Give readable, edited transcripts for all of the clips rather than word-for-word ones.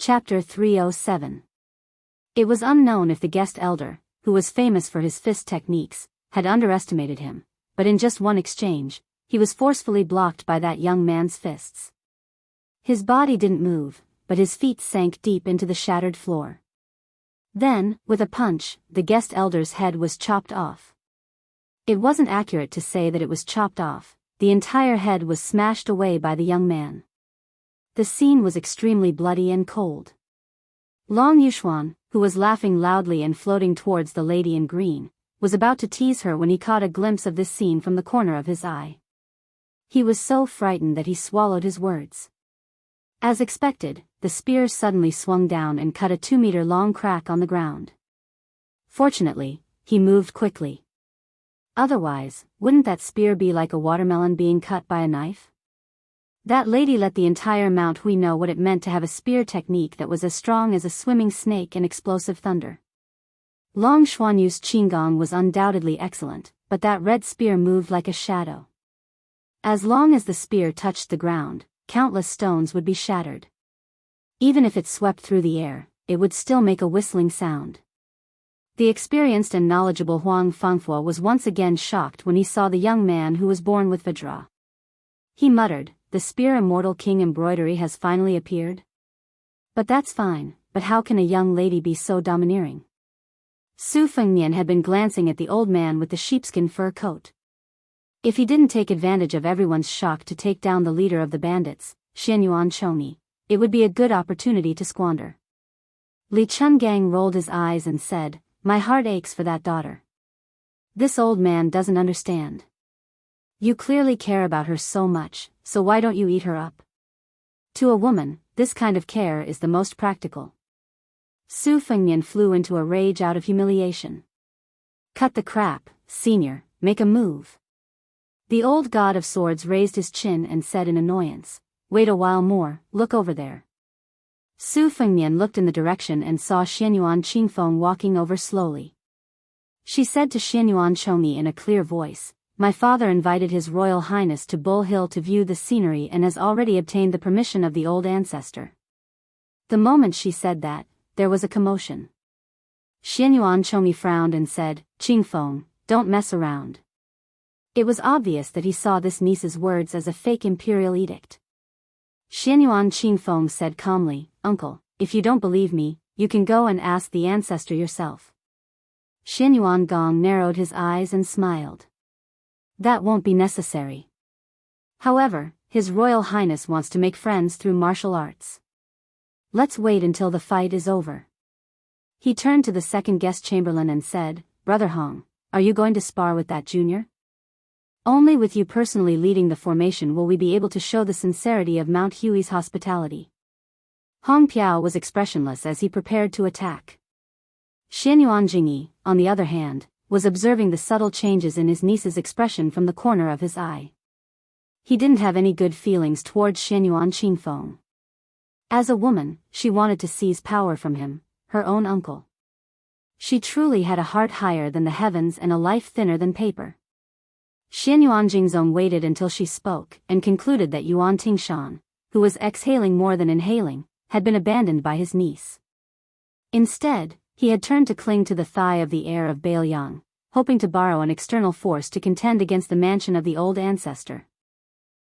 Chapter 307. It was unknown if the guest elder, who was famous for his fist techniques, had underestimated him, but in just one exchange, he was forcefully blocked by that young man's fists. His body didn't move, but his feet sank deep into the shattered floor. Then, with a punch, the guest elder's head was chopped off. It wasn't accurate to say that it was chopped off, the entire head was smashed away by the young man. The scene was extremely bloody and cold. Long Yuxuan, who was laughing loudly and floating towards the lady in green, was about to tease her when he caught a glimpse of this scene from the corner of his eye. He was so frightened that he swallowed his words. As expected, the spear suddenly swung down and cut a 2-meter-long crack on the ground. Fortunately, he moved quickly. Otherwise, wouldn't that spear be like a watermelon being cut by a knife? That lady let the entire Mount Hui know what it meant to have a spear technique that was as strong as a swimming snake and explosive thunder. Long Xuanyu's qinggong was undoubtedly excellent, but that red spear moved like a shadow. As long as the spear touched the ground, countless stones would be shattered. Even if it swept through the air, it would still make a whistling sound. The experienced and knowledgeable Huang Fengfuo was once again shocked when he saw the young man who was born with Vajra. He muttered, "The spear immortal king embroidery has finally appeared? But that's fine, but how can a young lady be so domineering?" Su Fengnian had been glancing at the old man with the sheepskin fur coat. If he didn't take advantage of everyone's shock to take down the leader of the bandits, Xianyuan Chongyi, it would be a good opportunity to squander. Li Chungang rolled his eyes and said, "My heart aches for that daughter. This old man doesn't understand. You clearly care about her so much, so why don't you eat her up? To a woman, this kind of care is the most practical." Su Fengnian flew into a rage out of humiliation. "Cut the crap, senior, make a move." The old god of swords raised his chin and said in annoyance, "Wait a while more, look over there." Su Fengnian looked in the direction and saw Xianyuan Qingfeng walking over slowly. She said to Xianyuan Chongyi in a clear voice, "My father invited His Royal Highness to Bull Hill to view the scenery and has already obtained the permission of the old ancestor." The moment she said that, there was a commotion. Xianyuan Chongyi frowned and said, "Qingfeng, don't mess around." It was obvious that he saw this niece's words as a fake imperial edict. Xianyuan Qingfeng said calmly, "Uncle, if you don't believe me, you can go and ask the ancestor yourself." Xianyuan Gong narrowed his eyes and smiled. "That won't be necessary. However, His Royal Highness wants to make friends through martial arts. Let's wait until the fight is over." He turned to the second guest chamberlain and said, "Brother Hong, are you going to spar with that junior? Only with you personally leading the formation will we be able to show the sincerity of Mount Hui's hospitality." Hong Piao was expressionless as he prepared to attack. Xianyuan Jingyi, on the other hand, was observing the subtle changes in his niece's expression from the corner of his eye. He didn't have any good feelings towards Xianyuan Qingfeng. As a woman, she wanted to seize power from him, her own uncle. She truly had a heart higher than the heavens and a life thinner than paper. Xianyuan Jingzong waited until she spoke and concluded that Yuan Tingshan, who was exhaling more than inhaling, had been abandoned by his niece. Instead, he had turned to cling to the thigh of the heir of Bailiang, hoping to borrow an external force to contend against the mansion of the old ancestor.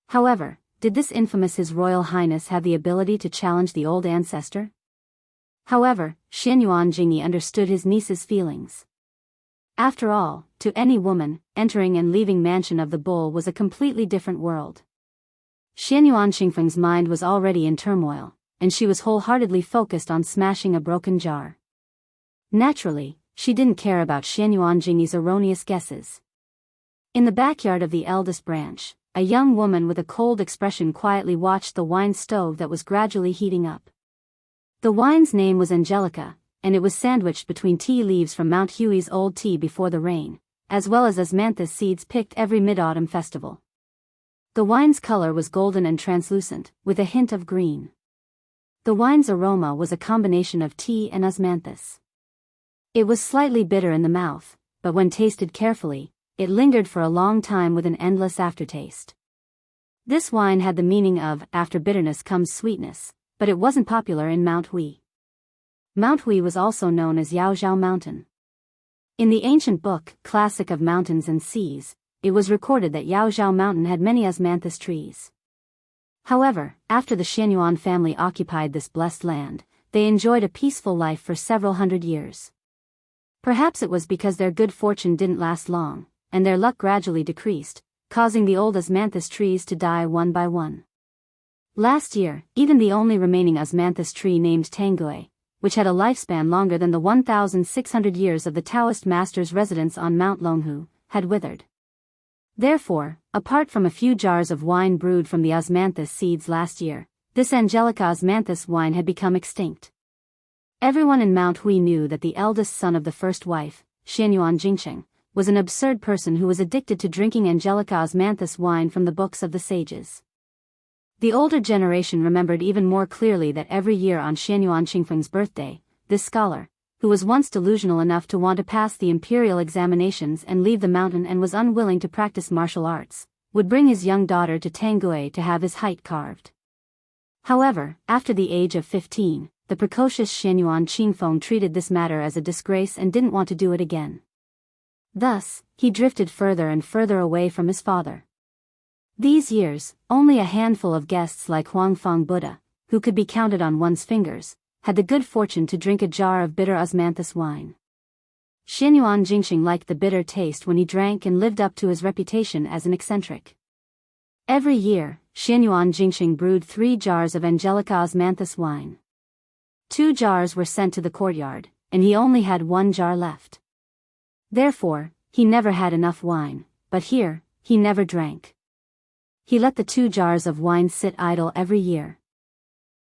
However, did this infamous His Royal Highness have the ability to challenge the old ancestor? However, Xianyuan Jingyi understood his niece's feelings. After all, to any woman, entering and leaving mansion of the bull was a completely different world. Xianyuan Qingfeng's mind was already in turmoil, and she was wholeheartedly focused on smashing a broken jar. Naturally, she didn't care about Xianyuan Jingyi's erroneous guesses. In the backyard of the eldest branch, a young woman with a cold expression quietly watched the wine stove that was gradually heating up. The wine's name was Angelica, and it was sandwiched between tea leaves from Mount Hui's old tea before the rain, as well as osmanthus seeds picked every mid-autumn festival. The wine's color was golden and translucent, with a hint of green. The wine's aroma was a combination of tea and osmanthus. It was slightly bitter in the mouth, but when tasted carefully, it lingered for a long time with an endless aftertaste. This wine had the meaning of, after bitterness comes sweetness, but it wasn't popular in Mount Hui. Mount Hui was also known as Yaozhao Mountain. In the ancient book, Classic of Mountains and Seas, it was recorded that Yaozhao Mountain had many osmanthus trees. However, after the Xianyuan family occupied this blessed land, they enjoyed a peaceful life for several hundred years. Perhaps it was because their good fortune didn't last long, and their luck gradually decreased, causing the old osmanthus trees to die one by one. Last year, even the only remaining osmanthus tree named Tanggui, which had a lifespan longer than the 1,600 years of the Taoist master's residence on Mount Longhu, had withered. Therefore, apart from a few jars of wine brewed from the osmanthus seeds last year, this Angelica osmanthus wine had become extinct. Everyone in Mount Hui knew that the eldest son of the first wife, Xianyuan Jingsheng, was an absurd person who was addicted to drinking Angelica osmanthus wine from the books of the sages. The older generation remembered even more clearly that every year on Xianyuan Qingfeng's birthday, this scholar, who was once delusional enough to want to pass the imperial examinations and leave the mountain and was unwilling to practice martial arts, would bring his young daughter to Tanggui to have his height carved. However, after the age of 15, the precocious Xianyuan Qingfeng treated this matter as a disgrace and didn't want to do it again. Thus, he drifted further and further away from his father. These years, only a handful of guests like Huangfang Buddha, who could be counted on one's fingers, had the good fortune to drink a jar of bitter osmanthus wine. Xianyuan Jingsheng liked the bitter taste when he drank and lived up to his reputation as an eccentric. Every year, Xianyuan Jingsheng brewed 3 jars of Angelica osmanthus wine. 2 jars were sent to the courtyard, and he only had 1 jar left. Therefore, he never had enough wine, but here, he never drank. He let the 2 jars of wine sit idle every year.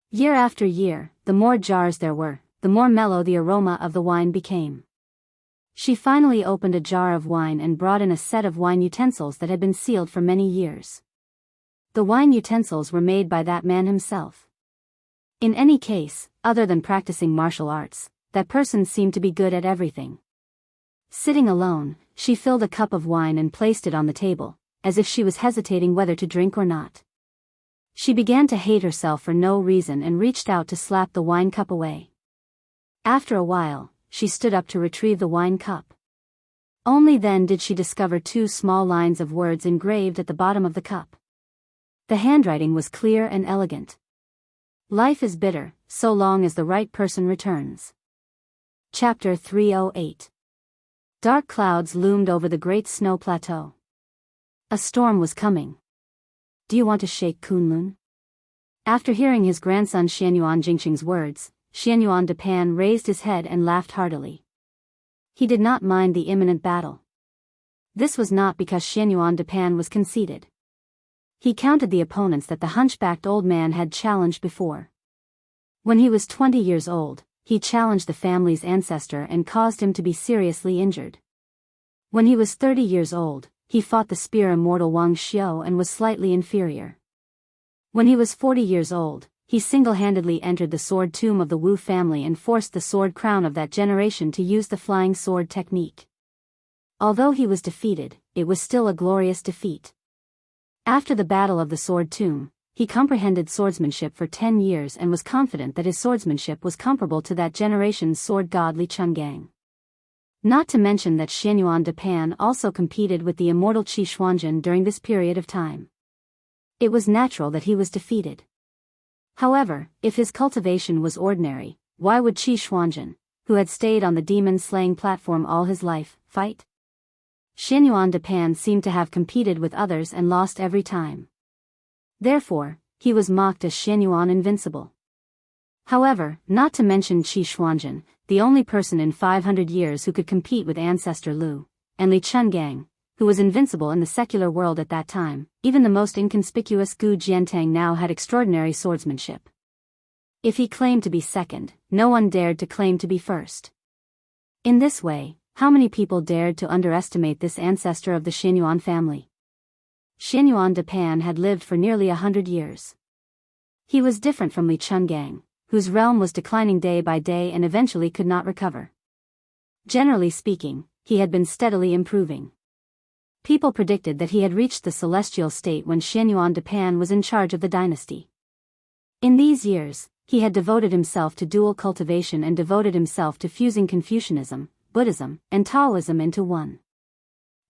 Year after year, the more jars there were, the more mellow the aroma of the wine became. She finally opened a jar of wine and brought in a set of wine utensils that had been sealed for many years. The wine utensils were made by that man himself. In any case, other than practicing martial arts, that person seemed to be good at everything. Sitting alone, she filled a cup of wine and placed it on the table, as if she was hesitating whether to drink or not. She began to hate herself for no reason and reached out to slap the wine cup away. After a while, she stood up to retrieve the wine cup. Only then did she discover 2 small lines of words engraved at the bottom of the cup. The handwriting was clear and elegant. Life is bitter, so long as the right person returns. Chapter 308. Dark clouds loomed over the great snow plateau. A storm was coming. Do you want to shake Kunlun? After hearing his grandson Xianyuan Jingsheng's words, Xianyuan Depan raised his head and laughed heartily. He did not mind the imminent battle. This was not because Xianyuan Depan was conceited. He counted the opponents that the hunchbacked old man had challenged before. When he was 20 years old, he challenged the family's ancestor and caused him to be seriously injured. When he was 30 years old, he fought the spear immortal Wang Xiao and was slightly inferior. When he was 40 years old, he single-handedly entered the sword tomb of the Wu family and forced the sword crown of that generation to use the flying sword technique. Although he was defeated, it was still a glorious defeat. After the Battle of the Sword Tomb, he comprehended swordsmanship for 10 years and was confident that his swordsmanship was comparable to that generation's sword god Li Chungang. Not to mention that Xianyuan Depan also competed with the immortal Qi Xuanjun during this period of time. It was natural that he was defeated. However, if his cultivation was ordinary, why would Qi Xuanjun, who had stayed on the demon-slaying platform all his life, fight? Xianyuan Depan seemed to have competed with others and lost every time. Therefore, he was mocked as Xianyuan Invincible. However, not to mention Qi Xuanjun, the only person in 500 years who could compete with Ancestor Lu, and Li Chungang, who was invincible in the secular world at that time, even the most inconspicuous Gu Jiantang now had extraordinary swordsmanship. If he claimed to be second, no one dared to claim to be first. In this way, how many people dared to underestimate this ancestor of the Xianyuan family? Xianyuan Depan had lived for nearly 100 years. He was different from Li Chungang, whose realm was declining day by day and eventually could not recover. Generally speaking, he had been steadily improving. People predicted that he had reached the celestial state when Xianyuan Depan was in charge of the dynasty. In these years, he had devoted himself to dual cultivation and devoted himself to fusing Confucianism, Buddhism, and Taoism into one.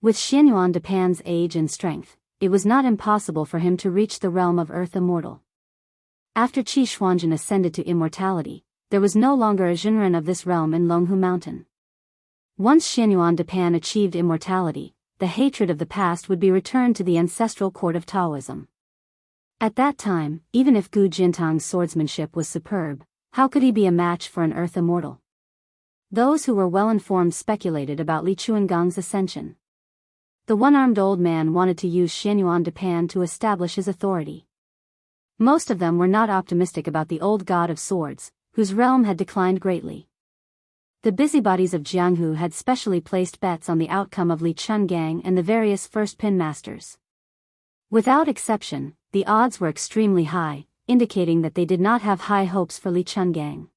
With Xianyuan de Pan's age and strength, it was not impossible for him to reach the realm of earth immortal. After Qi Xuanzhen ascended to immortality, there was no longer a Zhenren of this realm in Longhu Mountain. Once Xianyuan de Pan achieved immortality, the hatred of the past would be returned to the ancestral court of Taoism. At that time, even if Gu Jintang's swordsmanship was superb, how could he be a match for an earth immortal? Those who were well-informed speculated about Li Chuangong's ascension. The one-armed old man wanted to use Xianyuan de Pan to establish his authority. Most of them were not optimistic about the old god of swords, whose realm had declined greatly. The busybodies of Jianghu had specially placed bets on the outcome of Li Chungang and the various first pin masters. Without exception, the odds were extremely high, indicating that they did not have high hopes for Li Chungang.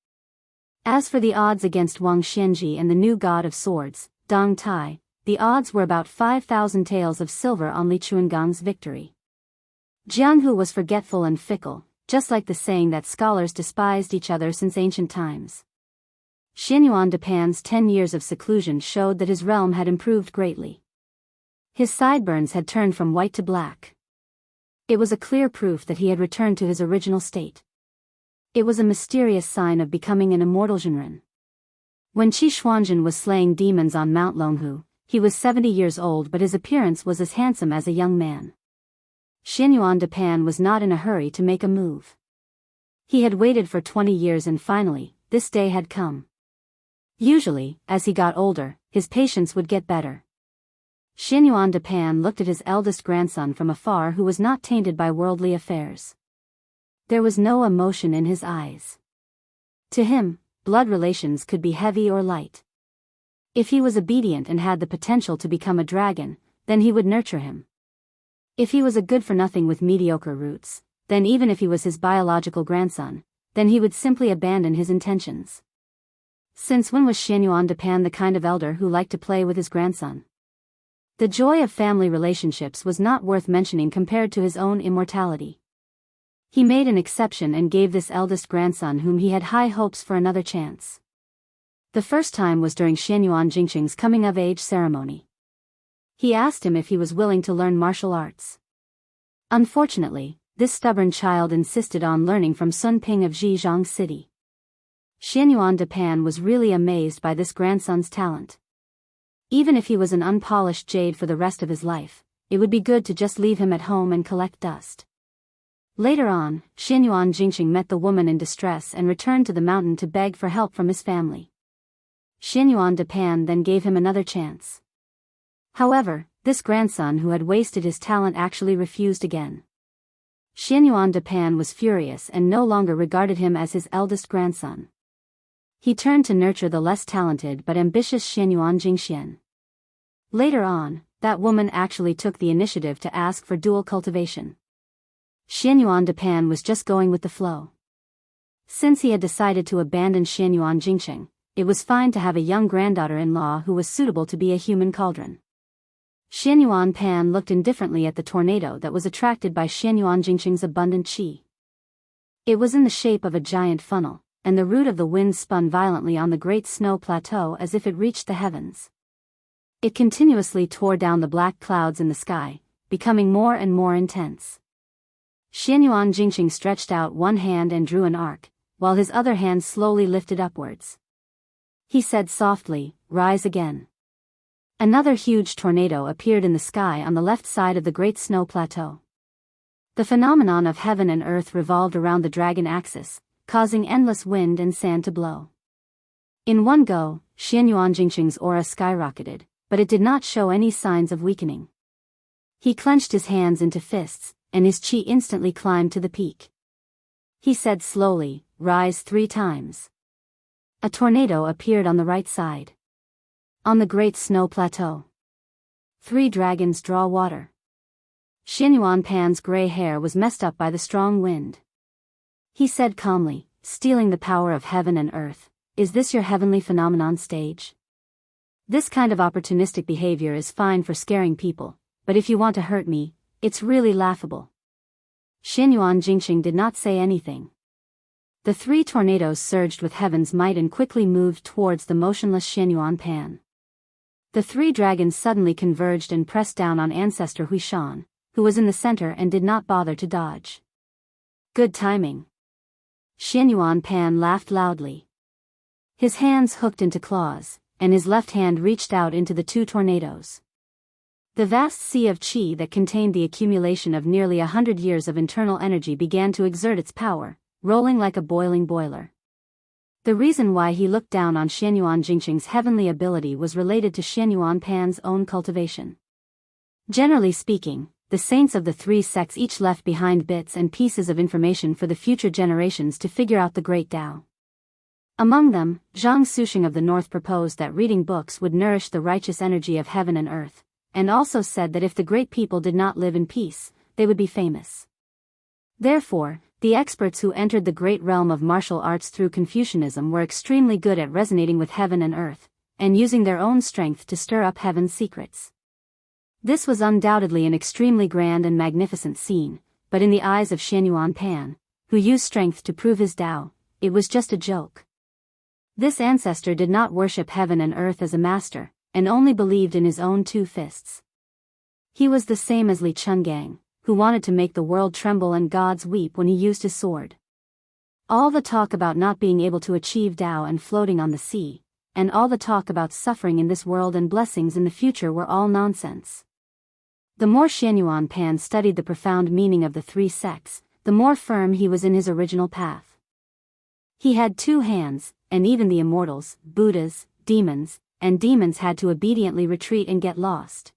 As for the odds against Wang Xianji and the new god of swords, Dong Tai, the odds were about 5,000 taels of silver on Li Chuangong's victory. Jianghu was forgetful and fickle, just like the saying that scholars despised each other since ancient times. Xianyuan de Pan's 10 years of seclusion showed that his realm had improved greatly. His sideburns had turned from white to black. It was a clear proof that he had returned to his original state. It was a mysterious sign of becoming an immortal Zhenren. When Qi Xuanzhen was slaying demons on Mount Longhu, he was 70 years old, but his appearance was as handsome as a young man. Xianyuan de Pan was not in a hurry to make a move. He had waited for 20 years and finally, this day had come. Usually, as he got older, his patience would get better. Xianyuan de Pan looked at his eldest grandson from afar, who was not tainted by worldly affairs. There was no emotion in his eyes. To him, blood relations could be heavy or light. If he was obedient and had the potential to become a dragon, then he would nurture him. If he was a good-for-nothing with mediocre roots, then even if he was his biological grandson, then he would simply abandon his intentions. Since when was Xianyuan de Pan the kind of elder who liked to play with his grandson? The joy of family relationships was not worth mentioning compared to his own immortality. He made an exception and gave this eldest grandson whom he had high hopes for another chance. The first time was during Xianyuan Jingqing's coming-of-age ceremony. He asked him if he was willing to learn martial arts. Unfortunately, this stubborn child insisted on learning from Sun Ping of Zhejiang City. Xianyuan de Pan was really amazed by this grandson's talent. Even if he was an unpolished jade for the rest of his life, it would be good to just leave him at home and collect dust. Later on, Xianyuan Jingqing met the woman in distress and returned to the mountain to beg for help from his family. Xianyuan de Pan then gave him another chance. However, this grandson who had wasted his talent actually refused again. Xianyuan de Pan was furious and no longer regarded him as his eldest grandson. He turned to nurture the less talented but ambitious Xianyuan Jingxian. Later on, that woman actually took the initiative to ask for dual cultivation. Xianyuan de Pan was just going with the flow. Since he had decided to abandon Xianyuan Jingqing, it was fine to have a young granddaughter-in-law who was suitable to be a human cauldron. Xianyuan Pan looked indifferently at the tornado that was attracted by Xianyuan Jingqing's abundant qi. It was in the shape of a giant funnel, and the root of the wind spun violently on the great snow plateau as if it reached the heavens. It continuously tore down the black clouds in the sky, becoming more and more intense. Xianyuan Jingqing stretched out one hand and drew an arc, while his other hand slowly lifted upwards. He said softly, "Rise again." Another huge tornado appeared in the sky on the left side of the great snow plateau. The phenomenon of heaven and earth revolved around the dragon axis, causing endless wind and sand to blow. In one go, Xianyuan Jingqing's aura skyrocketed, but it did not show any signs of weakening. He clenched his hands into fists, and his qi instantly climbed to the peak. He said slowly, "Rise 3 times." A tornado appeared on the right side. On the great snow plateau, 3 dragons draw water. Xianyuan Pan's gray hair was messed up by the strong wind. He said calmly, "Stealing the power of heaven and earth, is this your heavenly phenomenon stage? This kind of opportunistic behavior is fine for scaring people, but if you want to hurt me, it's really laughable." Xianyuan Jingqing did not say anything. The three tornadoes surged with heaven's might and quickly moved towards the motionless Xianyuan Pan. The three dragons suddenly converged and pressed down on Ancestor Huishan, who was in the center and did not bother to dodge. Good timing. Xianyuan Pan laughed loudly. His hands hooked into claws, and his left hand reached out into the two tornadoes. The vast sea of qi that contained the accumulation of nearly 100 years of internal energy began to exert its power, rolling like a boiling boiler. The reason why he looked down on Xianyuan Jingqing's heavenly ability was related to Xianyuan Pan's own cultivation. Generally speaking, the saints of the three sects each left behind bits and pieces of information for the future generations to figure out the Great Tao. Among them, Zhang Susheng of the North proposed that reading books would nourish the righteous energy of heaven and earth, and also said that if the great people did not live in peace, they would be famous. Therefore, the experts who entered the great realm of martial arts through Confucianism were extremely good at resonating with heaven and earth, and using their own strength to stir up heaven's secrets. This was undoubtedly an extremely grand and magnificent scene, but in the eyes of Xianyuan Pan, who used strength to prove his Tao, it was just a joke. This ancestor did not worship heaven and earth as a master, and only believed in his own two fists. He was the same as Li Chungang, who wanted to make the world tremble and gods weep when he used his sword. All the talk about not being able to achieve Tao and floating on the sea, and all the talk about suffering in this world and blessings in the future were all nonsense. The more Xianyuan Pan studied the profound meaning of the three sects, the more firm he was in his original path. He had two hands, and even the immortals, Buddhas, demons, and demons had to obediently retreat and get lost.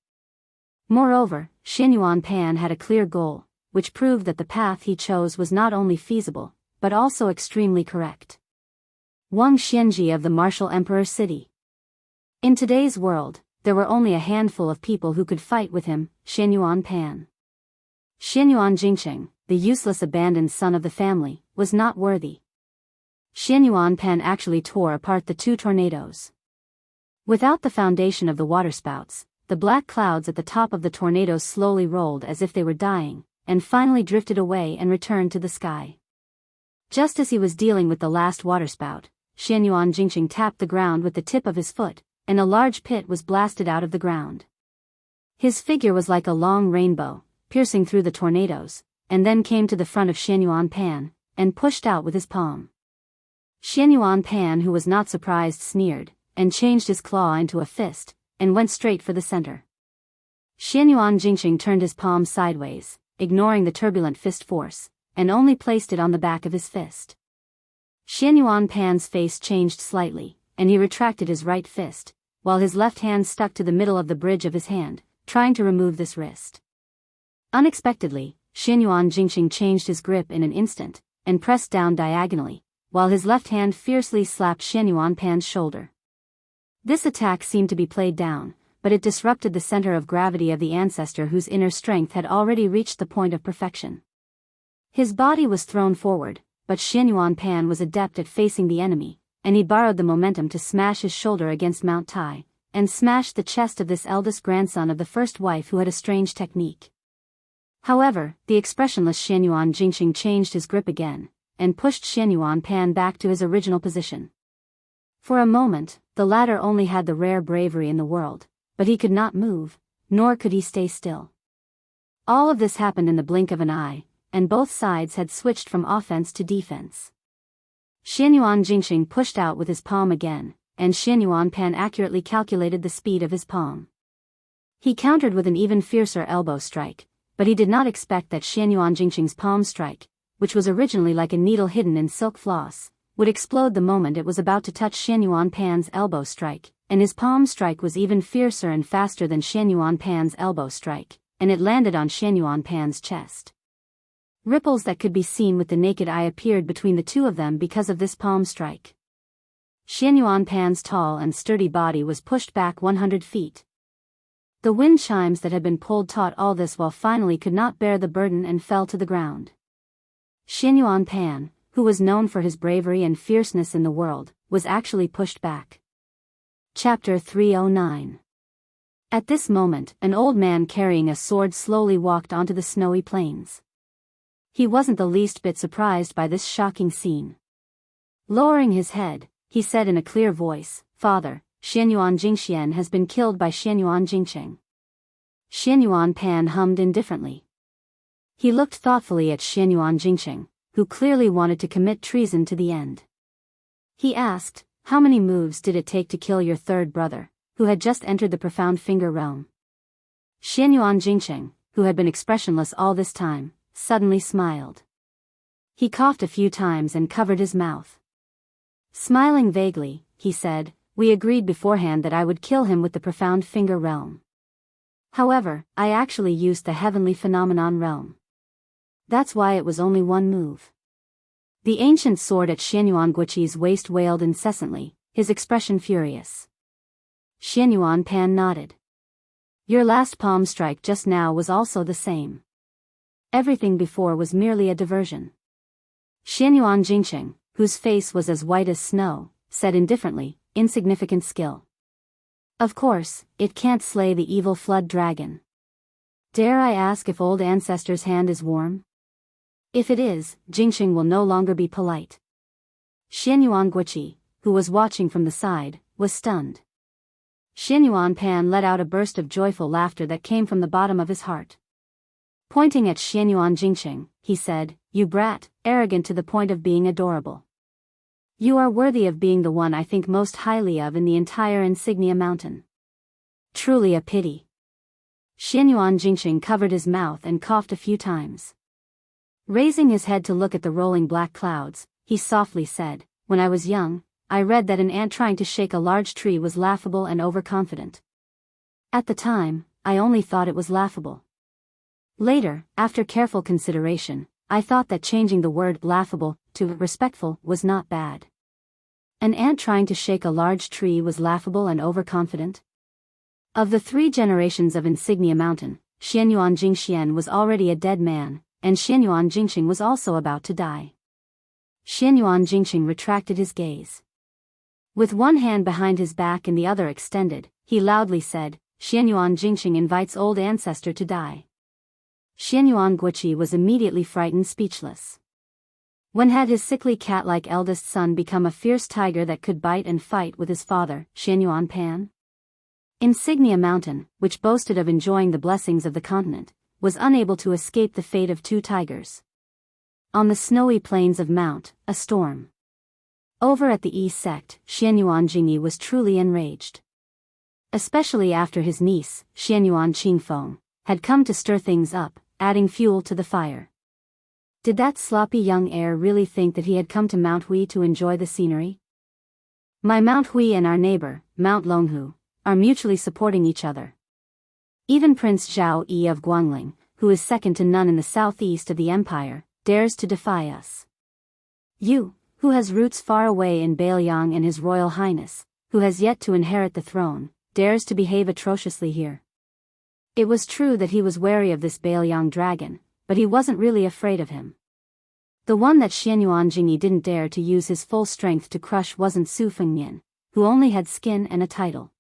Moreover, Xianyuan Pan had a clear goal, which proved that the path he chose was not only feasible, but also extremely correct. Wang Xianji of the martial emperor city. In today's world, there were only a handful of people who could fight with him, Xianyuan Pan. Xianyuan Jingqing, the useless abandoned son of the family, was not worthy. Xianyuan Pan actually tore apart the two tornadoes. Without the foundation of the waterspouts, the black clouds at the top of the tornadoes slowly rolled as if they were dying, and finally drifted away and returned to the sky. Just as he was dealing with the last waterspout, Xianyuan Jingqing tapped the ground with the tip of his foot, and a large pit was blasted out of the ground. His figure was like a long rainbow, piercing through the tornadoes, and then came to the front of Xianyuan Pan, and pushed out with his palm. Xianyuan Pan, who was not surprised, sneered, and changed his claw into a fist, and went straight for the center. Xianyuan Jingqing turned his palm sideways, ignoring the turbulent fist force, and only placed it on the back of his fist. Xianyuan Pan's face changed slightly, and he retracted his right fist, while his left hand stuck to the middle of the bridge of his hand, trying to remove this wrist. Unexpectedly, Xianyuan Jingqing changed his grip in an instant, and pressed down diagonally, while his left hand fiercely slapped Xianyuan Pan's shoulder. This attack seemed to be played down, but it disrupted the center of gravity of the ancestor whose inner strength had already reached the point of perfection. His body was thrown forward, but Xianyuan Pan was adept at facing the enemy, and he borrowed the momentum to smash his shoulder against Mount Tai, and smashed the chest of this eldest grandson of the first wife who had a strange technique. However, the expressionless Xianyuan Jingqing changed his grip again, and pushed Xianyuan Pan back to his original position. For a moment, the latter only had the rare bravery in the world, but he could not move, nor could he stay still. All of this happened in the blink of an eye, and both sides had switched from offense to defense. Xianyuan Jingqing pushed out with his palm again, and Xianyuan Pan accurately calculated the speed of his palm. He countered with an even fiercer elbow strike, but he did not expect that Xianyuan Jingqing's palm strike, which was originally like a needle hidden in silk floss, would explode the moment it was about to touch Xianyuan Pan's elbow strike, and his palm strike was even fiercer and faster than Xianyuan Pan's elbow strike, and it landed on Xianyuan Pan's chest. Ripples that could be seen with the naked eye appeared between the two of them because of this palm strike. Xianyuan Pan's tall and sturdy body was pushed back 100 feet. The wind chimes that had been pulled taut all this while finally could not bear the burden and fell to the ground. Xianyuan Pan, who was known for his bravery and fierceness in the world, was actually pushed back. Chapter 309. At this moment, an old man carrying a sword slowly walked onto the snowy plains. He wasn't the least bit surprised by this shocking scene. Lowering his head, he said in a clear voice, "Father, Xianyuan Jingxian has been killed by Xianyuan Jingcheng." Xianyuan Pan hummed indifferently. He looked thoughtfully at Xianyuan Jingcheng, who clearly wanted to commit treason to the end. He asked, "How many moves did it take to kill your third brother, who had just entered the profound finger realm?" Xianyuan Jingcheng, who had been expressionless all this time, suddenly smiled. He coughed a few times and covered his mouth. Smiling vaguely, he said, "We agreed beforehand that I would kill him with the profound finger realm. However, I actually used the heavenly phenomenon realm. That's why it was only one move." The ancient sword at Xianyuan Guiqi's waist wailed incessantly, his expression furious. Xianyuan Pan nodded. "Your last palm strike just now was also the same. Everything before was merely a diversion." Xianyuan Jingcheng, whose face was as white as snow, said indifferently, "Insignificant skill. Of course, it can't slay the evil flood dragon. Dare I ask if old ancestor's hand is warm? If it is, Jingcheng will no longer be polite." Xianyuan Guiqi, who was watching from the side, was stunned. Xianyuan Pan let out a burst of joyful laughter that came from the bottom of his heart. Pointing at Xianyuan Jingcheng, he said, "You brat, arrogant to the point of being adorable. You are worthy of being the one I think most highly of in the entire Insignia Mountain. Truly a pity." Xianyuan Jingcheng covered his mouth and coughed a few times. Raising his head to look at the rolling black clouds, he softly said, "When I was young, I read that an ant trying to shake a large tree was laughable and overconfident. At the time, I only thought it was laughable. Later, after careful consideration, I thought that changing the word laughable to respectful was not bad. An ant trying to shake a large tree was laughable and overconfident?" Of the 3 generations of Insignia Mountain, Xianyuan Jingxian was already a dead man, and Xianyuan Jingcheng was also about to die. Xianyuan Jingcheng retracted his gaze. With one hand behind his back and the other extended, he loudly said, "Xianyuan Jingcheng invites old ancestor to die." Xianyuan Guiqi was immediately frightened speechless. When had his sickly cat-like eldest son become a fierce tiger that could bite and fight with his father, Xianyuan Pan? Insignia Mountain, which boasted of enjoying the blessings of the continent, was unable to escape the fate of 2 tigers. On the snowy plains of Mount, a storm. Over at the East sect, Xianyuan Jingyi was truly enraged. Especially after his niece, Xianyuan Qingfeng, had come to stir things up, adding fuel to the fire. Did that sloppy young heir really think that he had come to Mount Hui to enjoy the scenery? My Mount Hui and our neighbor, Mount Longhu, are mutually supporting each other. Even Prince Zhao Yi of Guangling, who is second to none in the southeast of the empire, dares to defy us. You, who has roots far away in Bailiang and His Royal Highness, who has yet to inherit the throne, dares to behave atrociously here. It was true that he was wary of this Bailiang dragon, but he wasn't really afraid of him. The one that Xianyuan Jingyi didn't dare to use his full strength to crush wasn't Su Fengnian, who only had skin and a title.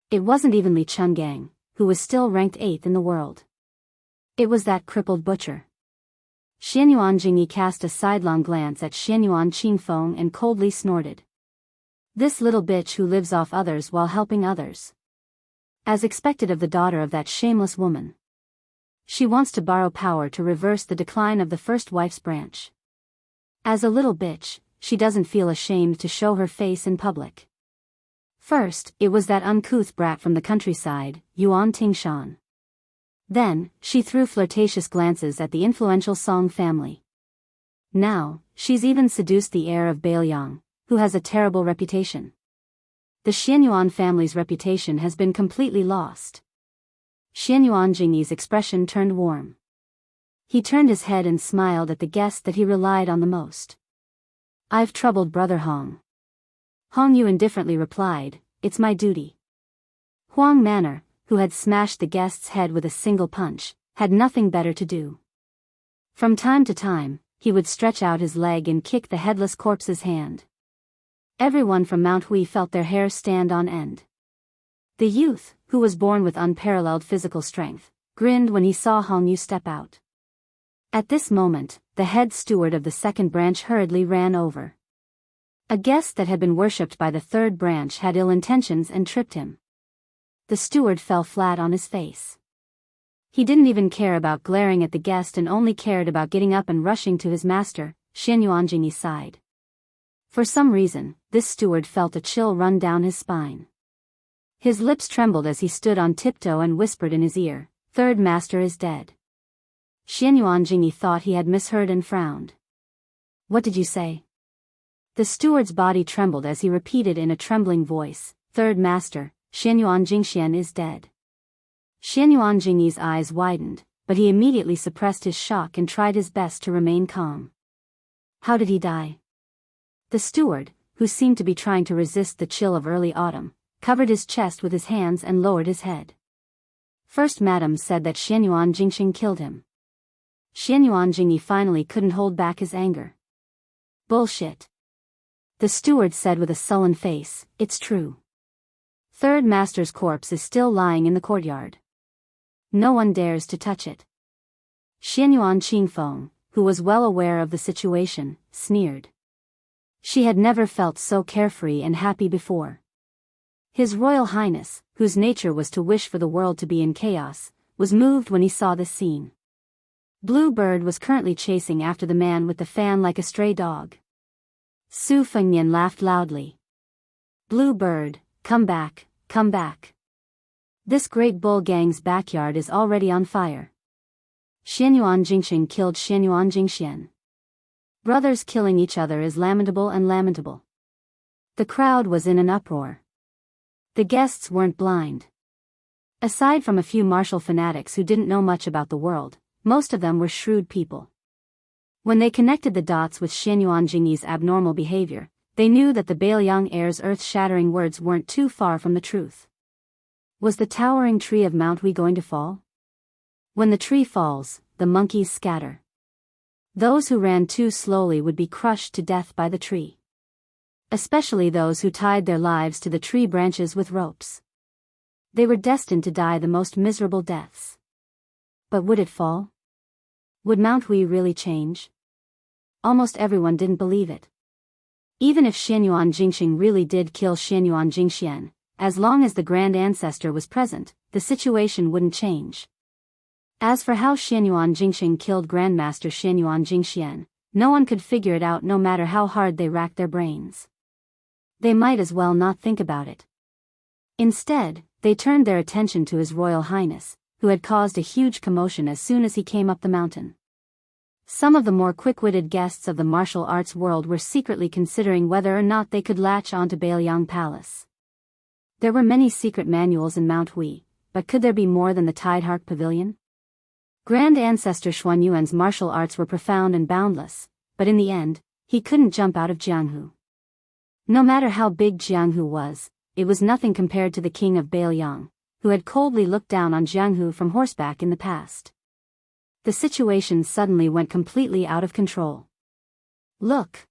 It wasn't even Li Chungang, who was still ranked 8th in the world. It was that crippled butcher. Xianyuan Jingyi cast a sidelong glance at Xianyuan Qingfeng and coldly snorted. This little bitch who lives off others while helping others. As expected of the daughter of that shameless woman. She wants to borrow power to reverse the decline of the first wife's branch. As a little bitch, she doesn't feel ashamed to show her face in public. First, it was that uncouth brat from the countryside, Yuan Tingshan. Then, she threw flirtatious glances at the influential Song family. Now, she's even seduced the heir of Bailiang, who has a terrible reputation. The Xianyuan family's reputation has been completely lost. Xianyuan Jingyi's expression turned warm. He turned his head and smiled at the guest that he relied on the most. "I've troubled Brother Hong." Hong Yu indifferently replied, "It's my duty." Huang Manor, who had smashed the guest's head with a single punch, had nothing better to do. From time to time, he would stretch out his leg and kick the headless corpse's hand. Everyone from Mount Hui felt their hair stand on end. The youth, who was born with unparalleled physical strength, grinned when he saw Hong Yu step out. At this moment, the head steward of the second branch hurriedly ran over. A guest that had been worshipped by the third branch had ill intentions and tripped him. The steward fell flat on his face. He didn't even care about glaring at the guest and only cared about getting up and rushing to his master, Xian Yuanjingyi's side. For some reason, this steward felt a chill run down his spine. His lips trembled as he stood on tiptoe and whispered in his ear, "Third master is dead." Xian Yuanjingyi thought he had misheard and frowned. "What did you say?" The steward's body trembled as he repeated in a trembling voice, "Third master, Xian Yuanjingxian is dead." Xian Yuanjingyi's eyes widened, but he immediately suppressed his shock and tried his best to remain calm. "How did he die?" The steward, who seemed to be trying to resist the chill of early autumn, covered his chest with his hands and lowered his head. "First Madam said that Xian Yuanjingxian killed him." Xian Yuanjingyi finally couldn't hold back his anger. "Bullshit," the steward said with a sullen face, "it's true. Third master's corpse is still lying in the courtyard. No one dares to touch it." Xian Yuan Qingfeng, who was well aware of the situation, sneered. She had never felt so carefree and happy before. His Royal Highness, whose nature was to wish for the world to be in chaos, was moved when he saw this scene. Blue Bird was currently chasing after the man with the fan like a stray dog. Su Fengnian laughed loudly. "Blue Bird, come back, come back. This great bull gang's backyard is already on fire. Xian Yuanjingxian killed Xian Yuanjingxian. Brothers killing each other is lamentable and lamentable." The crowd was in an uproar. The guests weren't blind. Aside from a few martial fanatics who didn't know much about the world, most of them were shrewd people. When they connected the dots with Xian Yuanjingyi's abnormal behavior, they knew that the Bailiang heir's earth-shattering words weren't too far from the truth. Was the towering tree of Mount Wei going to fall? When the tree falls, the monkeys scatter. Those who ran too slowly would be crushed to death by the tree. Especially those who tied their lives to the tree branches with ropes. They were destined to die the most miserable deaths. But would it fall? Would Mount Wei really change? Almost everyone didn't believe it. Even if Xian Yuanjingxian really did kill Xian Yuanjingxian, as long as the Grand Ancestor was present, the situation wouldn't change. As for how Xian Yuanjingxian killed Grandmaster Xian Yuanjingxian, no one could figure it out no matter how hard they racked their brains. They might as well not think about it. Instead, they turned their attention to His Royal Highness, who had caused a huge commotion as soon as he came up the mountain. Some of the more quick-witted guests of the martial arts world were secretly considering whether or not they could latch onto Bailiang Palace. There were many secret manuals in Mount Wei, but could there be more than the Tidehark Pavilion? Grand Ancestor Xuanyuan's martial arts were profound and boundless, but in the end, he couldn't jump out of Jianghu. No matter how big Jianghu was, it was nothing compared to the king of Bailiang, who had coldly looked down on Jianghu from horseback in the past. The situation suddenly went completely out of control. "Look!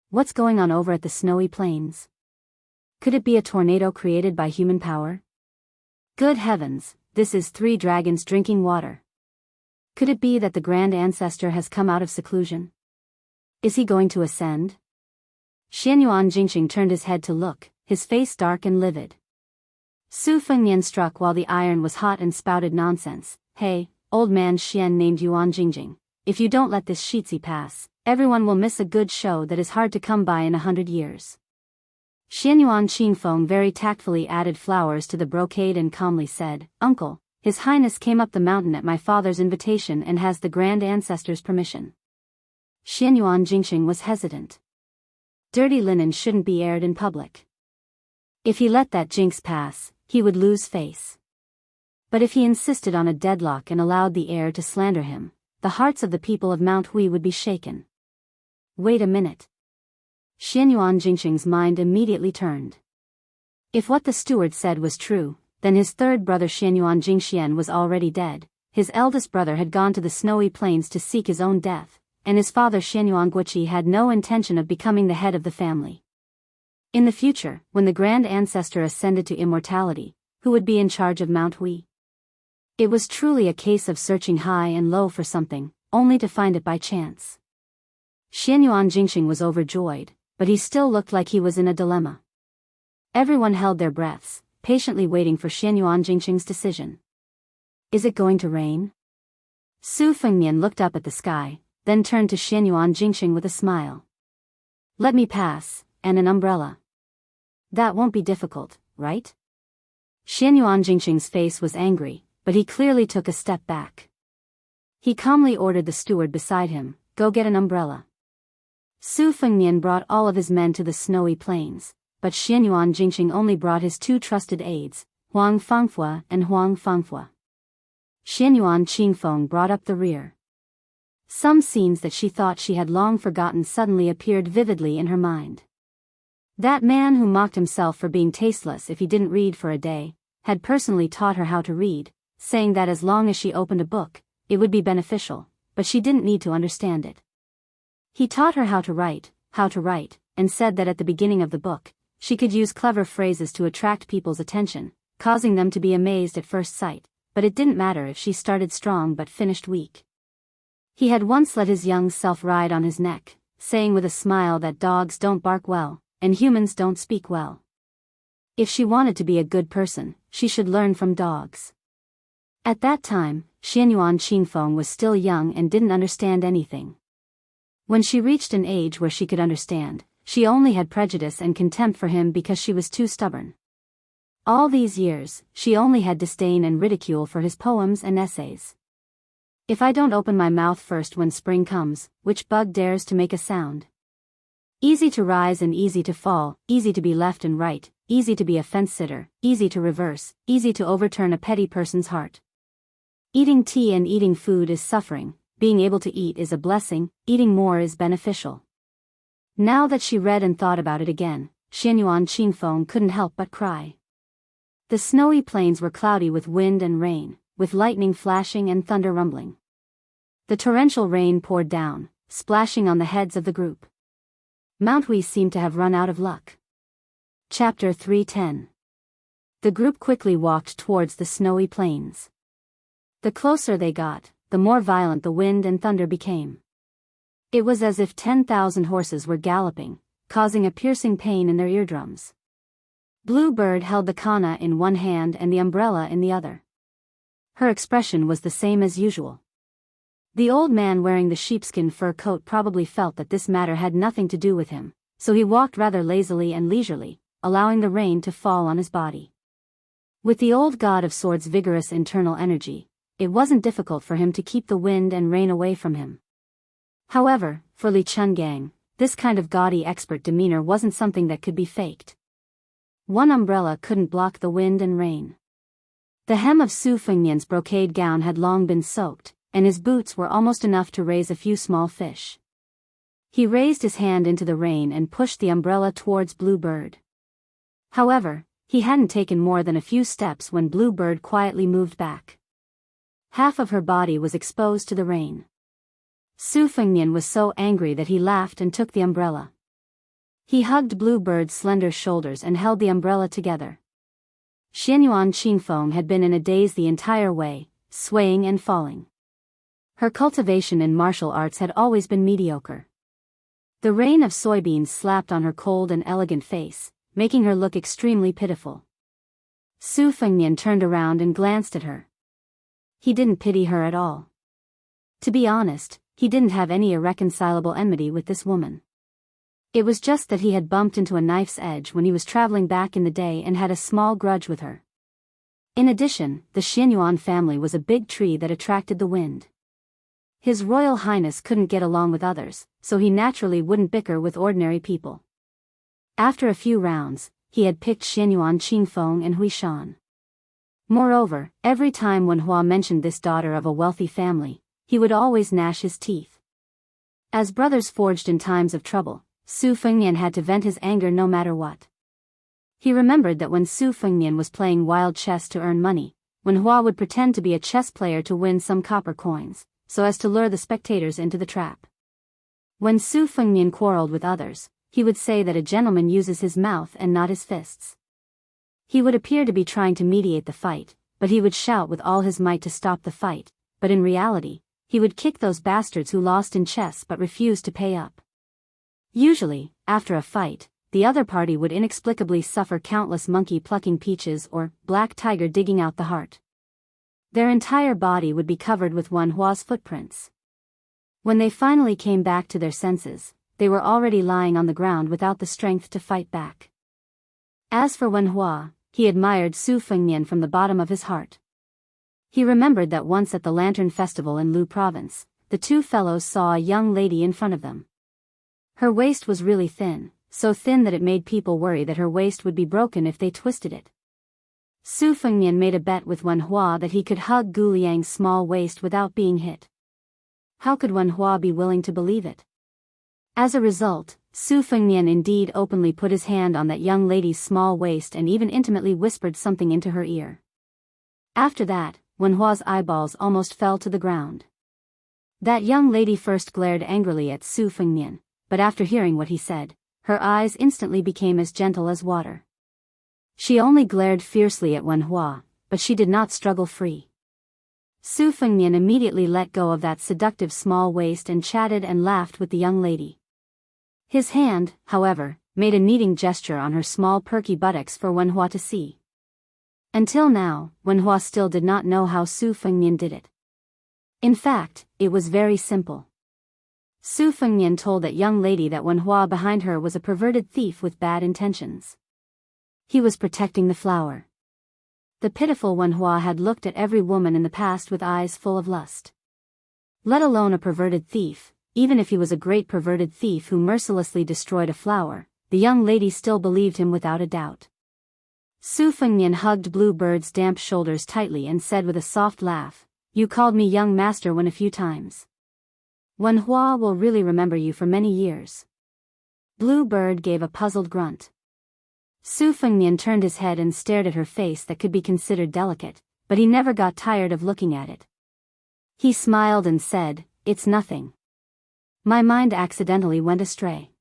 What's going on over at the snowy plains? Could it be a tornado created by human power? Good heavens, this is 3 dragons drinking water. Could it be that the Grand Ancestor has come out of seclusion? Is he going to ascend?" Xian Yuanjingxian turned his head to look, his face dark and livid. Su Fengnian struck while the iron was hot and spouted nonsense. "Hey, old man Xian named Yuanjingjing, if you don't let this Shitzi pass, everyone will miss a good show that is hard to come by in 100 years. Xian Yuan Qingfeng very tactfully added flowers to the brocade and calmly said, "Uncle, His Highness came up the mountain at my father's invitation and has the Grand Ancestor's permission." Xian Yuanjingxian was hesitant. Dirty linen shouldn't be aired in public. If he let that jinx pass, he would lose face. But if he insisted on a deadlock and allowed the heir to slander him, the hearts of the people of Mount Wei would be shaken. Wait a minute. Xian Yuanjingxian's mind immediately turned. If what the steward said was true, then his third brother Xian Yuanjingxian was already dead, his eldest brother had gone to the snowy plains to seek his own death, and his father Xian Yuanguoqi had no intention of becoming the head of the family. In the future, when the Grand Ancestor ascended to immortality, who would be in charge of Mount Wei? It was truly a case of searching high and low for something, only to find it by chance. Xian Yuanjingxian was overjoyed, but he still looked like he was in a dilemma. Everyone held their breaths, patiently waiting for Xianyuan Jingxing's decision. Is it going to rain? Su Fengnian looked up at the sky, then turned to Xianyuan Jingxing with a smile. Let me pass, and an umbrella. That won't be difficult, right? Xianyuan Jingxing's face was angry, but he clearly took a step back. He calmly ordered the steward beside him, go get an umbrella. Su Fengnian brought all of his men to the snowy plains, but Xianyuan Jingxing only brought his two trusted aides, Huang Fangfua and Huang Fangfua. Xianyuan Qingfeng brought up the rear. Some scenes that she thought she had long forgotten suddenly appeared vividly in her mind. That man who mocked himself for being tasteless if he didn't read for a day, had personally taught her how to read, saying that as long as she opened a book, it would be beneficial, but she didn't need to understand it. He taught her how to write, and said that at the beginning of the book, she could use clever phrases to attract people's attention, causing them to be amazed at first sight, but it didn't matter if she started strong but finished weak. He had once let his young self ride on his neck, saying with a smile that dogs don't bark well, and humans don't speak well. If she wanted to be a good person, she should learn from dogs. At that time, Xianyuan Qingfeng was still young and didn't understand anything. When she reached an age where she could understand, she only had prejudice and contempt for him because she was too stubborn. All these years, she only had disdain and ridicule for his poems and essays. If I don't open my mouth first when spring comes, which bug dares to make a sound? Easy to rise and easy to fall, easy to be left and right, easy to be a fence-sitter, easy to reverse, easy to overturn a petty person's heart. Eating tea and eating food is suffering, being able to eat is a blessing, eating more is beneficial. Now that she read and thought about it again, Xianyuan Qingfeng couldn't help but cry. The snowy plains were cloudy with wind and rain, with lightning flashing and thunder rumbling. The torrential rain poured down, splashing on the heads of the group. Mount Hui seemed to have run out of luck. Chapter 310. The group quickly walked towards the snowy plains. The closer they got, the more violent the wind and thunder became. It was as if 10,000 horses were galloping, causing a piercing pain in their eardrums. Blue Bird held the kana in one hand and the umbrella in the other. Her expression was the same as usual. The old man wearing the sheepskin fur coat probably felt that this matter had nothing to do with him, so he walked rather lazily and leisurely, allowing the rain to fall on his body. With the old god of swords' vigorous internal energy, it wasn't difficult for him to keep the wind and rain away from him. However, for Li Chungang, this kind of gaudy expert demeanor wasn't something that could be faked. One umbrella couldn't block the wind and rain. The hem of Su Fengnian's brocade gown had long been soaked, and his boots were almost enough to raise a few small fish. He raised his hand into the rain and pushed the umbrella towards Blue Bird. However, he hadn't taken more than a few steps when Blue Bird quietly moved back. Half of her body was exposed to the rain. Su Fengnian was so angry that he laughed and took the umbrella. He hugged Blue Bird's slender shoulders and held the umbrella together. Xianyuan Qingfeng had been in a daze the entire way, swaying and falling. Her cultivation in martial arts had always been mediocre. The rain of soybeans slapped on her cold and elegant face, making her look extremely pitiful. Su Fengnian turned around and glanced at her. He didn't pity her at all. To be honest, he didn't have any irreconcilable enmity with this woman. It was just that he had bumped into a knife's edge when he was traveling back in the day and had a small grudge with her. In addition, the Xianyuan family was a big tree that attracted the wind. His Royal Highness couldn't get along with others, so he naturally wouldn't bicker with ordinary people. After a few rounds, he had picked Xianyuan Qingfeng and Hui Shan. Moreover, every time when Hua mentioned this daughter of a wealthy family, he would always gnash his teeth. As brothers forged in times of trouble, Su Fengnian had to vent his anger no matter what. He remembered that when Su Fengnian was playing wild chess to earn money, when Hua would pretend to be a chess player to win some copper coins, so as to lure the spectators into the trap. When Su Fengnian quarreled with others, he would say that a gentleman uses his mouth and not his fists. He would appear to be trying to mediate the fight, but he would shout with all his might to stop the fight, but in reality, he would kick those bastards who lost in chess but refused to pay up. Usually, after a fight, the other party would inexplicably suffer countless monkey plucking peaches or black tiger digging out the heart. Their entire body would be covered with Wenhua's footprints. When they finally came back to their senses, they were already lying on the ground without the strength to fight back. As for Wenhua, he admired Su Fengnian from the bottom of his heart. He remembered that once at the Lantern Festival in Lu Province, the two fellows saw a young lady in front of them. Her waist was really thin, so thin that it made people worry that her waist would be broken if they twisted it. Su Fengnian made a bet with Wenhua that he could hug Gu Liang's small waist without being hit. How could Wenhua be willing to believe it? As a result, Su Fengnian indeed openly put his hand on that young lady's small waist and even intimately whispered something into her ear. After that, Wenhua's eyeballs almost fell to the ground. That young lady first glared angrily at Su Fengnian, but after hearing what he said, her eyes instantly became as gentle as water. She only glared fiercely at Wenhua, but she did not struggle free. Su Fengnian immediately let go of that seductive small waist and chatted and laughed with the young lady. His hand, however, made a kneading gesture on her small perky buttocks for Wenhua to see. Until now, Wenhua still did not know how Su Fengnian did it. In fact, it was very simple. Su Fengnian told that young lady that Wenhua behind her was a perverted thief with bad intentions. He was protecting the flower. The pitiful Wenhua had looked at every woman in the past with eyes full of lust. Let alone a perverted thief, even if he was a great perverted thief who mercilessly destroyed a flower, the young lady still believed him without a doubt. Su Fengnian hugged Blue Bird's damp shoulders tightly and said with a soft laugh, "You called me young master when a few times. Wenhua will really remember you for many years." Blue Bird gave a puzzled grunt. Su Fengnian turned his head and stared at her face that could be considered delicate, but he never got tired of looking at it. He smiled and said, "It's nothing. My mind accidentally went astray."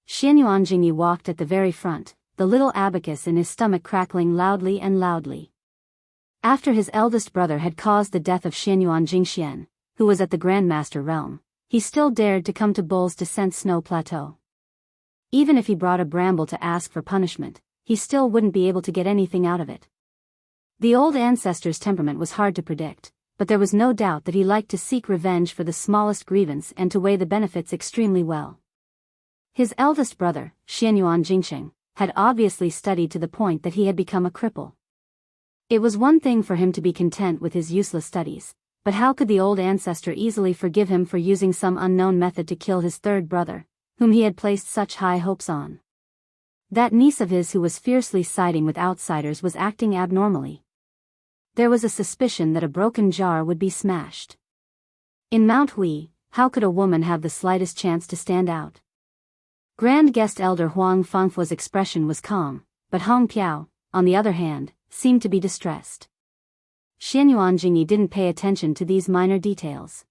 Xianyuan Jingyi walked at the very front, the little abacus in his stomach crackling loudly and loudly. After his eldest brother had caused the death of Xianyuan Jingxian, who was at the Grandmaster realm, he still dared to come to Bull's Descent Snow Plateau. Even if he brought a bramble to ask for punishment, he still wouldn't be able to get anything out of it. The old ancestor's temperament was hard to predict, but there was no doubt that he liked to seek revenge for the smallest grievance and to weigh the benefits extremely well. His eldest brother, Xianyuan Jingsheng, had obviously studied to the point that he had become a cripple. It was one thing for him to be content with his useless studies, but how could the old ancestor easily forgive him for using some unknown method to kill his third brother, whom he had placed such high hopes on? That niece of his who was fiercely siding with outsiders was acting abnormally. There was a suspicion that a broken jar would be smashed. In Mount Hui, how could a woman have the slightest chance to stand out? Grand Guest Elder Huang Fengfu's expression was calm, but Hong Piao, on the other hand, seemed to be distressed. Xianyuan Jingyi didn't pay attention to these minor details.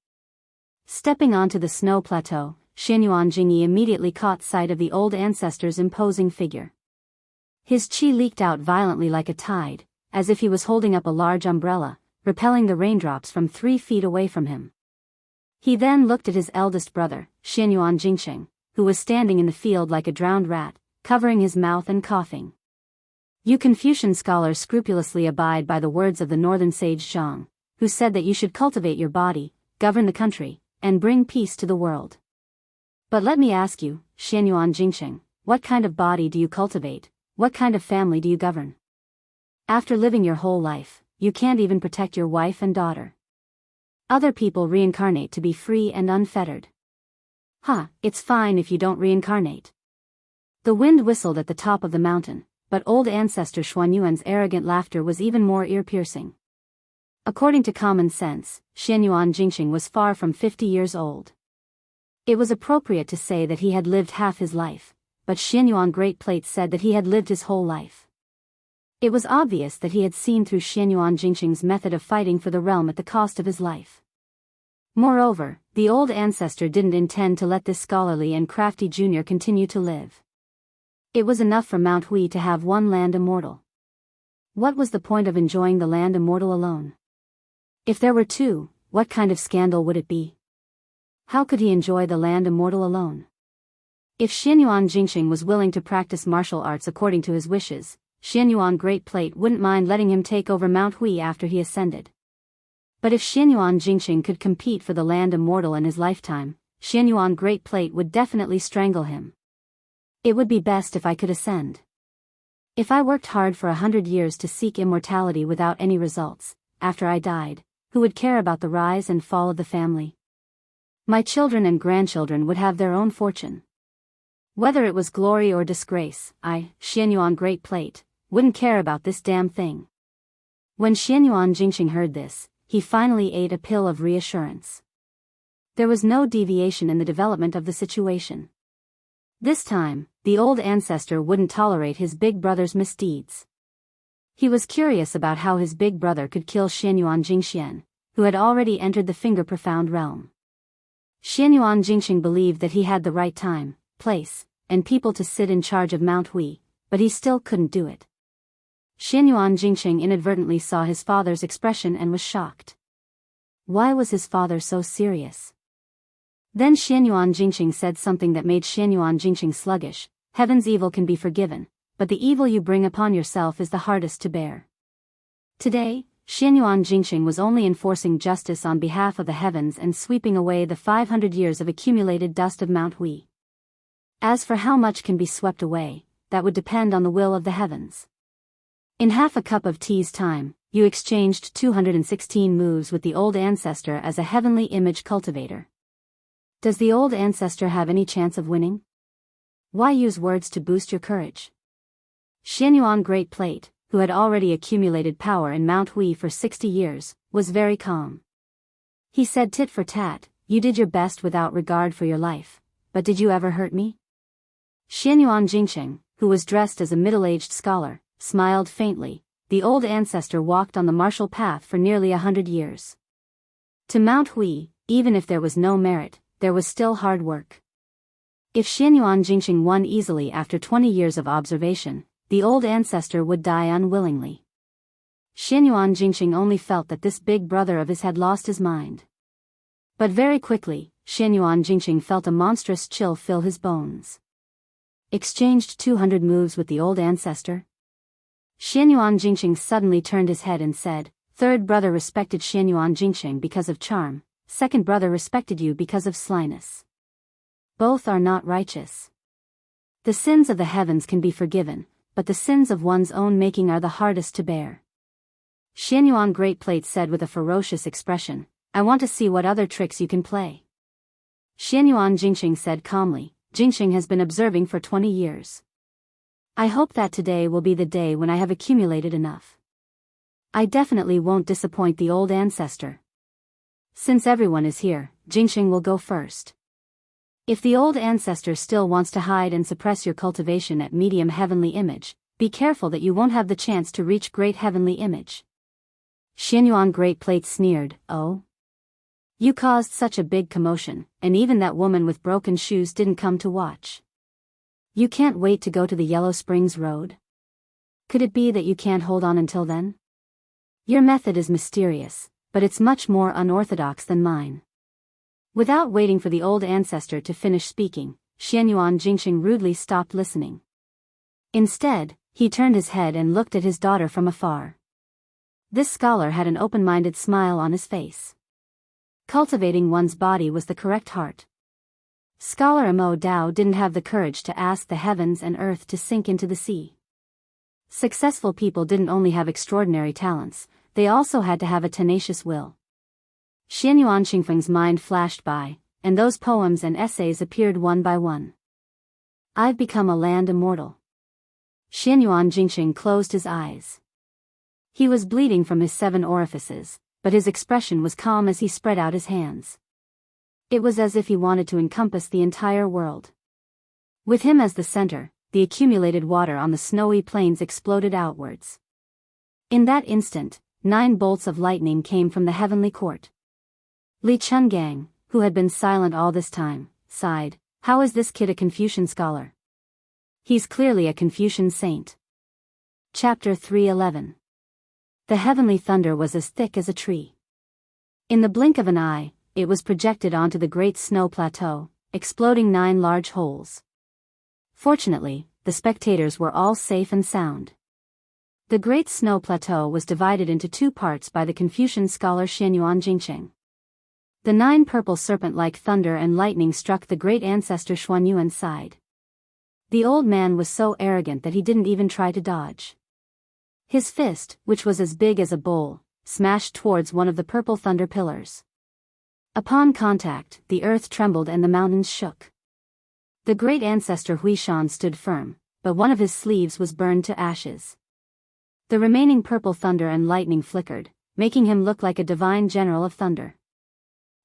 Stepping onto the snow plateau, Xianyuan Jingyi immediately caught sight of the old ancestor's imposing figure. His qi leaked out violently like a tide, as if he was holding up a large umbrella, repelling the raindrops from 3 feet away from him. He then looked at his eldest brother, Xianyuan Jingsheng, who was standing in the field like a drowned rat, covering his mouth and coughing. You Confucian scholars scrupulously abide by the words of the northern sage Zhang, who said that you should cultivate your body, govern the country, and bring peace to the world. But let me ask you, Xianyuan Jingsheng, what kind of body do you cultivate, what kind of family do you govern? After living your whole life, you can't even protect your wife and daughter. Other people reincarnate to be free and unfettered. It's fine if you don't reincarnate. The wind whistled at the top of the mountain, but old ancestor Xuanyuan's arrogant laughter was even more ear-piercing. According to common sense, Xianyuan Jingsheng was far from 50 years old. It was appropriate to say that he had lived half his life, but Xianyuan Great Plate said that he had lived his whole life. It was obvious that he had seen through Xianyuan Jingsheng's method of fighting for the realm at the cost of his life. Moreover, the old ancestor didn't intend to let this scholarly and crafty junior continue to live. It was enough for Mount Hui to have one land immortal. What was the point of enjoying the land immortal alone? If there were two, what kind of scandal would it be? How could he enjoy the land immortal alone? If Xianyuan Jingxing was willing to practice martial arts according to his wishes, Xianyuan Great Plate wouldn't mind letting him take over Mount Hui after he ascended. But if Xianyuan Jingxing could compete for the land immortal in his lifetime, Xianyuan Great Plate would definitely strangle him. It would be best if I could ascend. If I worked hard for 100 years to seek immortality without any results, after I died, who would care about the rise and fall of the family? My children and grandchildren would have their own fortune. Whether it was glory or disgrace, I, Xianyuan Great Plate, wouldn't care about this damn thing. When Xianyuan Jingxing heard this, he finally ate a pill of reassurance. There was no deviation in the development of the situation. This time, the old ancestor wouldn't tolerate his big brother's misdeeds. He was curious about how his big brother could kill Xianyuan Jingxian, who had already entered the finger-profound realm. Xianyuan Jingxing believed that he had the right time, place, and people to sit in charge of Mount Hui, but he still couldn't do it. Xianyuan Jingxing inadvertently saw his father's expression and was shocked. Why was his father so serious? Then Xianyuan Jingxing said something that made Xianyuan Jingxing sluggish. Heaven's evil can be forgiven, but the evil you bring upon yourself is the hardest to bear. Today, Xianyuan Jingxing was only enforcing justice on behalf of the heavens and sweeping away the 500 years of accumulated dust of Mount Hui. As for how much can be swept away, that would depend on the will of the heavens. In half a cup of tea's time, you exchanged 216 moves with the old ancestor as a heavenly image cultivator. Does the old ancestor have any chance of winning? Why use words to boost your courage? Xianyuan Great Plate, who had already accumulated power in Mount Hui for 60 years, was very calm. He said tit for tat, you did your best without regard for your life, but did you ever hurt me? Xianyuan Jingxing, who was dressed as a middle-aged scholar, smiled faintly. The old ancestor walked on the martial path for nearly 100 years. To Mount Hui, even if there was no merit, there was still hard work. If Xianyuan Jingxing won easily after 20 years of observation, the old ancestor would die unwillingly. Xianyuan Jingxing only felt that this big brother of his had lost his mind. But very quickly, Xianyuan Jingxing felt a monstrous chill fill his bones. Exchanged 200 moves with the old ancestor? Xianyuan Jingxing suddenly turned his head and said, Third brother respected Xianyuan Jingxing because of charm, second brother respected you because of slyness. Both are not righteous. The sins of the heavens can be forgiven, but the sins of one's own making are the hardest to bear. Xianyuan Great Plate said with a ferocious expression, I want to see what other tricks you can play. Xianyuan Jingxing said calmly, Jingxing has been observing for 20 years. I hope that today will be the day when I have accumulated enough. I definitely won't disappoint the old ancestor. Since everyone is here, Jingxing will go first. If the old ancestor still wants to hide and suppress your cultivation at medium heavenly image, be careful that you won't have the chance to reach great heavenly image. Xianyuan Great Plate sneered, Oh? You caused such a big commotion, and even that woman with broken shoes didn't come to watch. You can't wait to go to the Yellow Springs Road? Could it be that you can't hold on until then? Your method is mysterious, but it's much more unorthodox than mine. Without waiting for the old ancestor to finish speaking, Xianyuan Jingxing rudely stopped listening. Instead, he turned his head and looked at his daughter from afar. This scholar had an open-minded smile on his face. Cultivating one's body was the correct heart. Scholar Mo Dao didn't have the courage to ask the heavens and earth to sink into the sea. Successful people didn't only have extraordinary talents, they also had to have a tenacious will. Xianyuan Jingxing's mind flashed by, and those poems and essays appeared one by one. I've become a land immortal. Xianyuan Jingxing closed his eyes. He was bleeding from his 7 orifices, but his expression was calm as he spread out his hands. It was as if he wanted to encompass the entire world. With him as the center, the accumulated water on the snowy plains exploded outwards. In that instant, 9 bolts of lightning came from the heavenly court. Li Chungang, who had been silent all this time, sighed, How is this kid a Confucian scholar? He's clearly a Confucian saint. Chapter 3:11. The heavenly thunder was as thick as a tree. In the blink of an eye, it was projected onto the great snow plateau, exploding 9 large holes. Fortunately, the spectators were all safe and sound. The Great Snow Plateau was divided into two parts by the Confucian scholar Xianyuan Jingsheng. The 9 purple serpent-like thunder and lightning struck the great ancestor Xuanyuan's side. The old man was so arrogant that he didn't even try to dodge. His fist, which was as big as a bowl, smashed towards one of the purple thunder pillars. Upon contact, the earth trembled and the mountains shook. The great ancestor Huishan stood firm, but one of his sleeves was burned to ashes. The remaining purple thunder and lightning flickered, making him look like a divine general of thunder.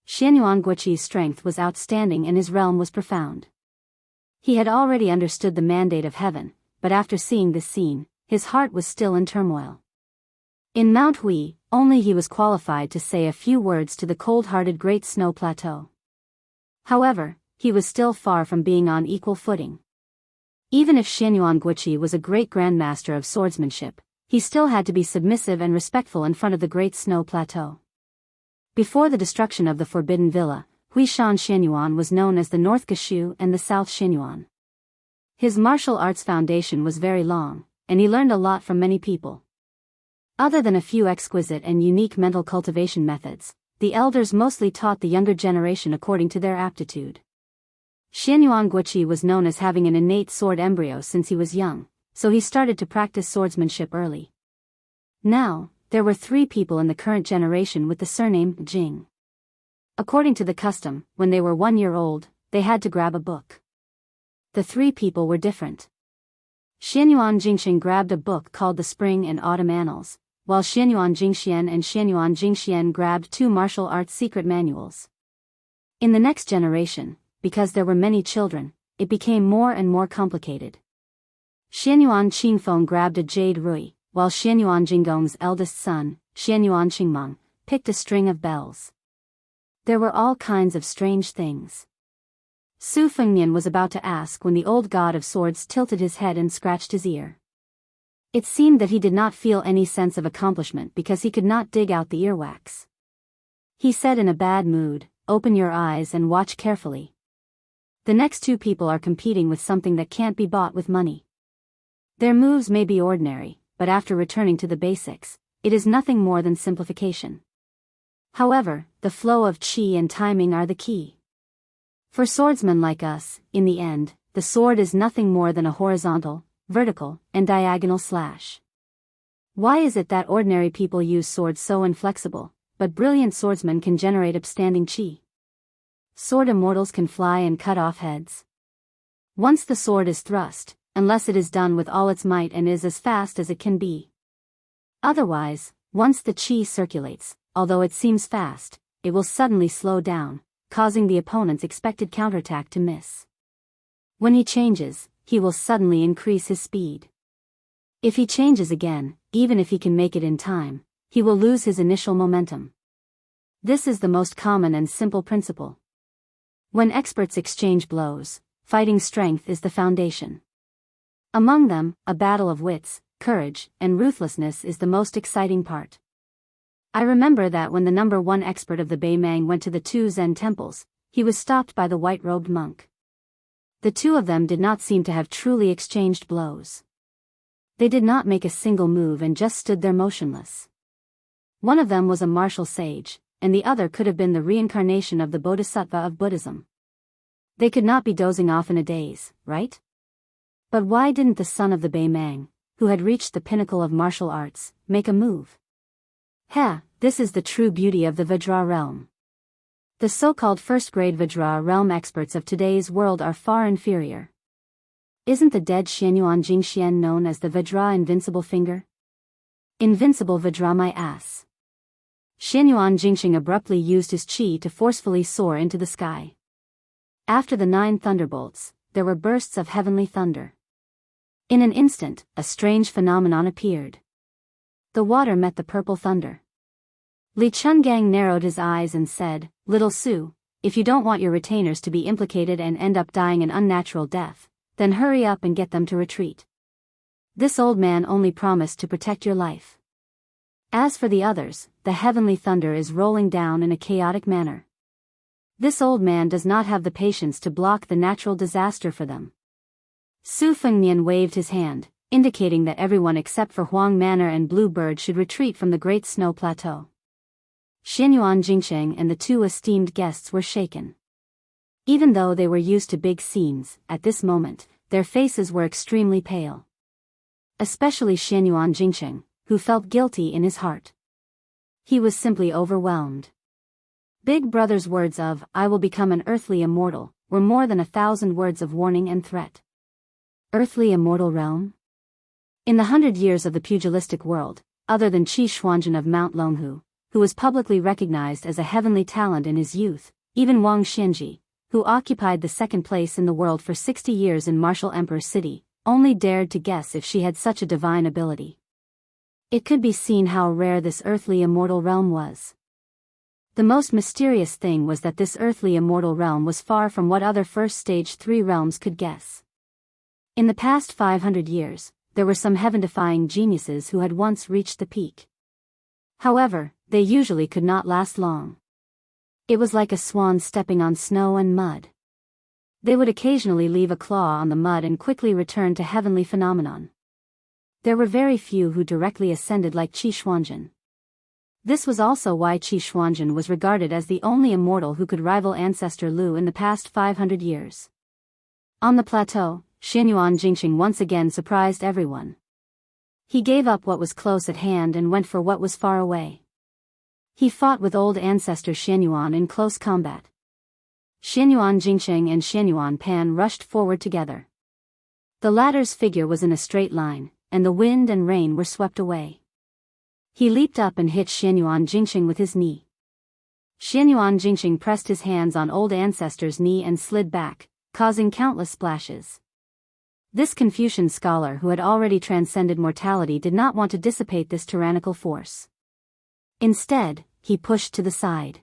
Xianyuan Guoqi's strength was outstanding and his realm was profound. He had already understood the mandate of heaven, but after seeing this scene, his heart was still in turmoil. In Mount Hui, only he was qualified to say a few words to the cold-hearted Great Snow Plateau. However, he was still far from being on equal footing. Even if Xianyuan Guoqi was a great grandmaster of swordsmanship, he still had to be submissive and respectful in front of the Great Snow Plateau. Before the destruction of the Forbidden Villa, Huishan Xianyuan was known as the North Gashu and the South Xianyuan. His martial arts foundation was very long, and he learned a lot from many people. Other than a few exquisite and unique mental cultivation methods, the elders mostly taught the younger generation according to their aptitude. Xianyuan Guoqi was known as having an innate sword embryo since he was young, so he started to practice swordsmanship early. Now, there were 3 people in the current generation with the surname Jing. According to the custom, when they were 1 year old, they had to grab a book. The 3 people were different. Xianyuan Jingsheng grabbed a book called The Spring and Autumn Annals, while Xianyuan Jingxian and Xianyuan Jingxian grabbed 2 martial arts secret manuals. In the next generation, because there were many children, it became more and more complicated. Xianyuan Qingfeng grabbed a jade rui, while Xianyuan Jinggong's eldest son, Xianyuan Qingmeng, picked a string of bells. There were all kinds of strange things. Su Fengnian was about to ask when the old god of swords tilted his head and scratched his ear. It seemed that he did not feel any sense of accomplishment because he could not dig out the earwax. He said in a bad mood, "Open your eyes and watch carefully. The next 2 people are competing with something that can't be bought with money. Their moves may be ordinary, but after returning to the basics, it is nothing more than simplification. However, the flow of qi and timing are the key. For swordsmen like us, in the end, the sword is nothing more than a horizontal, vertical, and diagonal slash. Why is it that ordinary people use swords so inflexible, but brilliant swordsmen can generate upstanding qi? Sword immortals can fly and cut off heads. Once the sword is thrust, unless it is done with all its might and is as fast as it can be. Otherwise, once the qi circulates, although it seems fast, it will suddenly slow down, causing the opponent's expected counterattack to miss. When he changes, he will suddenly increase his speed. If he changes again, even if he can make it in time, he will lose his initial momentum. This is the most common and simple principle. When experts exchange blows, fighting strength is the foundation. Among them, a battle of wits, courage, and ruthlessness is the most exciting part. I remember that when the number 1 expert of the Beimang went to the 2 Zen temples, he was stopped by the white-robed monk. The 2 of them did not seem to have truly exchanged blows. They did not make a single move and just stood there motionless. One of them was a martial sage, and the other could have been the reincarnation of the Bodhisattva of Buddhism. They could not be dozing off in a daze, right? But why didn't the son of the Beimang, who had reached the pinnacle of martial arts, make a move? This is the true beauty of the Vajra realm. The so-called first-grade Vajra realm experts of today's world are far inferior. Isn't the dead Xianyuan Jingxian known as the Vajra Invincible Finger? Invincible Vajra my ass. Xianyuan Jingxing abruptly used his qi to forcefully soar into the sky. After the 9 thunderbolts, there were bursts of heavenly thunder. In an instant, a strange phenomenon appeared. The water met the purple thunder. Li Chungang narrowed his eyes and said, "Little Su, if you don't want your retainers to be implicated and end up dying an unnatural death, then hurry up and get them to retreat. This old man only promised to protect your life. As for the others, the heavenly thunder is rolling down in a chaotic manner. This old man does not have the patience to block the natural disaster for them." Su Fengnian waved his hand, indicating that everyone except for Huang Manor and Blue Bird should retreat from the Great Snow Plateau. Xianyuan Jingsheng and the two esteemed guests were shaken. Even though they were used to big scenes, at this moment, their faces were extremely pale. Especially Xianyuan Jingsheng, who felt guilty in his heart. He was simply overwhelmed. Big Brother's words of, "I will become an earthly immortal," were more than 1,000 words of warning and threat. Earthly immortal realm? In the 100 years of the pugilistic world, other than Qi Xuanzhen of Mount Longhu, who was publicly recognized as a heavenly talent in his youth, even Wang Xianji, who occupied the second place in the world for 60 years in Martial Emperor City, only dared to guess if she had such a divine ability. It could be seen how rare this earthly immortal realm was. The most mysterious thing was that this earthly immortal realm was far from what other first stage 3 realms could guess. In the past 500 years, there were some heaven-defying geniuses who had once reached the peak. However, they usually could not last long. It was like a swan stepping on snow and mud. They would occasionally leave a claw on the mud and quickly return to heavenly phenomenon. There were very few who directly ascended like Qi Xuanzhen. This was also why Qi Xuanzhen was regarded as the only immortal who could rival Ancestor Lu in the past 500 years. On the plateau, Xianyuan Jingsheng once again surprised everyone. He gave up what was close at hand and went for what was far away. He fought with old ancestor Xianyuan in close combat. Xianyuan Jingsheng and Xianyuan Pan rushed forward together. The latter's figure was in a straight line, and the wind and rain were swept away. He leaped up and hit Xianyuan Jingsheng with his knee. Xianyuan Jingsheng pressed his hands on old ancestor's knee and slid back, causing countless splashes. This Confucian scholar who had already transcended mortality did not want to dissipate this tyrannical force. Instead, he pushed to the side.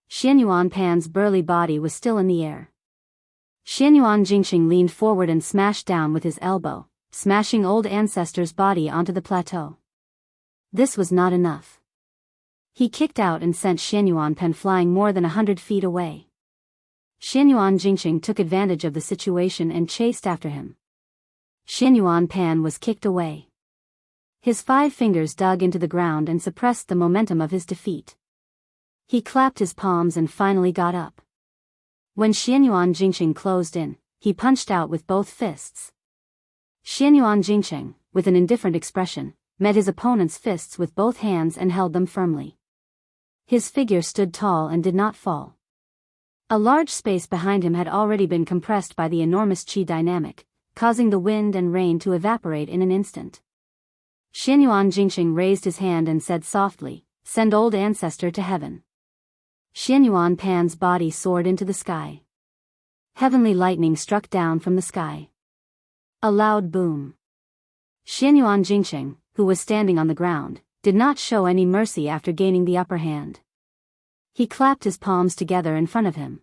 Xianyuan Pan's burly body was still in the air. Xianyuan Jingsheng leaned forward and smashed down with his elbow, smashing old ancestor's body onto the plateau. This was not enough. He kicked out and sent Xianyuan Pan flying more than 100 feet away. Xianyuan Jingsheng took advantage of the situation and chased after him. Xianyuan Pan was kicked away. His 5 fingers dug into the ground and suppressed the momentum of his defeat. He clapped his palms and finally got up. When Xianyuan Jingsheng closed in, he punched out with both fists. Xianyuan Jingsheng, with an indifferent expression, met his opponent's fists with both hands and held them firmly. His figure stood tall and did not fall. A large space behind him had already been compressed by the enormous qi dynamic, causing the wind and rain to evaporate in an instant. Xianyuan Jingsheng raised his hand and said softly, "Send old ancestor to heaven." Xianyuan Pan's body soared into the sky. Heavenly lightning struck down from the sky. A loud boom. Xianyuan Jingsheng, who was standing on the ground, did not show any mercy after gaining the upper hand. He clapped his palms together in front of him.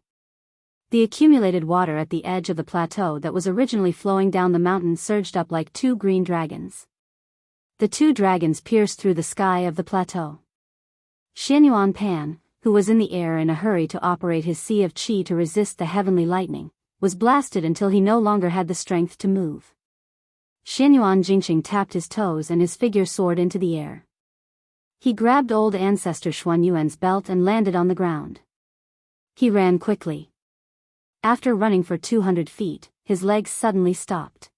The accumulated water at the edge of the plateau that was originally flowing down the mountain surged up like 2 green dragons. The 2 dragons pierced through the sky of the plateau. Xianyuan Pan, who was in the air in a hurry to operate his sea of qi to resist the heavenly lightning, was blasted until he no longer had the strength to move. Xianyuan Jingsheng tapped his toes and his figure soared into the air. He grabbed old ancestor Xuanyuan's belt and landed on the ground. He ran quickly. After running for 200 feet, his legs suddenly stopped.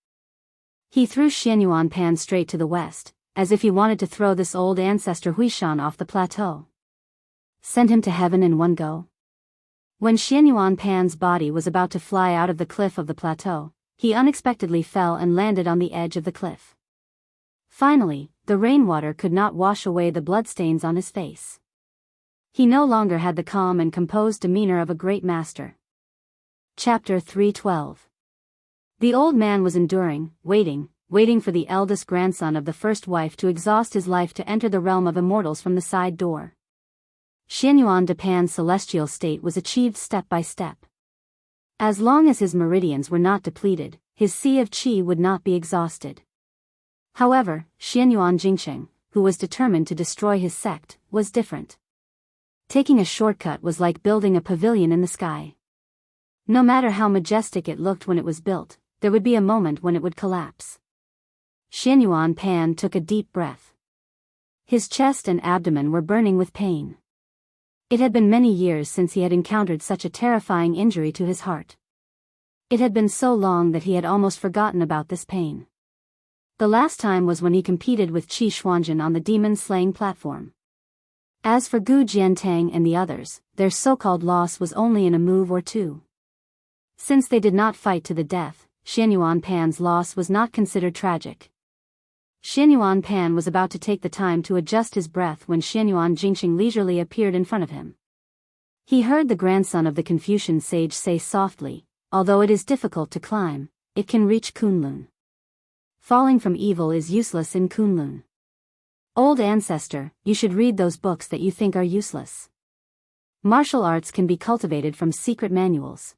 He threw Xianyuan Pan straight to the west, as if he wanted to throw this old ancestor Huishan off the plateau. Send him to heaven in one go. When Xianyuan Pan's body was about to fly out of the cliff of the plateau, he unexpectedly fell and landed on the edge of the cliff. Finally, the rainwater could not wash away the bloodstains on his face. He no longer had the calm and composed demeanor of a great master. Chapter 312. The old man was enduring, waiting for the eldest grandson of the first wife to exhaust his life to enter the realm of immortals from the side door. Xianyuan de Pan's celestial state was achieved step by step. As long as his meridians were not depleted, his sea of qi would not be exhausted. However, Xianyuan Jingsheng, who was determined to destroy his sect, was different. Taking a shortcut was like building a pavilion in the sky. No matter how majestic it looked when it was built, there would be a moment when it would collapse. Xianyuan Pan took a deep breath. His chest and abdomen were burning with pain. It had been many years since he had encountered such a terrifying injury to his heart. It had been so long that he had almost forgotten about this pain. The last time was when he competed with Qi Xuanjun on the demon-slaying platform. As for Gu Jiantang and the others, their so-called loss was only in a move or two. Since they did not fight to the death, Xianyuan Pan's loss was not considered tragic. Xianyuan Pan was about to take the time to adjust his breath when Xianyuan Jingxing leisurely appeared in front of him. He heard the grandson of the Confucian sage say softly, "Although it is difficult to climb, it can reach Kunlun. Falling from evil is useless in Kunlun. Old ancestor, you should read those books that you think are useless. Martial arts can be cultivated from secret manuals.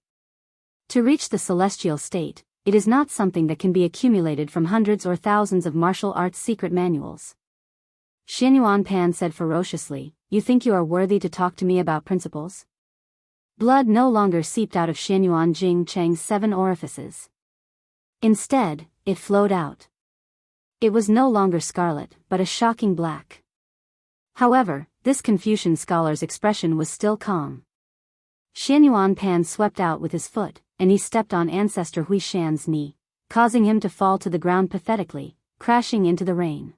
To reach the celestial state, it is not something that can be accumulated from hundreds or thousands of martial arts secret manuals." Xianyuan Pan said ferociously, "You think you are worthy to talk to me about principles?" Blood no longer seeped out of Xianyuan Jingcheng's 7 orifices. Instead, it flowed out. It was no longer scarlet, but a shocking black. However, this Confucian scholar's expression was still calm. Xianyuan Pan swept out with his foot, and he stepped on Ancestor Huishan's knee, causing him to fall to the ground pathetically, crashing into the rain.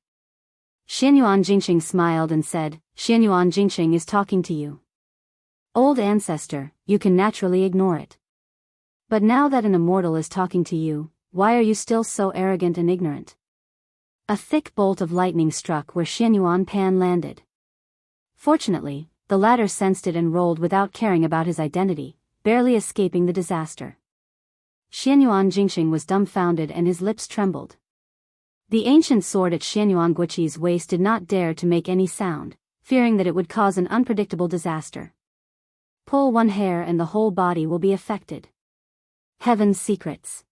Xianyuan Jingxing smiled and said, "Xianyuan Jingxing is talking to you. Old ancestor, you can naturally ignore it. But now that an immortal is talking to you, why are you still so arrogant and ignorant?" A thick bolt of lightning struck where Xianyuan Pan landed. Fortunately, the latter sensed it and rolled without caring about his identity, barely escaping the disaster. Xianyuan Jingxing was dumbfounded and his lips trembled. The ancient sword at Xianyuan Guiqi's waist did not dare to make any sound, fearing that it would cause an unpredictable disaster. Pull one hair and the whole body will be affected. Heaven's secrets.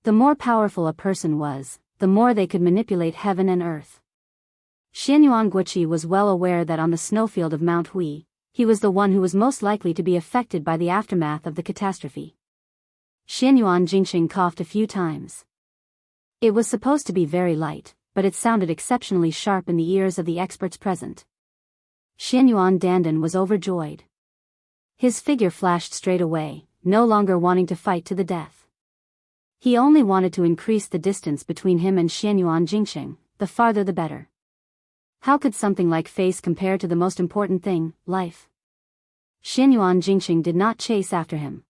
The more powerful a person was, the more they could manipulate heaven and earth. Xianyuan Guiqi was well aware that on the snowfield of Mount Hui, he was the one who was most likely to be affected by the aftermath of the catastrophe. Xianyuan Jingxing coughed a few times. It was supposed to be very light, but it sounded exceptionally sharp in the ears of the experts present. Xianyuan Dandan was overjoyed. His figure flashed straight away, no longer wanting to fight to the death. He only wanted to increase the distance between him and Xianyuan Jingxing, the farther the better. How could something like face compare to the most important thing, life? Xianyuan Jingxing did not chase after him.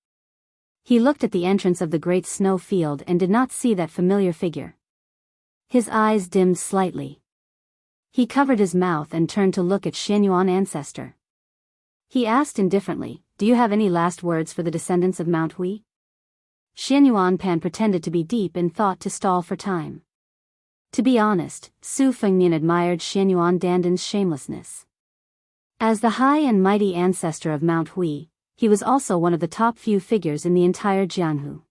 He looked at the entrance of the great snow field and did not see that familiar figure. His eyes dimmed slightly. He covered his mouth and turned to look at Xianyuan Ancestor. He asked indifferently, "Do you have any last words for the descendants of Mount Hui?" Xianyuan Pan pretended to be deep in thought to stall for time. To be honest, Su Fengnian admired Xianyuan Dandan's shamelessness. As the high and mighty ancestor of Mount Hui, he was also one of the top few figures in the entire Jianghu.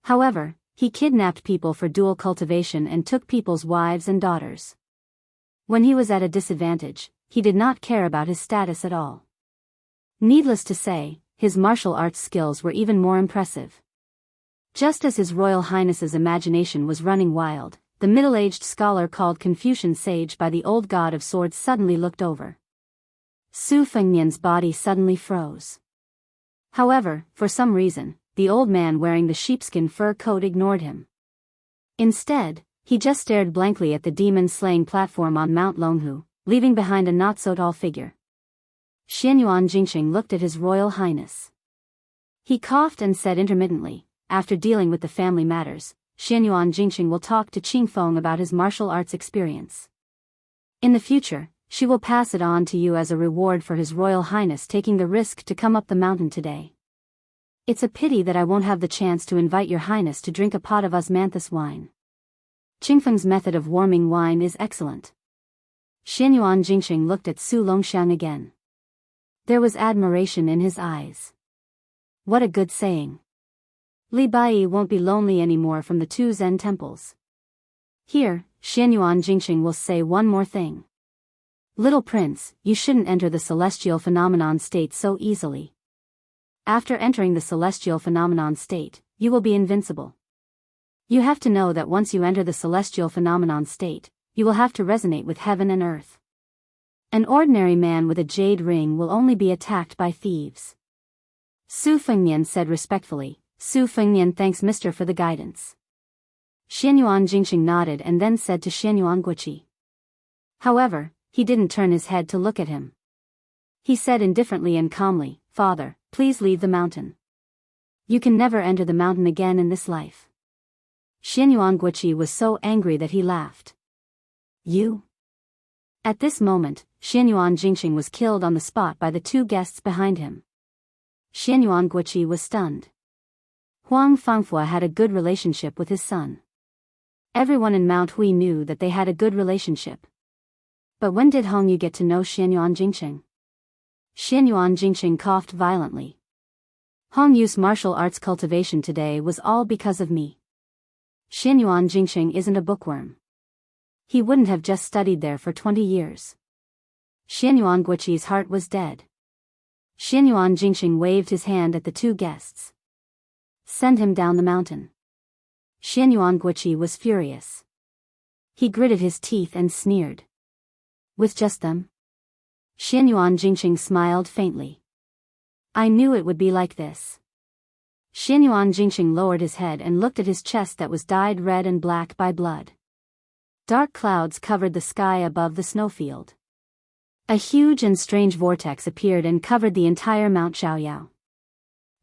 However, he kidnapped people for dual cultivation and took people's wives and daughters. When he was at a disadvantage, he did not care about his status at all. Needless to say, his martial arts skills were even more impressive. Just as His Royal Highness's imagination was running wild, the middle-aged scholar called Confucian sage by the old god of swords suddenly looked over. Su Fengnian's body suddenly froze. However, for some reason, the old man wearing the sheepskin fur coat ignored him. Instead, he just stared blankly at the demon-slaying platform on Mount Longhu, leaving behind a not-so-tall figure. Xianyuan Jingxing looked at His Royal Highness. He coughed and said intermittently, "After dealing with the family matters, Xianyuan Jingxing will talk to Qingfeng about his martial arts experience. In the future, she will pass it on to you as a reward for His Royal Highness taking the risk to come up the mountain today. It's a pity that I won't have the chance to invite your highness to drink a pot of osmanthus wine. Qingfeng's method of warming wine is excellent." Xianyuan Jingxing looked at Su Longxiang again. There was admiration in his eyes. What a good saying. Li Bai won't be lonely anymore from the 2 Zen temples. Here, Xianyuan Jingxing will say one more thing. Little prince, you shouldn't enter the celestial phenomenon state so easily. After entering the celestial phenomenon state, you will be invincible. You have to know that once you enter the celestial phenomenon state, you will have to resonate with heaven and earth. An ordinary man with a jade ring will only be attacked by thieves. Su Fengnian said respectfully. Su Fengnian thanks Mr. for the guidance. Xianyuan Jingxing nodded and then said to Xianyuan Guiqi. However, he didn't turn his head to look at him. He said indifferently and calmly, Father, please leave the mountain. You can never enter the mountain again in this life. Xianyuan Guiqi was so angry that he laughed. You? At this moment, Xianyuan Jingxing was killed on the spot by the two guests behind him. Xianyuan Guiqi was stunned. Huang Fangfua had a good relationship with his son. Everyone in Mount Hui knew that they had a good relationship. But when did Hong Yu get to know Xianyuan Jingxing? Xianyuan Jingxing coughed violently. Hong Yu's martial arts cultivation today was all because of me. Xianyuan Jingxing isn't a bookworm. He wouldn't have just studied there for 20 years. Xianyuan Guiqi's heart was dead. Xianyuan Jingxing waved his hand at the two guests. Send him down the mountain. Xianyuan Guiqi was furious. He gritted his teeth and sneered. With just them? Xianyuan Jingxing smiled faintly. I knew it would be like this. Xianyuan Jingxing lowered his head and looked at his chest that was dyed red and black by blood. Dark clouds covered the sky above the snowfield. A huge and strange vortex appeared and covered the entire Mount Xiaoyao.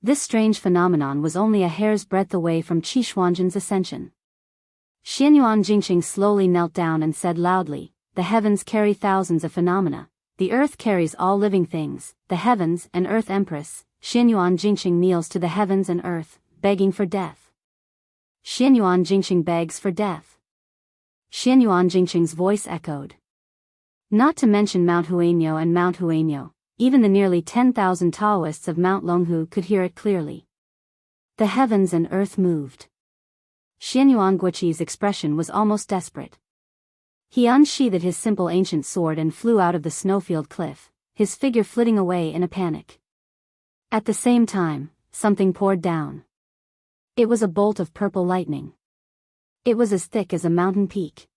This strange phenomenon was only a hair's breadth away from Qi Xuanzhen's ascension. Xianyuan Jingxing slowly knelt down and said loudly, The heavens carry thousands of phenomena. The earth carries all living things, the heavens and earth empress. Xianyuan Jingxing kneels to the heavens and earth, begging for death. Xianyuan Jingxing begs for death. Xianyuan Jingxing's voice echoed. Not to mention Mount Huanyo and Mount Huanyo, even the nearly 10,000 Taoists of Mount Longhu could hear it clearly. The heavens and earth moved. Xianyuan Guiqi's expression was almost desperate. He unsheathed his simple ancient sword and flew out of the snowfield cliff, his figure flitting away in a panic. At the same time, something poured down. It was a bolt of purple lightning. It was as thick as a mountain peak.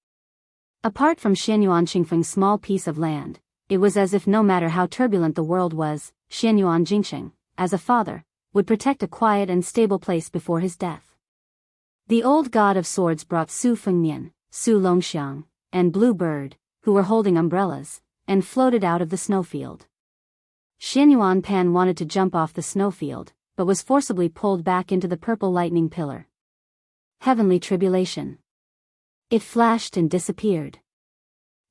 Apart from Xianyuan Qingfeng's small piece of land, it was as if no matter how turbulent the world was, Xianyuan Jingxing, as a father, would protect a quiet and stable place before his death. The old god of swords brought Su Fengnian, Su Longxiang, and Blue Bird, who were holding umbrellas, and floated out of the snowfield. Xianyuan Pan wanted to jump off the snowfield, but was forcibly pulled back into the purple lightning pillar. Heavenly tribulation. It flashed and disappeared.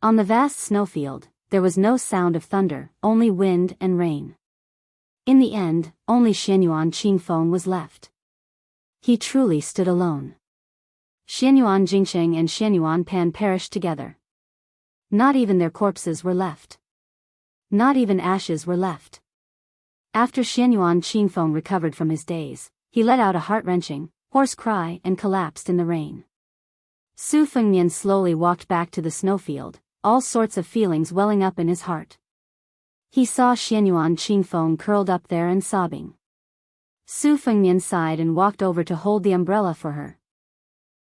On the vast snowfield, there was no sound of thunder, only wind and rain. In the end, only Xianyuan Qingfeng was left. He truly stood alone. Xianyuan Jingxing and Xianyuan Pan perished together. Not even their corpses were left. Not even ashes were left. After Xianyuan Qingfeng recovered from his daze, he let out a heart-wrenching, hoarse cry and collapsed in the rain. Su Fengnian slowly walked back to the snowfield, all sorts of feelings welling up in his heart. He saw Xianyuan Qingfeng curled up there and sobbing. Su Fengnian sighed and walked over to hold the umbrella for her.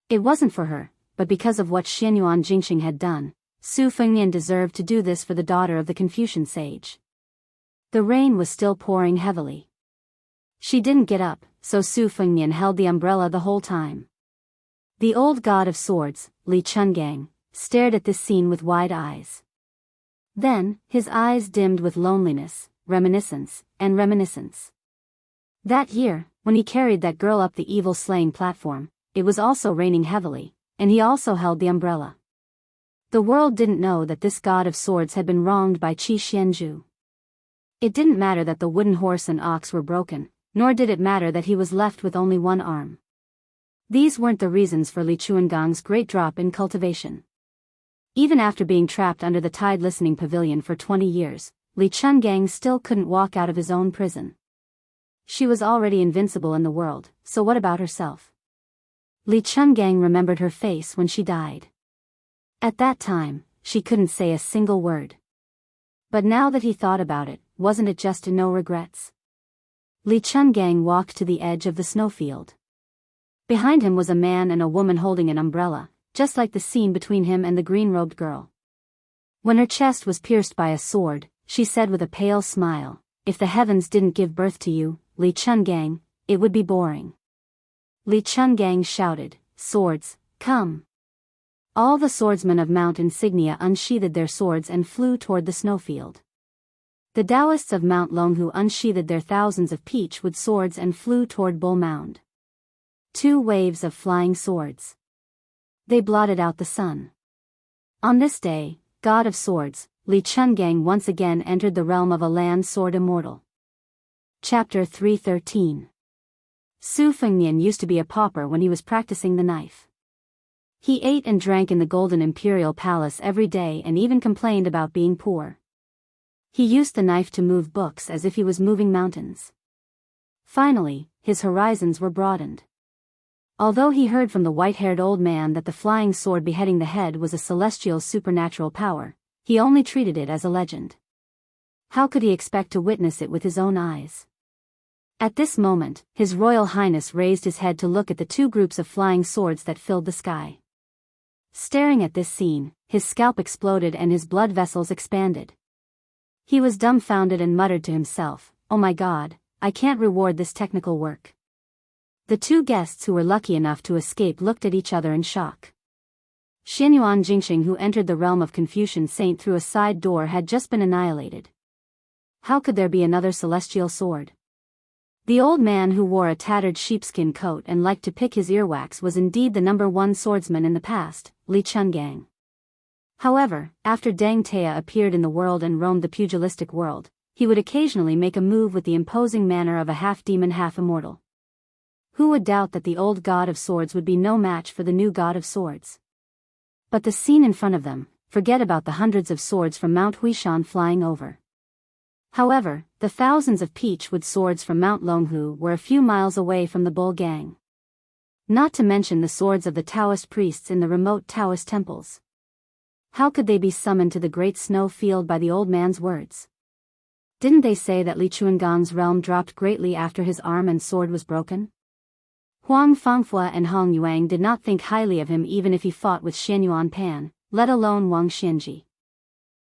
It wasn't for her, but because of what Xianyuan Jingxing had done, Su Fengnian deserved to do this for the daughter of the Confucian sage. The rain was still pouring heavily. She didn't get up, so Su Fengnian held the umbrella the whole time. The old god of swords, Li Chungang, stared at this scene with wide eyes. Then, his eyes dimmed with loneliness, reminiscence. That year, when he carried that girl up the evil slaying platform, it was also raining heavily, and he also held the umbrella. The world didn't know that this god of swords had been wronged by Qi Xianzhu. It didn't matter that the wooden horse and ox were broken, nor did it matter that he was left with only one arm. These weren't the reasons for Li Chuangang's great drop in cultivation. Even after being trapped under the tide listening pavilion for 20 years, Li Chungang still couldn't walk out of his own prison. She was already invincible in the world, so what about herself? Li Chungang remembered her face when she died. At that time, she couldn't say a single word. But now that he thought about it, wasn't it just no regrets? Li Chungang walked to the edge of the snowfield. Behind him was a man and a woman holding an umbrella, just like the scene between him and the green-robed girl. When her chest was pierced by a sword, she said with a pale smile, "If the heavens didn't give birth to you, Li Chungang, it would be boring." Li Chungang shouted, "Swords, come!" All the swordsmen of Mount Insignia unsheathed their swords and flew toward the snowfield. The Taoists of Mount Longhu unsheathed their thousands of peach-wood swords and flew toward Bull Mound. 2 waves of flying swords. They blotted out the sun. On this day, God of Swords, Li Chungang once again entered the realm of a land sword immortal. Chapter 313. Su Fengnian used to be a pauper when he was practicing the knife. He ate and drank in the Golden Imperial Palace every day and even complained about being poor. He used the knife to move books as if he was moving mountains. Finally, his horizons were broadened. Although he heard from the white-haired old man that the flying sword beheading the head was a celestial supernatural power, he only treated it as a legend. How could he expect to witness it with his own eyes? At this moment, His Royal Highness raised his head to look at the 2 groups of flying swords that filled the sky. Staring at this scene, his scalp exploded and his blood vessels expanded. He was dumbfounded and muttered to himself, "Oh my God, I can't reward this technical work." The 2 guests who were lucky enough to escape looked at each other in shock. Xianyuan Jingxing, who entered the realm of Confucian Saint through a side door, had just been annihilated. How could there be another celestial sword? The old man who wore a tattered sheepskin coat and liked to pick his earwax was indeed the #1 swordsman in the past, Li Chungang. However, after Deng Tea appeared in the world and roamed the pugilistic world, he would occasionally make a move with the imposing manner of a half-demon half-immortal. Who would doubt that the old God of Swords would be no match for the new God of Swords? But the scene in front of them, forget about the hundreds of swords from Mount Huishan flying over. However, the thousands of peach-wood swords from Mount Longhu were a few miles away from the Bull Gang. Not to mention the swords of the Taoist priests in the remote Taoist temples. How could they be summoned to the great snow field by the old man's words? Didn't they say that Li Chunggang's realm dropped greatly after his arm and sword was broken? Huang Fangfua and Hong Yuang did not think highly of him even if he fought with Xianyuan Pan, let alone Wang Xianji.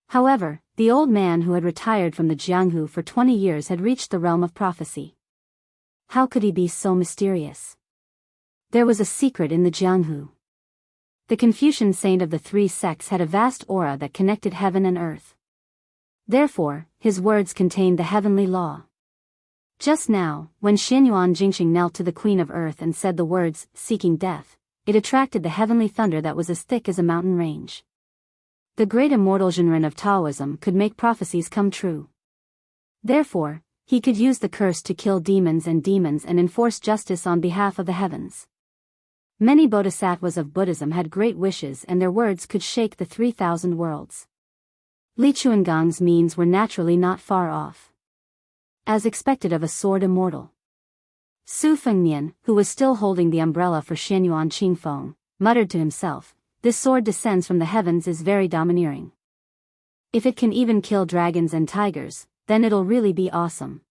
However, the old man who had retired from the Jianghu for 20 years had reached the realm of prophecy. How could he be so mysterious? There was a secret in the Jianghu. The Confucian saint of the 3 sects had a vast aura that connected heaven and earth. Therefore, his words contained the heavenly law. Just now, when Xianyuan Jingxing knelt to the Queen of Earth and said the words, "seeking death," it attracted the heavenly thunder that was as thick as a mountain range. The great immortal Zhenren of Taoism could make prophecies come true. Therefore, he could use the curse to kill demons and enforce justice on behalf of the heavens. Many bodhisattvas of Buddhism had great wishes and their words could shake the 3,000 worlds. Li Chunggang's means were naturally not far off. As expected of a sword immortal. Su Fengnian, who was still holding the umbrella for Xianyuan Qingfeng, muttered to himself, "This sword descends from the heavens is very domineering. If it can even kill dragons and tigers, then it'll really be awesome.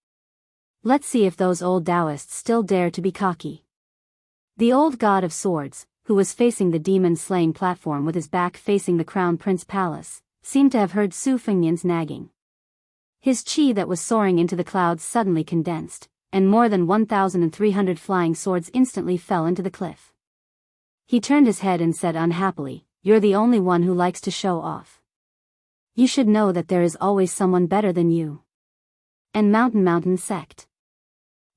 Let's see if those old Taoists still dare to be cocky." The old God of Swords, who was facing the demon-slaying platform with his back facing the Crown Prince Palace, seemed to have heard Su Fengnian's nagging. His chi that was soaring into the clouds suddenly condensed, and more than 1,300 flying swords instantly fell into the cliff. He turned his head and said unhappily, "You're the only one who likes to show off. You should know that there is always someone better than you." And Mountain sect.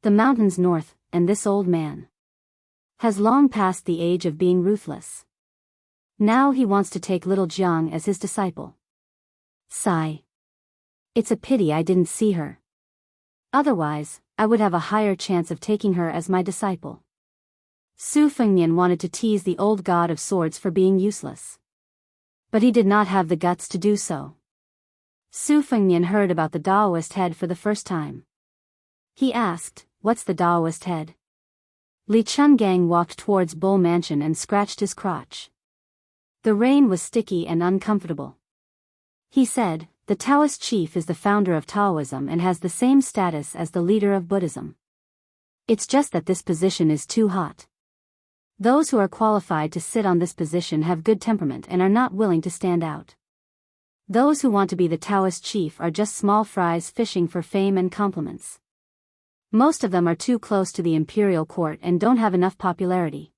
The mountains north, and this old man has long passed the age of being ruthless. Now he wants to take little Jiang as his disciple. Sigh. It's a pity I didn't see her. Otherwise, I would have a higher chance of taking her as my disciple. Su Fengnian wanted to tease the old God of Swords for being useless. But he did not have the guts to do so. Su Fengnian heard about the Taoist head for the first time. He asked, "What's the Taoist head?" Li Chungang walked towards Bull Mansion and scratched his crotch. The rain was sticky and uncomfortable. He said, "The Taoist chief is the founder of Taoism and has the same status as the leader of Buddhism. It's just that this position is too hot. Those who are qualified to sit on this position have good temperament and are not willing to stand out. Those who want to be the Taoist chief are just small fries fishing for fame and compliments. Most of them are too close to the imperial court and don't have enough popularity.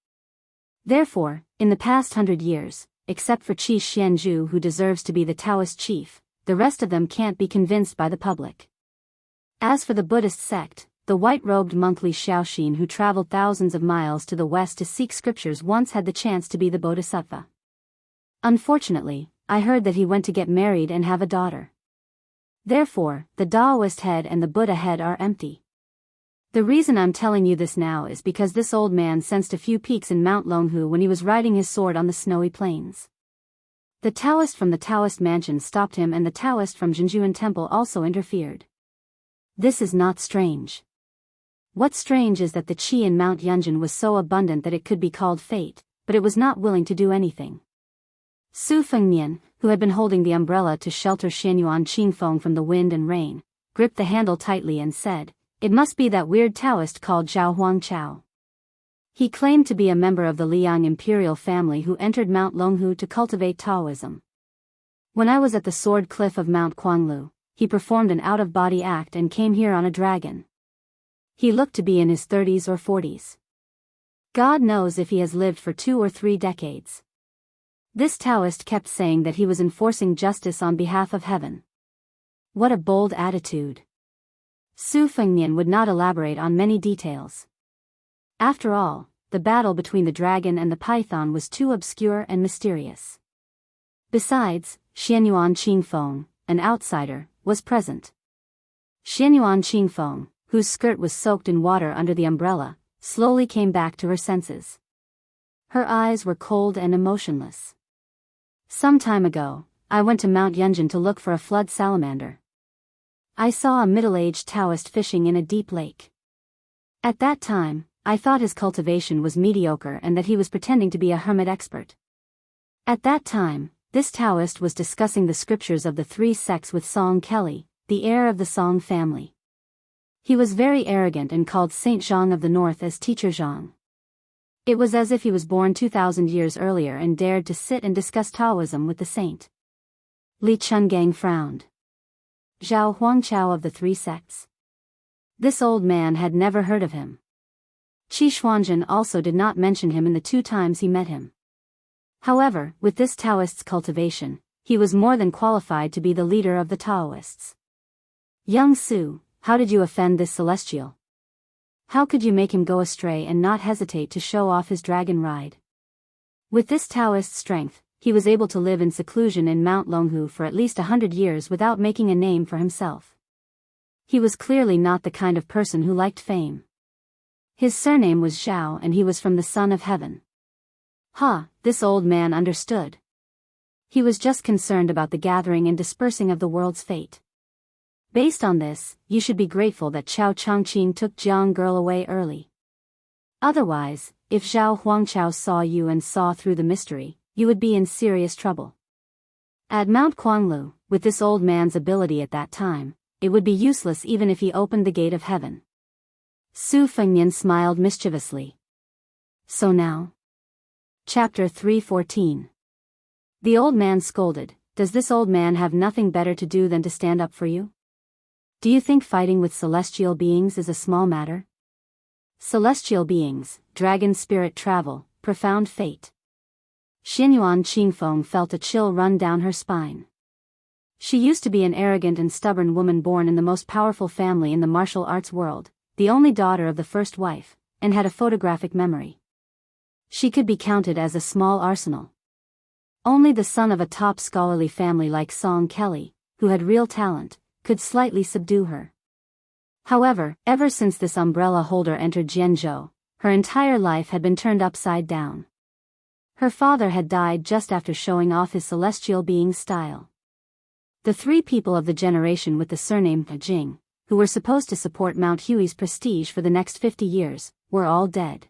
Therefore, in the past 100 years, except for Qi Xianzhu who deserves to be the Taoist chief, the rest of them can't be convinced by the public. As for the Buddhist sect, the white-robed monk Li Xiaoxin who traveled thousands of miles to the west to seek scriptures once had the chance to be the bodhisattva. Unfortunately, I heard that he went to get married and have a daughter. Therefore, the Taoist head and the Buddha head are empty. The reason I'm telling you this now is because this old man sensed a few peaks in Mount Longhu when he was riding his sword on the snowy plains. The Taoist from the Taoist mansion stopped him and the Taoist from Jinjuan Temple also interfered. This is not strange. What's strange is that the qi in Mount Yunjin was so abundant that it could be called fate, but it was not willing to do anything. Su Fengnian, who had been holding the umbrella to shelter Xianyuan Qingfeng from the wind and rain, gripped the handle tightly and said, "It must be that weird Taoist called Zhao Huangchao." He claimed to be a member of the Liang imperial family who entered Mount Longhu to cultivate Taoism. When I was at the sword cliff of Mount Quanglu, he performed an out-of-body act and came here on a dragon. He looked to be in his 30s or 40s. God knows if he has lived for 2 or 3 decades. This Taoist kept saying that he was enforcing justice on behalf of heaven. What a bold attitude. Su Fengnian would not elaborate on many details. After all, the battle between the dragon and the python was too obscure and mysterious. Besides, Xianyuan Qingfeng, an outsider, was present. Xianyuan Qingfeng, whose skirt was soaked in water under the umbrella, slowly came back to her senses. Her eyes were cold and emotionless. Some time ago, I went to Mount Yunjin to look for a flood salamander. I saw a middle-aged Taoist fishing in a deep lake. At that time, I thought his cultivation was mediocre and that he was pretending to be a hermit expert. At that time, this Taoist was discussing the scriptures of the 3 sects with Song Kelly, the heir of the Song family. He was very arrogant and called Saint Zhang of the North as Teacher Zhang. It was as if he was born 2,000 years earlier and dared to sit and discuss Taoism with the saint. Li Chungang frowned. Zhao Huangchao of the 3 sects. This old man had never heard of him. Qi Xuanzhen also did not mention him in the 2 times he met him. However, with this Taoist's cultivation, he was more than qualified to be the leader of the Taoists. Young Su, how did you offend this celestial? How could you make him go astray and not hesitate to show off his dragon ride? With this Taoist strength, he was able to live in seclusion in Mount Longhu for at least 100 years without making a name for himself. He was clearly not the kind of person who liked fame. His surname was Zhao and he was from the Son of Heaven. This old man understood. He was just concerned about the gathering and dispersing of the world's fate. Based on this, you should be grateful that Chao Changqing took Jiang girl away early. Otherwise, if Zhao Huangchao saw you and saw through the mystery, you would be in serious trouble. At Mount Quanglu, with this old man's ability at that time, it would be useless even if he opened the gate of heaven. Su Fengnian smiled mischievously. So now? Chapter 314. The old man scolded, "Does this old man have nothing better to do than to stand up for you? Do you think fighting with celestial beings is a small matter? Celestial beings, dragon spirit travel, profound fate." Xianyuan Qingfeng felt a chill run down her spine. She used to be an arrogant and stubborn woman born in the most powerful family in the martial arts world, the only daughter of the first wife, and had a photographic memory. She could be counted as a small arsenal. Only the son of a top scholarly family like Song Kelly, who had real talent, could slightly subdue her. However, ever since this umbrella holder entered Jianzhou, her entire life had been turned upside down. Her father had died just after showing off his celestial being's style. The 3 people of the generation with the surname Jing, who were supposed to support Mount Hui's prestige for the next 50 years, were all dead.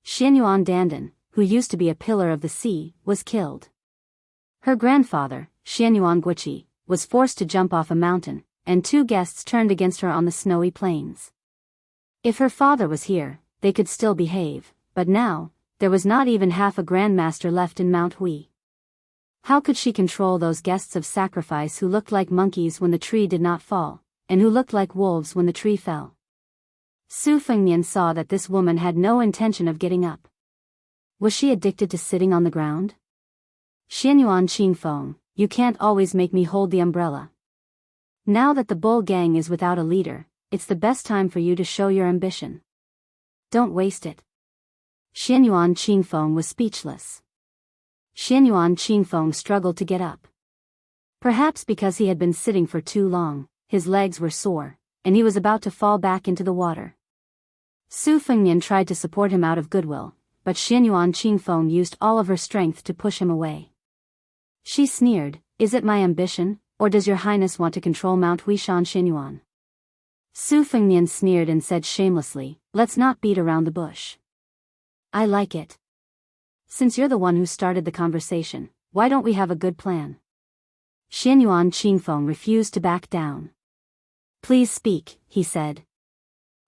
Xianyuan Dandan, who used to be a pillar of the sea, was killed. Her grandfather, Xianyuan Guiqi, was forced to jump off a mountain, and 2 guests turned against her on the snowy plains. If her father was here, they could still behave, but now, there was not even half a grandmaster left in Mount Hui. How could she control those guests of sacrifice who looked like monkeys when the tree did not fall, and who looked like wolves when the tree fell? Su Fengnian saw that this woman had no intention of getting up. Was she addicted to sitting on the ground? Xianyuan Qingfeng, you can't always make me hold the umbrella. Now that the bull gang is without a leader, it's the best time for you to show your ambition. Don't waste it. Xianyuan Qingfeng was speechless. Xianyuan Qingfeng struggled to get up. Perhaps because he had been sitting for too long, his legs were sore, and he was about to fall back into the water. Su Fengnian tried to support him out of goodwill, but Xianyuan Qingfeng used all of her strength to push him away. She sneered, "Is it my ambition, or does your highness want to control Mount Huishan Xianyuan?" Su Fengnian sneered and said shamelessly, "Let's not beat around the bush. I like it. Since you're the one who started the conversation, why don't we have a good plan?" Xianyuan Qingfeng refused to back down. "Please speak," he said.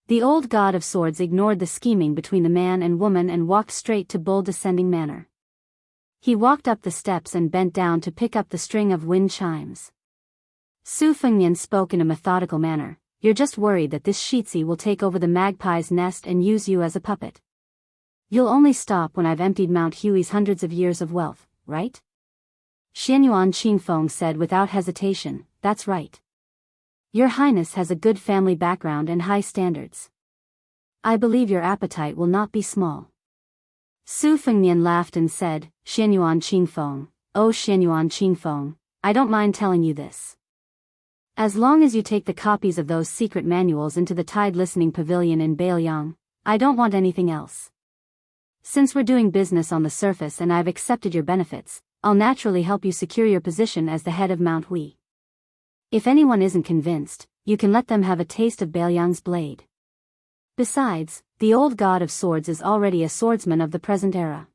The old god of swords ignored the scheming between the man and woman and walked straight to Bull descending manner. He walked up the steps and bent down to pick up the string of wind chimes. Su Fengnian spoke in a methodical manner, "You're just worried that this Shitzi will take over the magpie's nest and use you as a puppet. You'll only stop when I've emptied Mount Hui's hundreds of years of wealth, right?" Xianyuan Qingfeng said without hesitation, "That's right. Your Highness has a good family background and high standards. I believe your appetite will not be small." Su Fengnian laughed and said, "Xianyuan Qingfeng, oh Xianyuan Qingfeng, I don't mind telling you this. As long as you take the copies of those secret manuals into the Tide Listening Pavilion in Bailiang, I don't want anything else. Since we're doing business on the surface and I've accepted your benefits, I'll naturally help you secure your position as the head of Mount Hui. If anyone isn't convinced, you can let them have a taste of Bailiang's blade. Besides, the old god of swords is already a swordsman of the present era.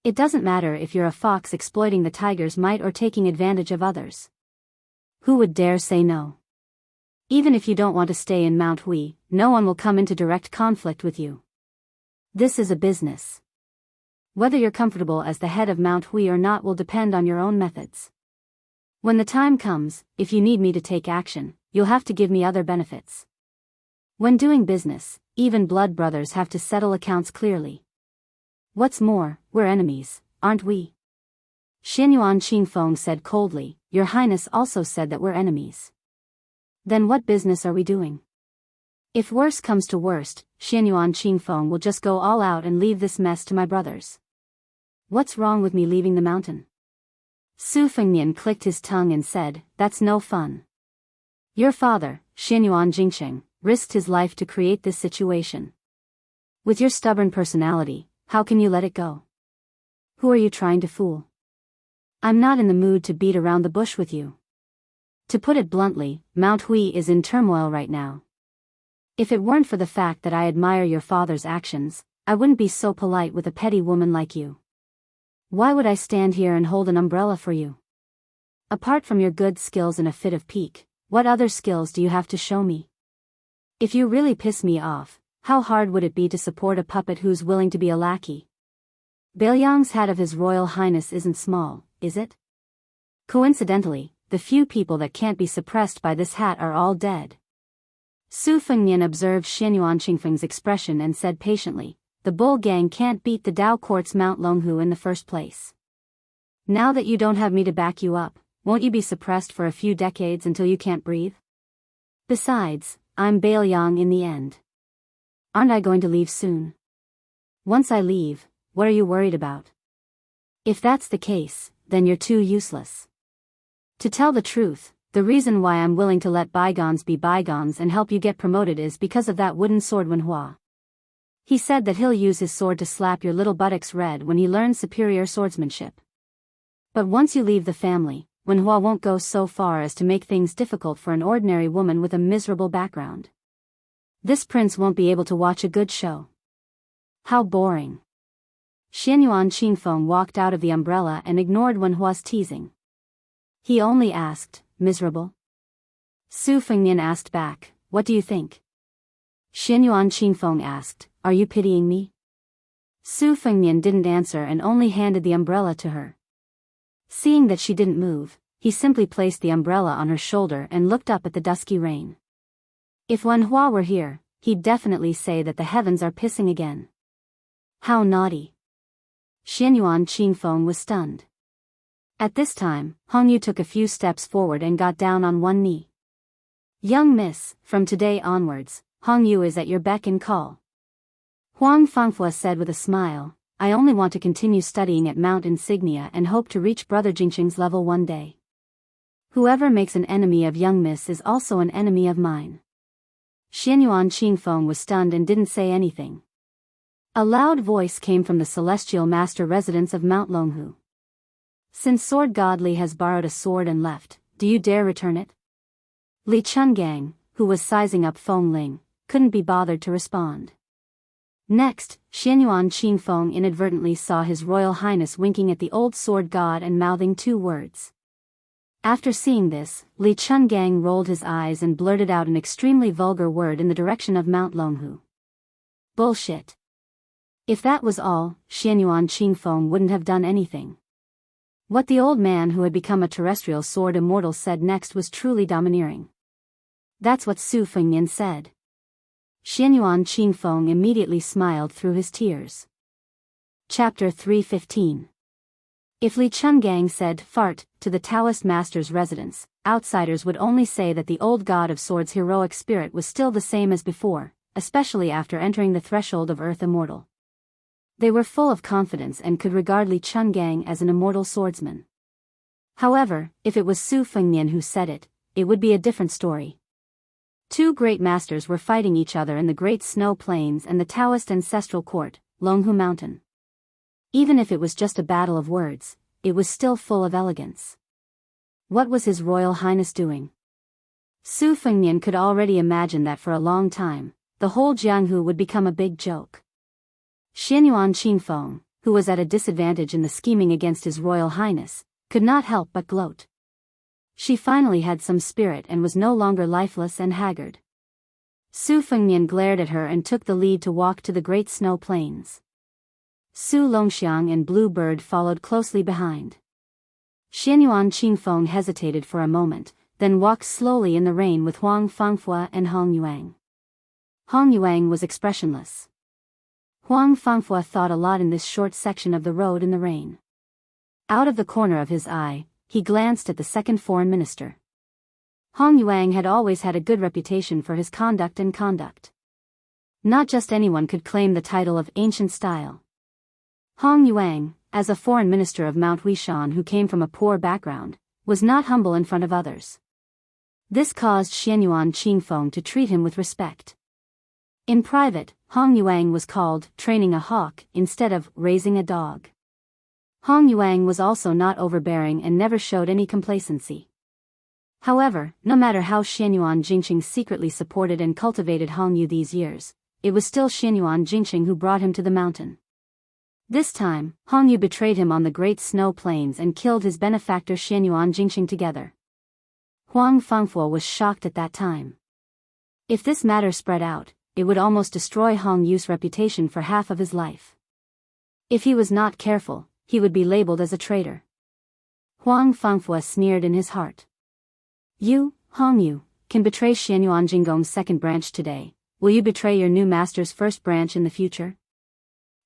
It doesn't matter if you're a fox exploiting the tiger's might or taking advantage of others. Who would dare say no? Even if you don't want to stay in Mount Hui, no one will come into direct conflict with you. This is a business. Whether you're comfortable as the head of Mount Hui or not will depend on your own methods. When the time comes, if you need me to take action, you'll have to give me other benefits. When doing business, even blood brothers have to settle accounts clearly. What's more, we're enemies, aren't we?" Xianyuan Qingfeng said coldly, "Your Highness also said that we're enemies. Then what business are we doing? If worse comes to worst, Xianyuan Qingfeng will just go all out and leave this mess to my brothers. What's wrong with me leaving the mountain?" Su Fengnian clicked his tongue and said, "That's no fun. Your father, Xianyuan Jingsheng, risked his life to create this situation. With your stubborn personality, how can you let it go? Who are you trying to fool? I'm not in the mood to beat around the bush with you. To put it bluntly, Mount Hui is in turmoil right now. If it weren't for the fact that I admire your father's actions, I wouldn't be so polite with a petty woman like you. Why would I stand here and hold an umbrella for you? Apart from your good skills in a fit of pique, what other skills do you have to show me? If you really piss me off, how hard would it be to support a puppet who's willing to be a lackey? Bailiang's hat of His Royal Highness isn't small, is it? Coincidentally, the few people that can't be suppressed by this hat are all dead." Su Fengnian observed Xianyuan Qingfeng's expression and said patiently, "The bull gang can't beat the Dao Court's Mount Longhu in the first place. Now that you don't have me to back you up, won't you be suppressed for a few decades until you can't breathe? Besides, I'm Bailiang in the end. Aren't I going to leave soon? Once I leave, what are you worried about? If that's the case, then you're too useless. To tell the truth, the reason why I'm willing to let bygones be bygones and help you get promoted is because of that wooden sword Wenhua. He said that he'll use his sword to slap your little buttocks red when he learns superior swordsmanship. But once you leave the family, Wenhua won't go so far as to make things difficult for an ordinary woman with a miserable background. This prince won't be able to watch a good show. How boring." Xianyuan Qingfeng walked out of the umbrella and ignored Wenhua's teasing. He only asked, "Miserable?" Su Fengnian asked back, "What do you think?" Xianyuan Qingfeng asked, "Are you pitying me?" Su Fengnian didn't answer and only handed the umbrella to her. Seeing that she didn't move, he simply placed the umbrella on her shoulder and looked up at the dusky rain. If Wen Hua were here, he'd definitely say that the heavens are pissing again. How naughty. Xianyuan Qingfeng was stunned. At this time, Hong Yu took a few steps forward and got down on one knee. Young miss, from today onwards, Hong Yu is at your beck and call. Huang Fangfua said with a smile, I only want to continue studying at Mount Insignia and hope to reach Brother Jingqing's level one day. Whoever makes an enemy of young miss is also an enemy of mine. Xianyuan Qingfeng was stunned and didn't say anything. A loud voice came from the celestial master residence of Mount Longhu. Since Sword God Li has borrowed a sword and left, do you dare return it? Li Chungang, who was sizing up Feng Ling, couldn't be bothered to respond. Next, Xianyuan Qingfeng inadvertently saw His Royal Highness winking at the old sword god and mouthing two words. After seeing this, Li Chungang rolled his eyes and blurted out an extremely vulgar word in the direction of Mount Longhu. Bullshit. If that was all, Xianyuan Qingfeng wouldn't have done anything. What the old man who had become a terrestrial sword immortal said next was truly domineering. That's what Su Fengnian said. Xianyuan Qingfeng immediately smiled through his tears. Chapter 315. If Li Chungang said fart to the Taoist master's residence, outsiders would only say that the old god of swords' heroic spirit was still the same as before, especially after entering the threshold of Earth Immortal. They were full of confidence and could regard Li Chungang as an immortal swordsman. However, if it was Su Fengnian who said it, it would be a different story. Two great masters were fighting each other in the Great Snow Plains and the Taoist ancestral court, Longhu Mountain. Even if it was just a battle of words, it was still full of elegance. What was His Royal Highness doing? Su Fengnian could already imagine that for a long time, the whole Jianghu would become a big joke. Xianyuan Qingfeng, who was at a disadvantage in the scheming against His Royal Highness, could not help but gloat. She finally had some spirit and was no longer lifeless and haggard. Su Fengnian glared at her and took the lead to walk to the Great Snow Plains. Su Longxiang and Blue Bird followed closely behind. Xianyuan Qingfeng hesitated for a moment, then walked slowly in the rain with Huang Fangfua and Hong Yuang. Hong Yuang was expressionless. Huang Fangfua thought a lot in this short section of the road in the rain. Out of the corner of his eye, he glanced at the second foreign minister. Hong Yuang had always had a good reputation for his conduct and conduct. Not just anyone could claim the title of ancient style. Hong Yuang, as a foreign minister of Mount Huishan who came from a poor background, was not humble in front of others. This caused Xianyuan Qingfeng to treat him with respect. In private, Hong Yuang was called training a hawk instead of raising a dog. Hong Yuang was also not overbearing and never showed any complacency. However, no matter how Xianyuan Jingqing secretly supported and cultivated Hong Yu these years, it was still Xianyuan Jingqing who brought him to the mountain. This time, Hong Yu betrayed him on the Great Snow Plains and killed his benefactor Xianyuan Jingqing together. Huang Fangfua was shocked at that time. If this matter spread out, it would almost destroy Hong Yu's reputation for half of his life. If he was not careful, he would be labeled as a traitor. Huang Fangfua sneered in his heart. You, Hong Yu, can betray Xianyuan Jinggong's second branch today. Will you betray your new master's first branch in the future?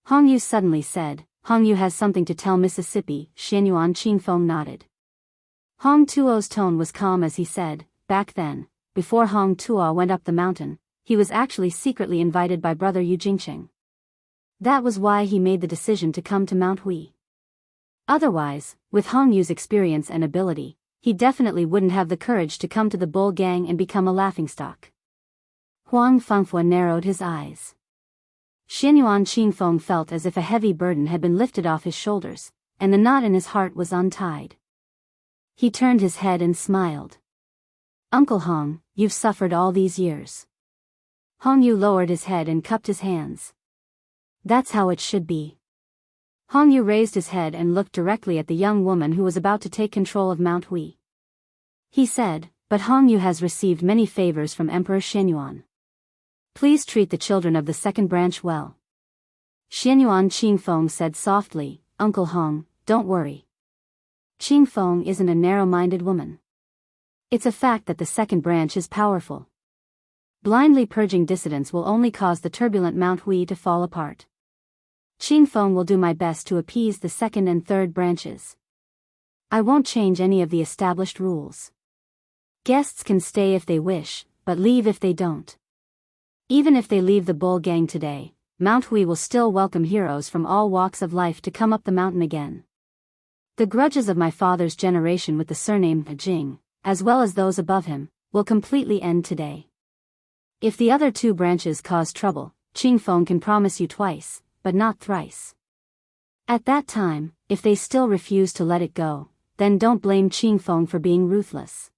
Hong Yu suddenly said. Hong Yu has something to tell Mississippi. Xianyuan Qingfeng nodded. Hong Tuo's tone was calm as he said, back then, before Hong Tuo went up the mountain, he was actually secretly invited by brother Yu Jingqing. That was why he made the decision to come to Mount Hui. Otherwise, with Hong Yu's experience and ability, he definitely wouldn't have the courage to come to the Bull Gang and become a laughingstock. Huang Fangfua narrowed his eyes. Xianyuan Qingfeng felt as if a heavy burden had been lifted off his shoulders, and the knot in his heart was untied. He turned his head and smiled. Uncle Hong, you've suffered all these years. Hong Yu lowered his head and cupped his hands. That's how it should be. Hong Yu raised his head and looked directly at the young woman who was about to take control of Mount Hui. He said, but Hong Yu has received many favors from Emperor Xianyuan. Please treat the children of the second branch well. Xianyuan Qingfeng said softly, Uncle Hong, don't worry. Qingfeng isn't a narrow-minded woman. It's a fact that the second branch is powerful. Blindly purging dissidents will only cause the turbulent Mount Hui to fall apart. Qingfeng will do my best to appease the second and third branches. I won't change any of the established rules. Guests can stay if they wish, but leave if they don't. Even if they leave the Bull Gang today, Mount Hui will still welcome heroes from all walks of life to come up the mountain again. The grudges of my father's generation with the surname Jing, as well as those above him, will completely end today. If the other two branches cause trouble, Qingfeng can promise you twice, but not thrice. At that time, if they still refuse to let it go, then don't blame Qingfeng for being ruthless.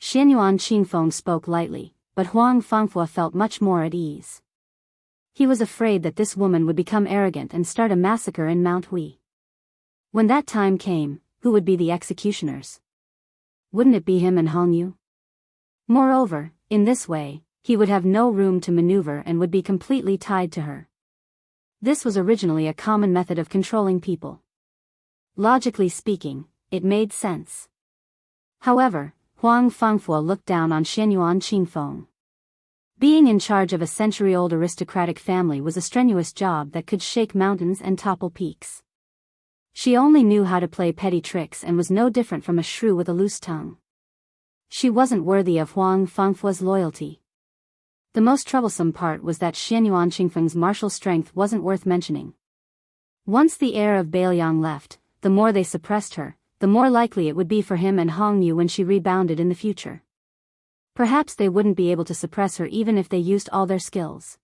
Xianyuan Qingfeng spoke lightly, but Huang Fangfua felt much more at ease. He was afraid that this woman would become arrogant and start a massacre in Mount Hui. When that time came, who would be the executioners? Wouldn't it be him and Hong Yu? Moreover, in this way, he would have no room to maneuver and would be completely tied to her. This was originally a common method of controlling people. Logically speaking, it made sense. However, Huang Fangfua looked down on Xianyuan Qingfeng. Being in charge of a century-old aristocratic family was a strenuous job that could shake mountains and topple peaks. She only knew how to play petty tricks and was no different from a shrew with a loose tongue. She wasn't worthy of Huang Fangfua's loyalty. The most troublesome part was that Xianyuan Qingfeng's martial strength wasn't worth mentioning. Once the heir of Bailiang left, the more they suppressed her, the more likely it would be for him and Hong Yu when she rebounded in the future. Perhaps they wouldn't be able to suppress her even if they used all their skills.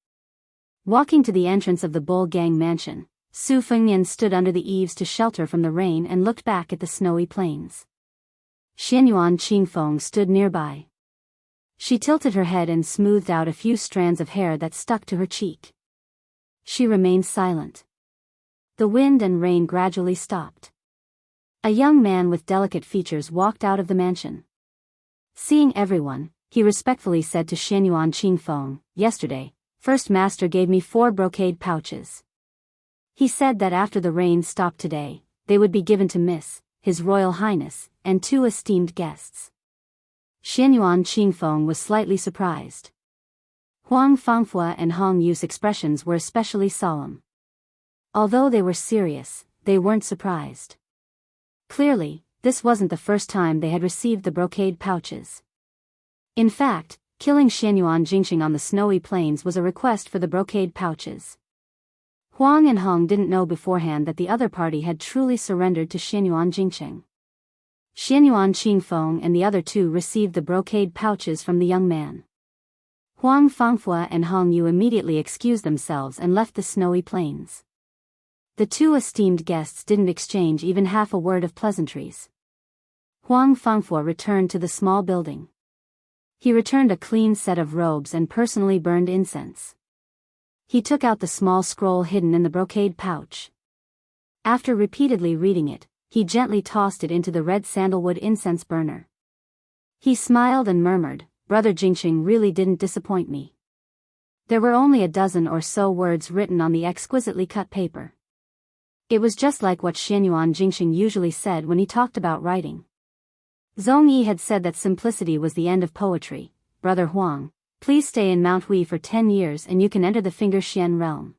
Walking to the entrance of the Bull Gang mansion, Su Fengnian stood under the eaves to shelter from the rain and looked back at the snowy plains. Xianyuan Qingfeng stood nearby. She tilted her head and smoothed out a few strands of hair that stuck to her cheek. She remained silent. The wind and rain gradually stopped. A young man with delicate features walked out of the mansion. Seeing everyone, he respectfully said to Xianyuan Qingfeng, Yesterday, First Master gave me 4 brocade pouches. He said that after the rain stopped today, they would be given to His Royal Highness, and 2 esteemed guests. Xianyuan Qingfeng was slightly surprised. Huang Fangfua and Hong Yu's expressions were especially solemn. Although they were serious, they weren't surprised. Clearly, this wasn't the first time they had received the brocade pouches. In fact, killing Xianyuan Jingqing on the snowy plains was a request for the brocade pouches. Huang and Hong didn't know beforehand that the other party had truly surrendered to Xianyuan Jingqing. Xianyuan Qingfeng and the other 2 received the brocade pouches from the young man. Huang Fangfua and Hong Yu immediately excused themselves and left the snowy plains. The 2 esteemed guests didn't exchange even half a word of pleasantries. Huang Fangfua returned to the small building. He returned a clean set of robes and personally burned incense. He took out the small scroll hidden in the brocade pouch. After repeatedly reading it, he gently tossed it into the red sandalwood incense burner. He smiled and murmured, Brother Jingqing really didn't disappoint me. There were only a dozen or so words written on the exquisitely cut paper. It was just like what Xianyuan Jingqing usually said when he talked about writing. Zhong Yi had said that simplicity was the end of poetry. Brother Huang, please stay in Mount Hui for 10 years and you can enter the Finger Xian realm.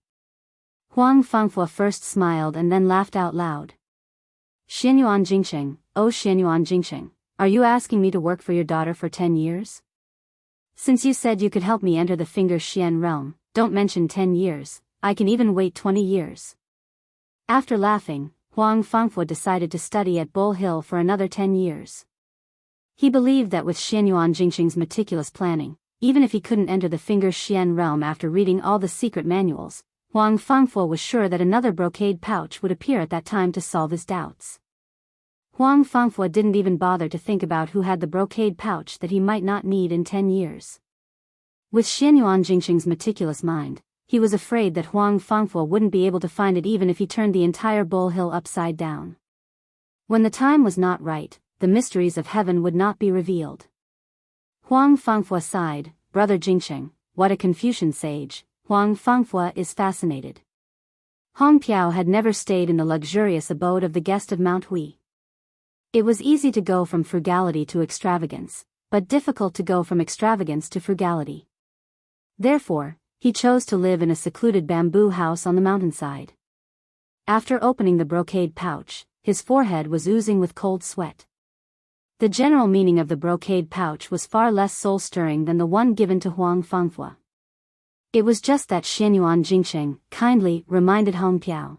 Huang Fangfua first smiled and then laughed out loud. Xianyuan Jingqing, oh Xianyuan Jingqing, are you asking me to work for your daughter for 10 years? Since you said you could help me enter the Finger Xian realm, don't mention 10 years, I can even wait 20 years. After laughing, Huang Fangfua decided to study at Bull Hill for another 10 years. He believed that with Xianyuan Jingqing's meticulous planning, even if he couldn't enter the Finger Xian realm after reading all the secret manuals, Huang Fangfua was sure that another brocade pouch would appear at that time to solve his doubts. Huang Fangfua didn't even bother to think about who had the brocade pouch that he might not need in 10 years. With Xianyuan Jingqing's meticulous mind, he was afraid that Huang Fangfua wouldn't be able to find it even if he turned the entire Bull Hill upside down. When the time was not right, the mysteries of heaven would not be revealed. Huang Fangfua sighed, Brother Jingqing, what a Confucian sage. Huang Fangfua is fascinated. Hong Piao had never stayed in the luxurious abode of the guest of Mount Hui. It was easy to go from frugality to extravagance, but difficult to go from extravagance to frugality. Therefore, he chose to live in a secluded bamboo house on the mountainside. After opening the brocade pouch, his forehead was oozing with cold sweat. The general meaning of the brocade pouch was far less soul-stirring than the one given to Huang Fanghua. It was just that Xianyuan Jingsheng kindly reminded Hong Piao.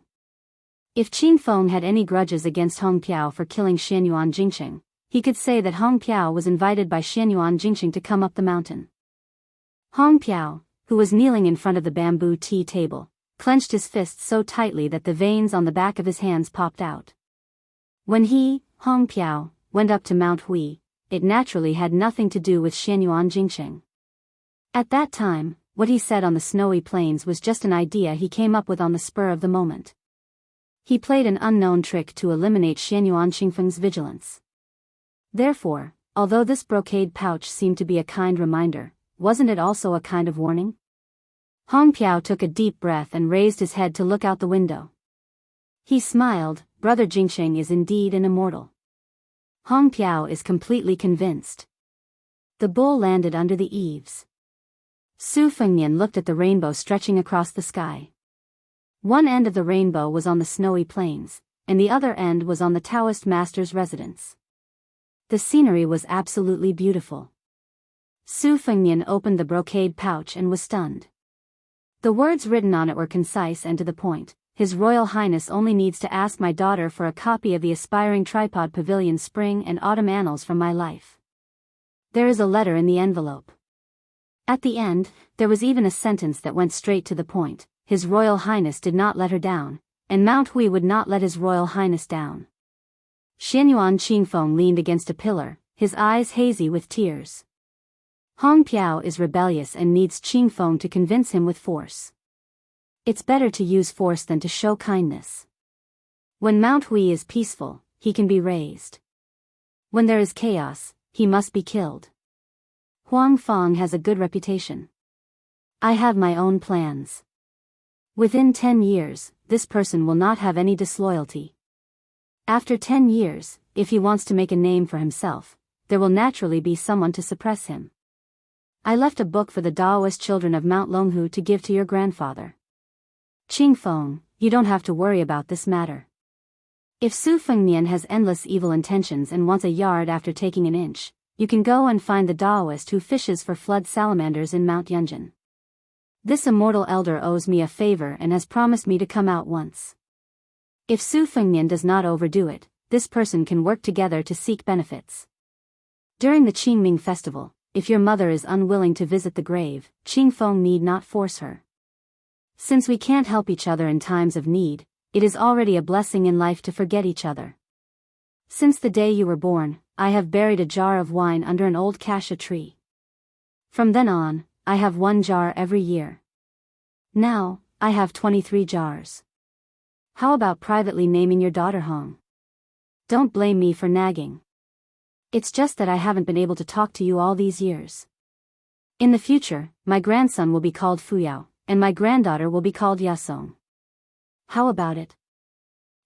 If Qing Feng had any grudges against Hong Piao for killing Xianyuan Jingsheng, he could say that Hong Piao was invited by Xianyuan Jingsheng to come up the mountain. Hong Piao, who was kneeling in front of the bamboo tea table, clenched his fists so tightly that the veins on the back of his hands popped out. When he, Hong Piao, went up to Mount Hui, it naturally had nothing to do with Xianyuan Jingsheng. At that time, what he said on the snowy plains was just an idea he came up with on the spur of the moment. He played an unknown trick to eliminate Xianyuan Qingfeng's vigilance. Therefore, although this brocade pouch seemed to be a kind reminder, wasn't it also a kind of warning? Hong Piao took a deep breath and raised his head to look out the window. He smiled. Brother Jingsheng is indeed an immortal. Hong Piao is completely convinced. The bull landed under the eaves. Su Fengnian looked at the rainbow stretching across the sky. One end of the rainbow was on the snowy plains, and the other end was on the Taoist master's residence. The scenery was absolutely beautiful. Su Fengnian opened the brocade pouch and was stunned. The words written on it were concise and to the point. His Royal Highness only needs to ask my daughter for a copy of the Aspiring Tripod Pavilion Spring and Autumn Annals from my life. There is a letter in the envelope. At the end, there was even a sentence that went straight to the point. His Royal Highness did not let her down, and Mount Hui would not let His Royal Highness down. Xianyuan Qingfeng leaned against a pillar, his eyes hazy with tears. Hong Piao is rebellious and needs Qingfeng to convince him with force. It's better to use force than to show kindness. When Mount Hui is peaceful, he can be raised. When there is chaos, he must be killed. Huang Fang has a good reputation. I have my own plans. Within 10 years, this person will not have any disloyalty. After 10 years, if he wants to make a name for himself, there will naturally be someone to suppress him. I left a book for the Daoist children of Mount Longhu to give to your grandfather. Qingfeng, you don't have to worry about this matter. If Su Fengnian has endless evil intentions and wants a yard after taking an inch, you can go and find the Daoist who fishes for flood salamanders in Mount Yunjin. This immortal elder owes me a favor and has promised me to come out once. If Su Fengnian does not overdo it, this person can work together to seek benefits. During the Qingming festival, if your mother is unwilling to visit the grave, Qingfeng need not force her. Since we can't help each other in times of need, it is already a blessing in life to forget each other. Since the day you were born, I have buried a jar of wine under an old cassia tree. From then on, I have 1 jar every year. Now, I have 23 jars. How about privately naming your daughter Hong? Don't blame me for nagging. It's just that I haven't been able to talk to you all these years. In the future, my grandson will be called Fuyao, and my granddaughter will be called Yasong. How about it?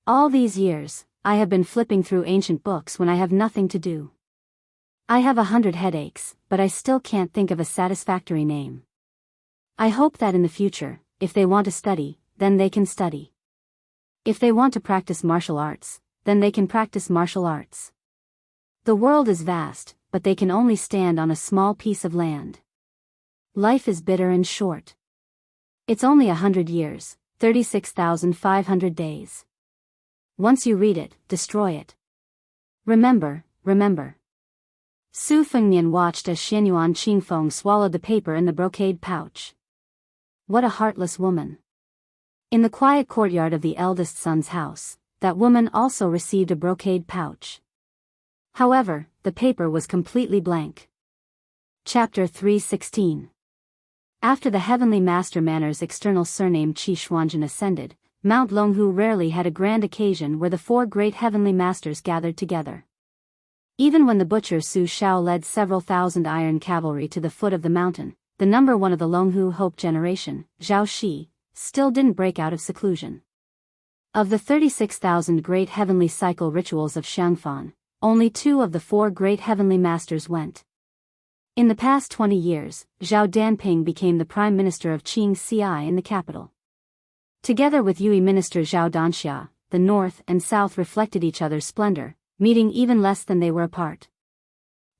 All these years, I have been flipping through ancient books when I have nothing to do. I have 100 headaches, but I still can't think of a satisfactory name. I hope that in the future, if they want to study, then they can study. If they want to practice martial arts, then they can practice martial arts. The world is vast, but they can only stand on a small piece of land. Life is bitter and short. It's only 100 years, 36,500 days. Once you read it, destroy it. Remember, remember. Su Fengnian watched as Xianyuan Qingfeng swallowed the paper in the brocade pouch. What a heartless woman. In the quiet courtyard of the eldest son's house, that woman also received a brocade pouch. However, the paper was completely blank. Chapter 316. After the Heavenly Master Manor's external surname Qi Xuanjun ascended, Mount Longhu rarely had a grand occasion where the 4 great Heavenly Masters gathered together. Even when the butcher Su Shao led several thousand iron cavalry to the foot of the mountain, the number 1 of the Longhu Hope generation, Zhao Shi, still didn't break out of seclusion. Of the 36,000 great heavenly cycle rituals of Xiangfan, only 2 of the 4 great heavenly masters went. In the past 20 years, Zhao Danping became the prime minister of Qing Ci in the capital. Together with Yue minister Zhao Danxia, the north and south reflected each other's splendor, meeting even less than they were apart.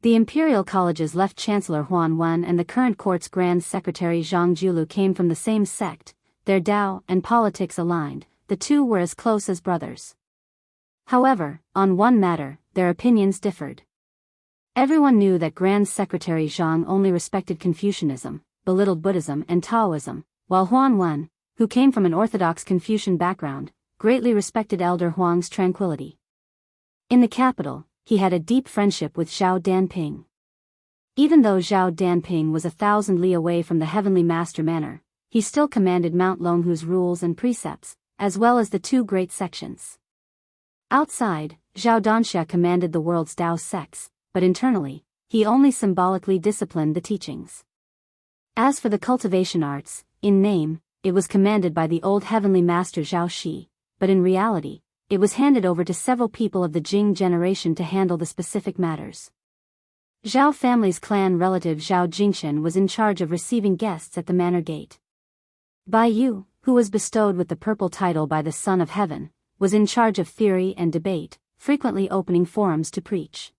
The imperial college's left chancellor Huan Wen and the current court's grand secretary Zhang Julu came from the same sect, their Dao and politics aligned, the two were as close as brothers. However, on one matter, their opinions differed. Everyone knew that Grand Secretary Zhang only respected Confucianism, belittled Buddhism and Taoism, while Huan Wen, who came from an orthodox Confucian background, greatly respected Elder Huang's tranquility. In the capital, he had a deep friendship with Zhao Danping. Even though Zhao Danping was 1,000 li away from the heavenly master manor, he still commanded Mount Longhu's rules and precepts, as well as the 2 great sections. Outside, Zhao Danxia commanded the world's Dao sects, but internally, he only symbolically disciplined the teachings. As for the cultivation arts, in name, it was commanded by the old heavenly master Zhao Shi, but in reality, it was handed over to several people of the Jing generation to handle the specific matters. Zhao family's clan relative Zhao Jingchen was in charge of receiving guests at the manor gate. Bai Yu, who was bestowed with the purple title by the Son of Heaven, was in charge of theory and debate, frequently opening forums to preach.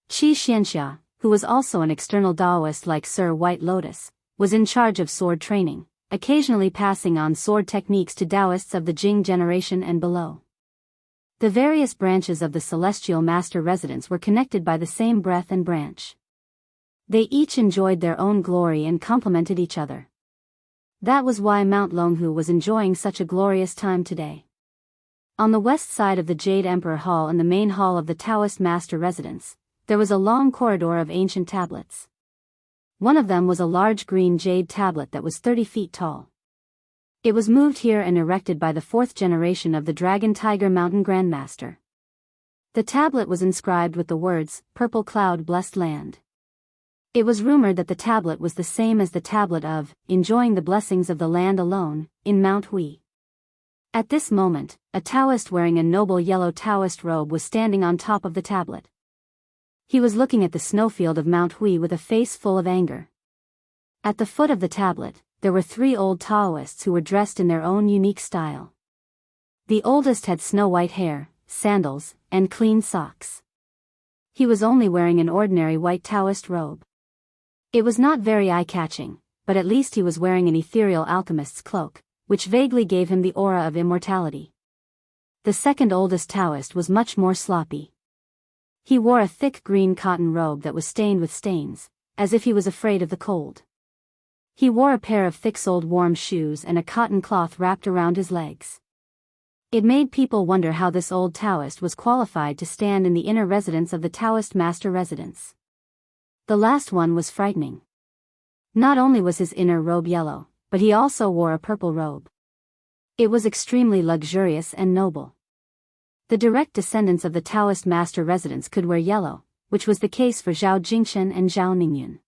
Qi Xianxia, who was also an external Daoist like Sir White Lotus, was in charge of sword training, occasionally passing on sword techniques to Daoists of the Jing generation and below. The various branches of the celestial master residence were connected by the same breath and branch. They each enjoyed their own glory and complemented each other. That was why Mount Longhu was enjoying such a glorious time today. On the west side of the Jade Emperor Hall and the main hall of the Taoist master residence, there was a long corridor of ancient tablets. One of them was a large green jade tablet that was 30 feet tall. It was moved here and erected by the 4th generation of the Dragon Tiger Mountain Grandmaster. The tablet was inscribed with the words, "Purple Cloud Blessed Land." It was rumored that the tablet was the same as the tablet of, "Enjoying the Blessings of the Land Alone," in Mount Hui. At this moment, a Taoist wearing a noble yellow Taoist robe was standing on top of the tablet. He was looking at the snowfield of Mount Hui with a face full of anger. At the foot of the tablet, there were 3 old Taoists who were dressed in their own unique style. The oldest had snow-white hair, sandals, and clean socks. He was only wearing an ordinary white Taoist robe. It was not very eye-catching, but at least he was wearing an ethereal alchemist's cloak, which vaguely gave him the aura of immortality. The second oldest Taoist was much more sloppy. He wore a thick green cotton robe that was stained with stains, as if he was afraid of the cold. He wore a pair of thick-soled warm shoes and a cotton cloth wrapped around his legs. It made people wonder how this old Taoist was qualified to stand in the inner residence of the Taoist master residence. The last one was frightening. Not only was his inner robe yellow, but he also wore a purple robe. It was extremely luxurious and noble. The direct descendants of the Taoist master residence could wear yellow, which was the case for Zhao Jingchen and Zhao Ningyun.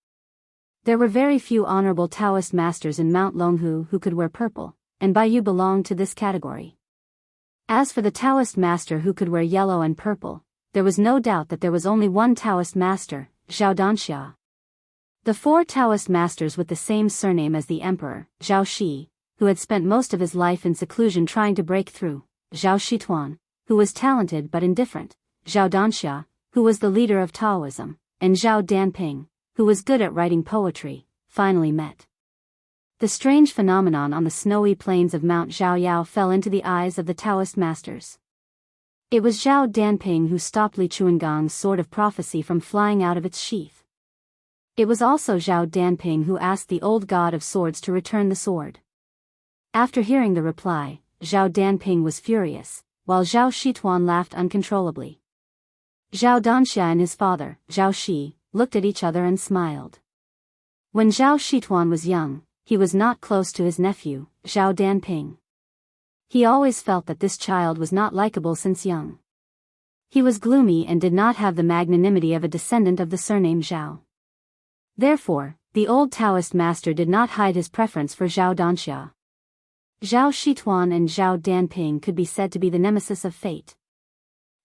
There were very few honorable Taoist masters in Mount Longhu who could wear purple, and Bai Yu belonged to this category. As for the Taoist master who could wear yellow and purple, there was no doubt that there was only one Taoist master, Zhao Danxia. The 4 Taoist masters with the same surname as the emperor, Zhao Shi, who had spent most of his life in seclusion trying to break through, Zhao Shituan, who was talented but indifferent, Zhao Danxia, who was the leader of Taoism, and Zhao Danping, who was good at writing poetry, finally met. The strange phenomenon on the snowy plains of Mount Zhaoyao fell into the eyes of the Taoist masters. It was Zhao Danping who stopped Li Chuangong's sword of prophecy from flying out of its sheath. It was also Zhao Danping who asked the old god of swords to return the sword. After hearing the reply, Zhao Danping was furious, while Zhao Shituan laughed uncontrollably. Zhao Danxia and his father, Zhao Shi, looked at each other and smiled. When Zhao Shituan was young, he was not close to his nephew, Zhao Danping. He always felt that this child was not likable since young. He was gloomy and did not have the magnanimity of a descendant of the surname Zhao. Therefore, the old Taoist master did not hide his preference for Zhao Danxia. Zhao Shituan and Zhao Danping could be said to be the nemesis of fate.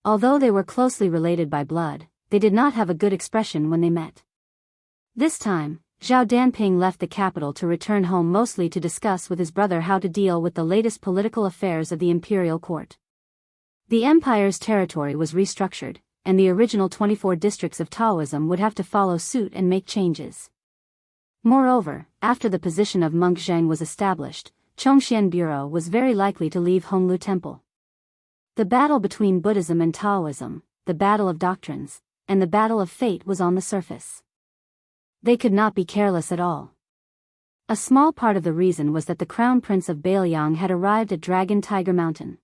Although they were closely related by blood, they did not have a good expression when they met. This time, Zhao Danping left the capital to return home mostly to discuss with his brother how to deal with the latest political affairs of the imperial court. The empire's territory was restructured, and the original 24 districts of Taoism would have to follow suit and make changes. Moreover, after the position of monk Zheng was established, Chongxian Bureau was very likely to leave Honglu Temple. The battle between Buddhism and Taoism, the battle of doctrines, and the battle of fate was on the surface. They could not be careless at all. A small part of the reason was that the Crown Prince of Bailiang had arrived at Dragon Tiger Mountain.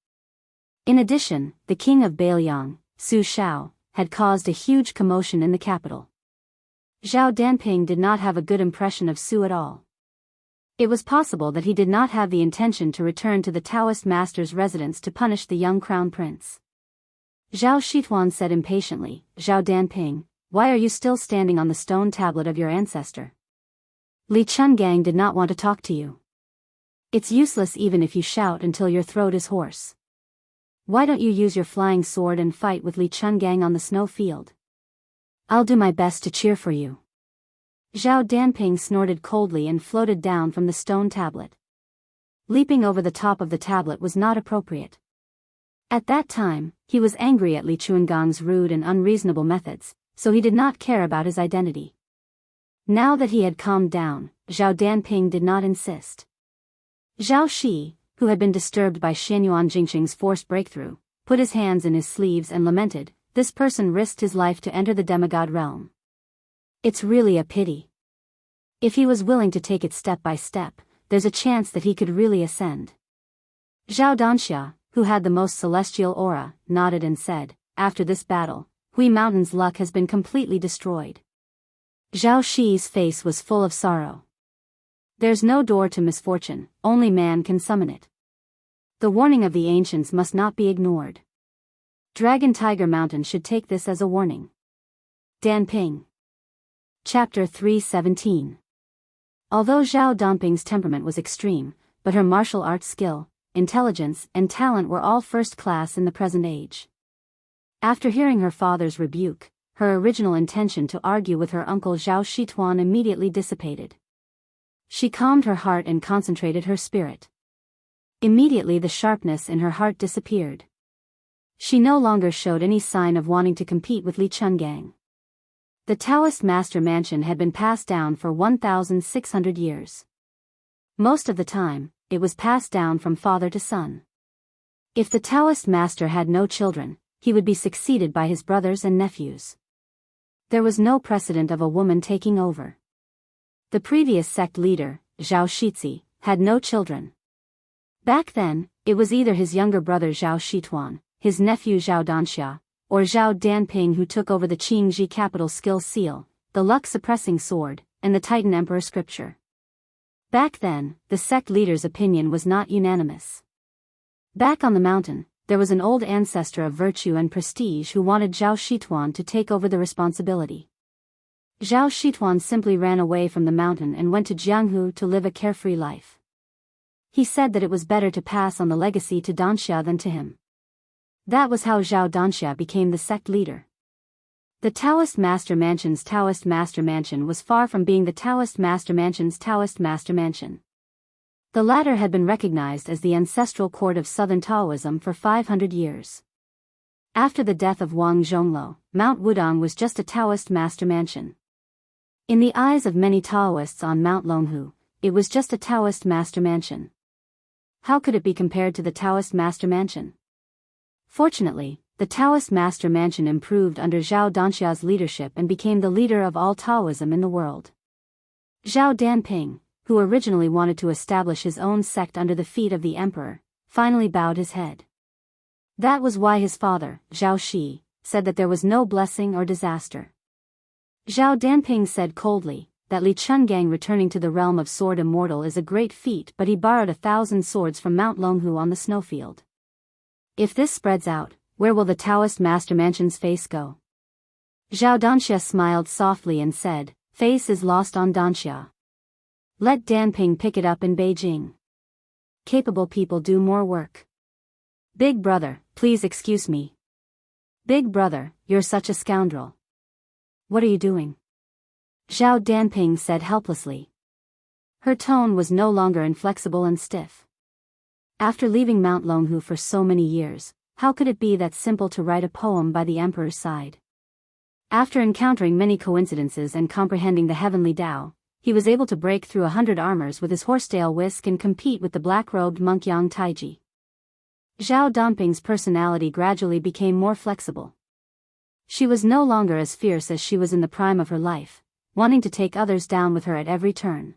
In addition, the King of Bailiang, Su Shao, had caused a huge commotion in the capital. Zhao Danping did not have a good impression of Su at all. It was possible that he did not have the intention to return to the Taoist master's residence to punish the young crown prince. Zhao Shituan said impatiently, "Zhao Danping, why are you still standing on the stone tablet of your ancestor? Li Chungang did not want to talk to you. It's useless even if you shout until your throat is hoarse. Why don't you use your flying sword and fight with Li Chungang on the snow field? I'll do my best to cheer for you." Zhao Danping snorted coldly and floated down from the stone tablet. Leaping over the top of the tablet was not appropriate. At that time, he was angry at Li Chungang's rude and unreasonable methods, so he did not care about his identity. Now that he had calmed down, Zhao Danping did not insist. Zhao Shi, who had been disturbed by Xianyuan Jingxing's forced breakthrough, put his hands in his sleeves and lamented, "This person risked his life to enter the demigod realm. It's really a pity. If he was willing to take it step by step, there's a chance that he could really ascend." Zhao Danxia, who had the most celestial aura, nodded and said, "After this battle, Hui Mountain's luck has been completely destroyed." Zhao Shi's face was full of sorrow. There's no door to misfortune, only man can summon it. The warning of the ancients must not be ignored. Dragon Tiger Mountain should take this as a warning. Danping. Chapter 317. Although Zhao Danping's temperament was extreme, but her martial arts skill, intelligence, and talent were all first class in the present age. After hearing her father's rebuke, her original intention to argue with her uncle Zhao Shituan immediately dissipated. She calmed her heart and concentrated her spirit. Immediately the sharpness in her heart disappeared. She no longer showed any sign of wanting to compete with Li Chungang. The Taoist master mansion had been passed down for 1,600 years. Most of the time, it was passed down from father to son. If the Taoist master had no children, he would be succeeded by his brothers and nephews. There was no precedent of a woman taking over. The previous sect leader, Zhao Shizi, had no children. Back then, it was either his younger brother Zhao Shituan, his nephew Zhao Danxia, or Zhao Danping who took over the Qingji capital skill seal, the luck-suppressing sword, and the Titan Emperor scripture. Back then, the sect leader's opinion was not unanimous. Back on the mountain, there was an old ancestor of virtue and prestige who wanted Zhao Shituan to take over the responsibility. Zhao Shituan simply ran away from the mountain and went to Jianghu to live a carefree life. He said that it was better to pass on the legacy to Danxia than to him. That was how Zhao Danxia became the sect leader. The Taoist Master Mansion's Taoist Master Mansion was far from being the Taoist Master Mansion's Taoist Master Mansion. The latter had been recognized as the ancestral court of Southern Taoism for 500 years. After the death of Wang Zhongluo, Mount Wudong was just a Taoist Master Mansion. In the eyes of many Taoists on Mount Longhu, it was just a Taoist Master Mansion. How could it be compared to the Taoist Master Mansion? Fortunately, the Taoist Master Mansion improved under Zhao Danxia's leadership and became the leader of all Taoism in the world. Zhao Danping, who originally wanted to establish his own sect under the feet of the emperor, finally bowed his head. That was why his father, Zhao Shi, said that there was no blessing or disaster. Zhao Danping said coldly, that Li Chungang returning to the realm of Sword Immortal is a great feat, but he borrowed 1,000 swords from Mount Longhu on the snowfield. If this spreads out, where will the Taoist Master Mansion's face go? Zhao Danxia smiled softly and said, "Face is lost on Danxia. Let Danping pick it up in Beijing." capable people do more work. Big brother, please excuse me. Big brother, you're such a scoundrel. What are you doing? Zhao Danping said helplessly. Her tone was no longer inflexible and stiff. After leaving Mount Longhu for so many years, how could it be that simple to write a poem by the emperor's side? After encountering many coincidences and comprehending the heavenly Tao, he was able to break through 100 armors with his horsetail whisk and compete with the black-robed monk Yang Taiji. Zhao Danping's personality gradually became more flexible. She was no longer as fierce as she was in the prime of her life, wanting to take others down with her at every turn.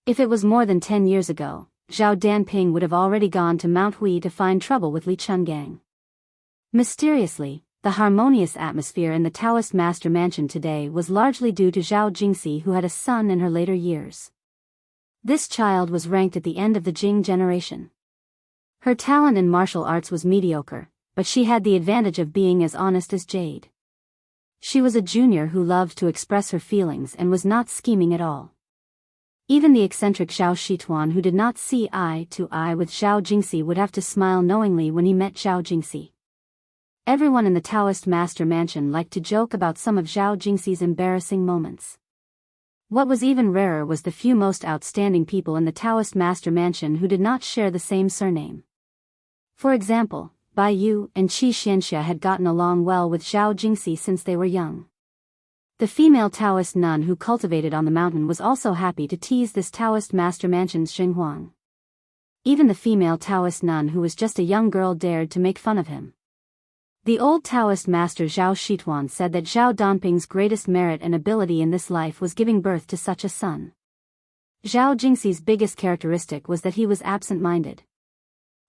If it was more than 10 years ago, Zhao Danping would have already gone to Mount Hui to find trouble with Li Chungang. Mysteriously, the harmonious atmosphere in the Taoist master mansion today was largely due to Zhao Jingxi, who had a son in her later years. This child was ranked at the end of the Jing generation. Her talent in martial arts was mediocre, but she had the advantage of being as honest as jade. She was a junior who loved to express her feelings and was not scheming at all. Even the eccentric Zhao Shituan, who did not see eye to eye with Zhao Jingxi, would have to smile knowingly when he met Zhao Jingxi. Everyone in the Taoist master mansion liked to joke about some of Zhao Jingxi's embarrassing moments. What was even rarer was the few most outstanding people in the Taoist master mansion who did not share the same surname. For example, Bai Yu and Qi Xianxia had gotten along well with Zhao Jingxi since they were young. The female Taoist nun who cultivated on the mountain was also happy to tease this Taoist master mansion's Xinhuang. Even the female Taoist nun who was just a young girl dared to make fun of him. The old Taoist master Zhao Shituan said that Zhao Danping's greatest merit and ability in this life was giving birth to such a son. Zhao Jingxi's biggest characteristic was that he was absent-minded.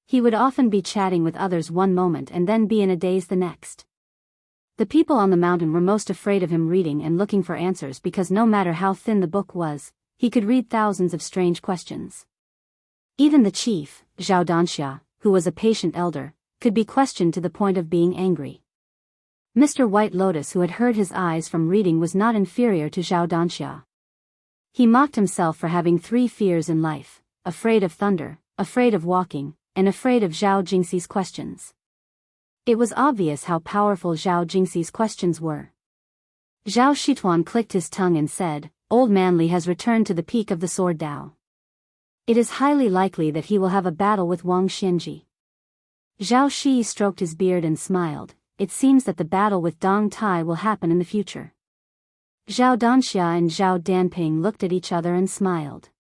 He would often be chatting with others one moment and then be in a daze the next. The people on the mountain were most afraid of him reading and looking for answers because no matter how thin the book was, he could read thousands of strange questions. Even the chief, Zhao Danxia, who was a patient elder, could be questioned to the point of being angry. Mr. White Lotus, who had hurt his eyes from reading, was not inferior to Zhao Danxia. He mocked himself for having 3 fears in life: afraid of thunder, afraid of walking, and afraid of Zhao Jingxi's questions. It was obvious how powerful Zhao Jingxi's questions were. Zhao Shituan clicked his tongue and said, "Old man Li has returned to the peak of the sword Dao. It is highly likely that he will have a battle with Wang Xianji." Zhao Shi stroked his beard and smiled. "It seems that the battle with Dong Tai will happen in the future." Zhao Danxia and Zhao Danping looked at each other and smiled.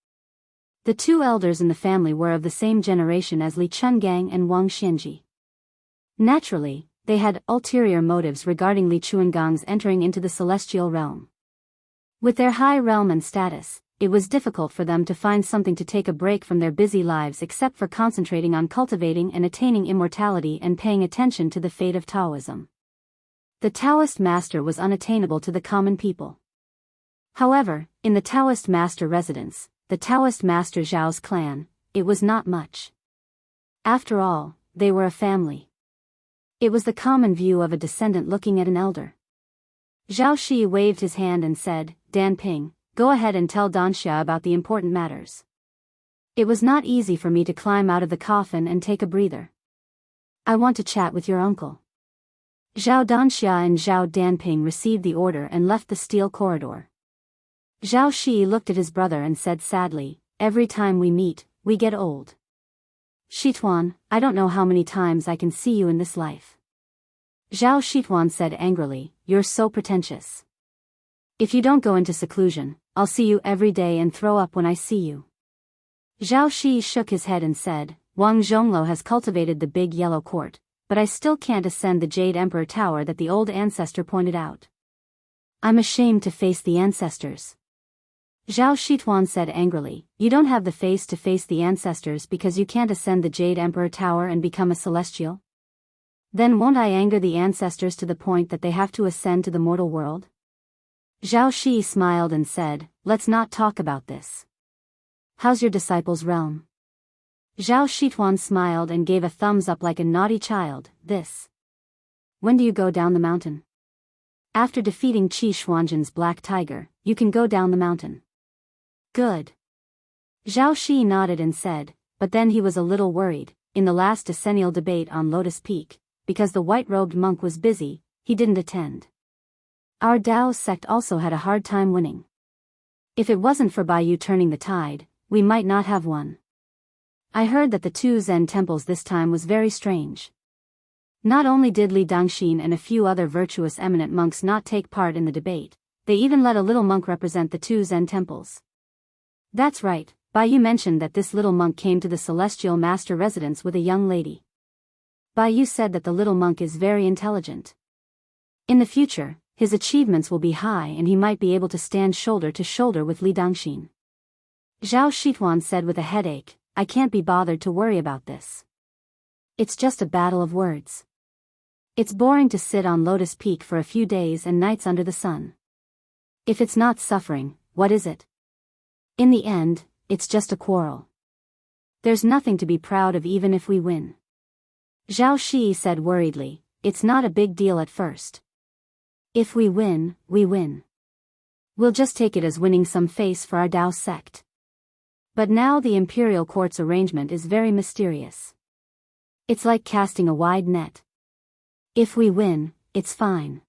The 2 elders in the family were of the same generation as Li Chungang and Wang Xianji. Naturally, they had ulterior motives regarding Li Chunggang's entering into the celestial realm. With their high realm and status, it was difficult for them to find something to take a break from their busy lives except for concentrating on cultivating and attaining immortality and paying attention to the fate of Taoism. The Taoist master was unattainable to the common people. However, in the Taoist master residence, the Taoist master Zhao's clan, it was not much. After all, they were a family. It was the common view of a descendant looking at an elder. Zhao Shi waved his hand and said, "Danping, go ahead and tell Danxia about the important matters. It was not easy for me to climb out of the coffin and take a breather. I want to chat with your uncle." Zhao Danxia and Zhao Danping received the order and left the steel corridor. Zhao Shi looked at his brother and said sadly, "Every time we meet, we get old. Shituan, I don't know how many times I can see you in this life." Zhao Shituan said angrily, "You're so pretentious. If you don't go into seclusion, I'll see you every day and throw up when I see you." Zhao Shi shook his head and said, "Wang Zhonglo has cultivated the big yellow court, but I still can't ascend the Jade Emperor Tower that the old ancestor pointed out. I'm ashamed to face the ancestors." Zhao Shituan said angrily, "You don't have the face to face the ancestors because you can't ascend the Jade Emperor Tower and become a celestial? Then won't I anger the ancestors to the point that they have to ascend to the mortal world?" Zhao Shi smiled and said, "Let's not talk about this. How's your disciple's realm?" Zhao Shituan smiled and gave a thumbs up like a naughty child. "This. When do you go down the mountain?" "After defeating Qi Xuanjin's black tiger, you can go down the mountain." "Good." Zhao Shi nodded and said, but then he was a little worried, in the last decennial debate on Lotus Peak, because the white-robed monk was busy, he didn't attend. Our Dao sect also had a hard time winning. If it wasn't for Bai Yu turning the tide, we might not have won. I heard that the two Zen temples this time was very strange. Not only did Li Dangxin and a few other virtuous eminent monks not take part in the debate, they even let a little monk represent the two Zen temples. That's right, Bai Yu mentioned that this little monk came to the celestial master residence with a young lady. Bai Yu said that the little monk is very intelligent. In the future, his achievements will be high and he might be able to stand shoulder to shoulder with Li Dangxin. Zhao Shituan said with a headache, I can't be bothered to worry about this. It's just a battle of words. It's boring to sit on Lotus Peak for a few days and nights under the sun. If it's not suffering, what is it? In the end, it's just a quarrel. There's nothing to be proud of even if we win. Zhao Shi said worriedly, it's not a big deal at first. If we win, we win. We'll just take it as winning some face for our Dao sect. But now the imperial court's arrangement is very mysterious. It's like casting a wide net. If we win, it's fine.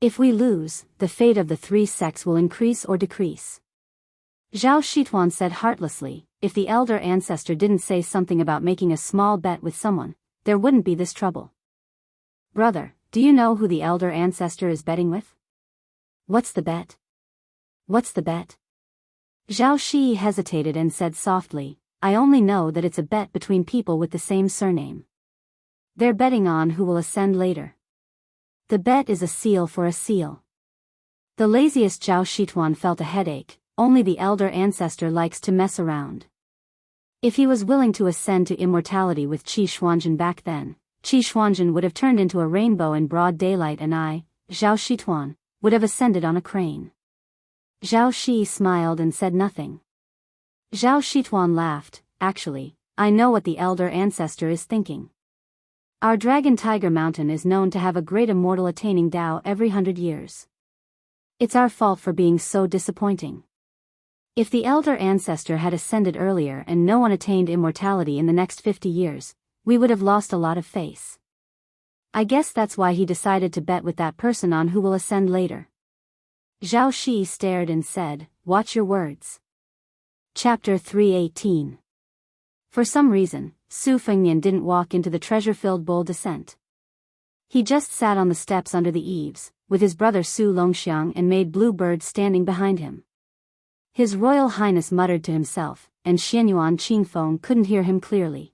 If we lose, the fate of the three sects will increase or decrease. Zhao Shituan said heartlessly, if the elder ancestor didn't say something about making a small bet with someone, there wouldn't be this trouble. Brother, do you know who the elder ancestor is betting with? What's the bet? What's the bet? Zhao Shi hesitated and said softly, I only know that it's a bet between people with the same surname. They're betting on who will ascend later. The bet is a seal for a seal. The laziest Zhao Shituan felt a headache, only the elder ancestor likes to mess around. If he was willing to ascend to immortality with Qi Xuanzhen back then, Qi Xuanzhen would have turned into a rainbow in broad daylight and I, Zhao Shituan, would have ascended on a crane. Zhao Shi smiled and said nothing. Zhao Shituan laughed, actually, I know what the elder ancestor is thinking. Our dragon tiger mountain is known to have a great immortal attaining Dao every 100 years. It's our fault for being so disappointing. If the elder ancestor had ascended earlier and no one attained immortality in the next 50 years, we would have lost a lot of face. I guess that's why he decided to bet with that person on who will ascend later. Zhao Shi stared and said, watch your words. Chapter 318. For some reason, Su Fengnian didn't walk into the treasure-filled bowl descent. He just sat on the steps under the eaves, with his brother Su Longxiang and Maid Blue Bird standing behind him. His Royal Highness muttered to himself, and Xianyuan Qingfeng couldn't hear him clearly.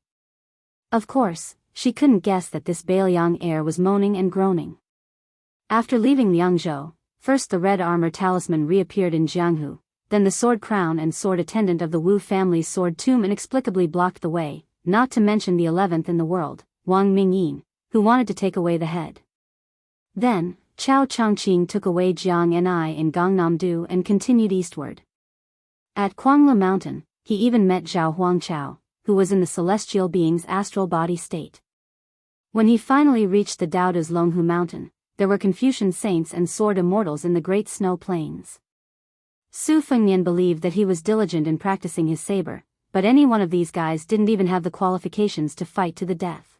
Of course, she couldn't guess that this Bailiang heir was moaning and groaning. After leaving Liangzhou, first the red armor talisman reappeared in Jianghu, then the sword crown and sword attendant of the Wu family's sword tomb inexplicably blocked the way, not to mention the 11th in the world, Wang Mingyin, who wanted to take away the head. Then, Chao Changqing took away Jiang Ni in Gangnam-do and continued eastward. At Kuanglu Mountain, he even met Zhao Huangchao, who was in the celestial being's astral body state. When he finally reached the Daoda's Longhu Mountain, there were Confucian saints and sword immortals in the great snow plains. Su Fengnian believed that he was diligent in practicing his saber, but any one of these guys didn't even have the qualifications to fight to the death.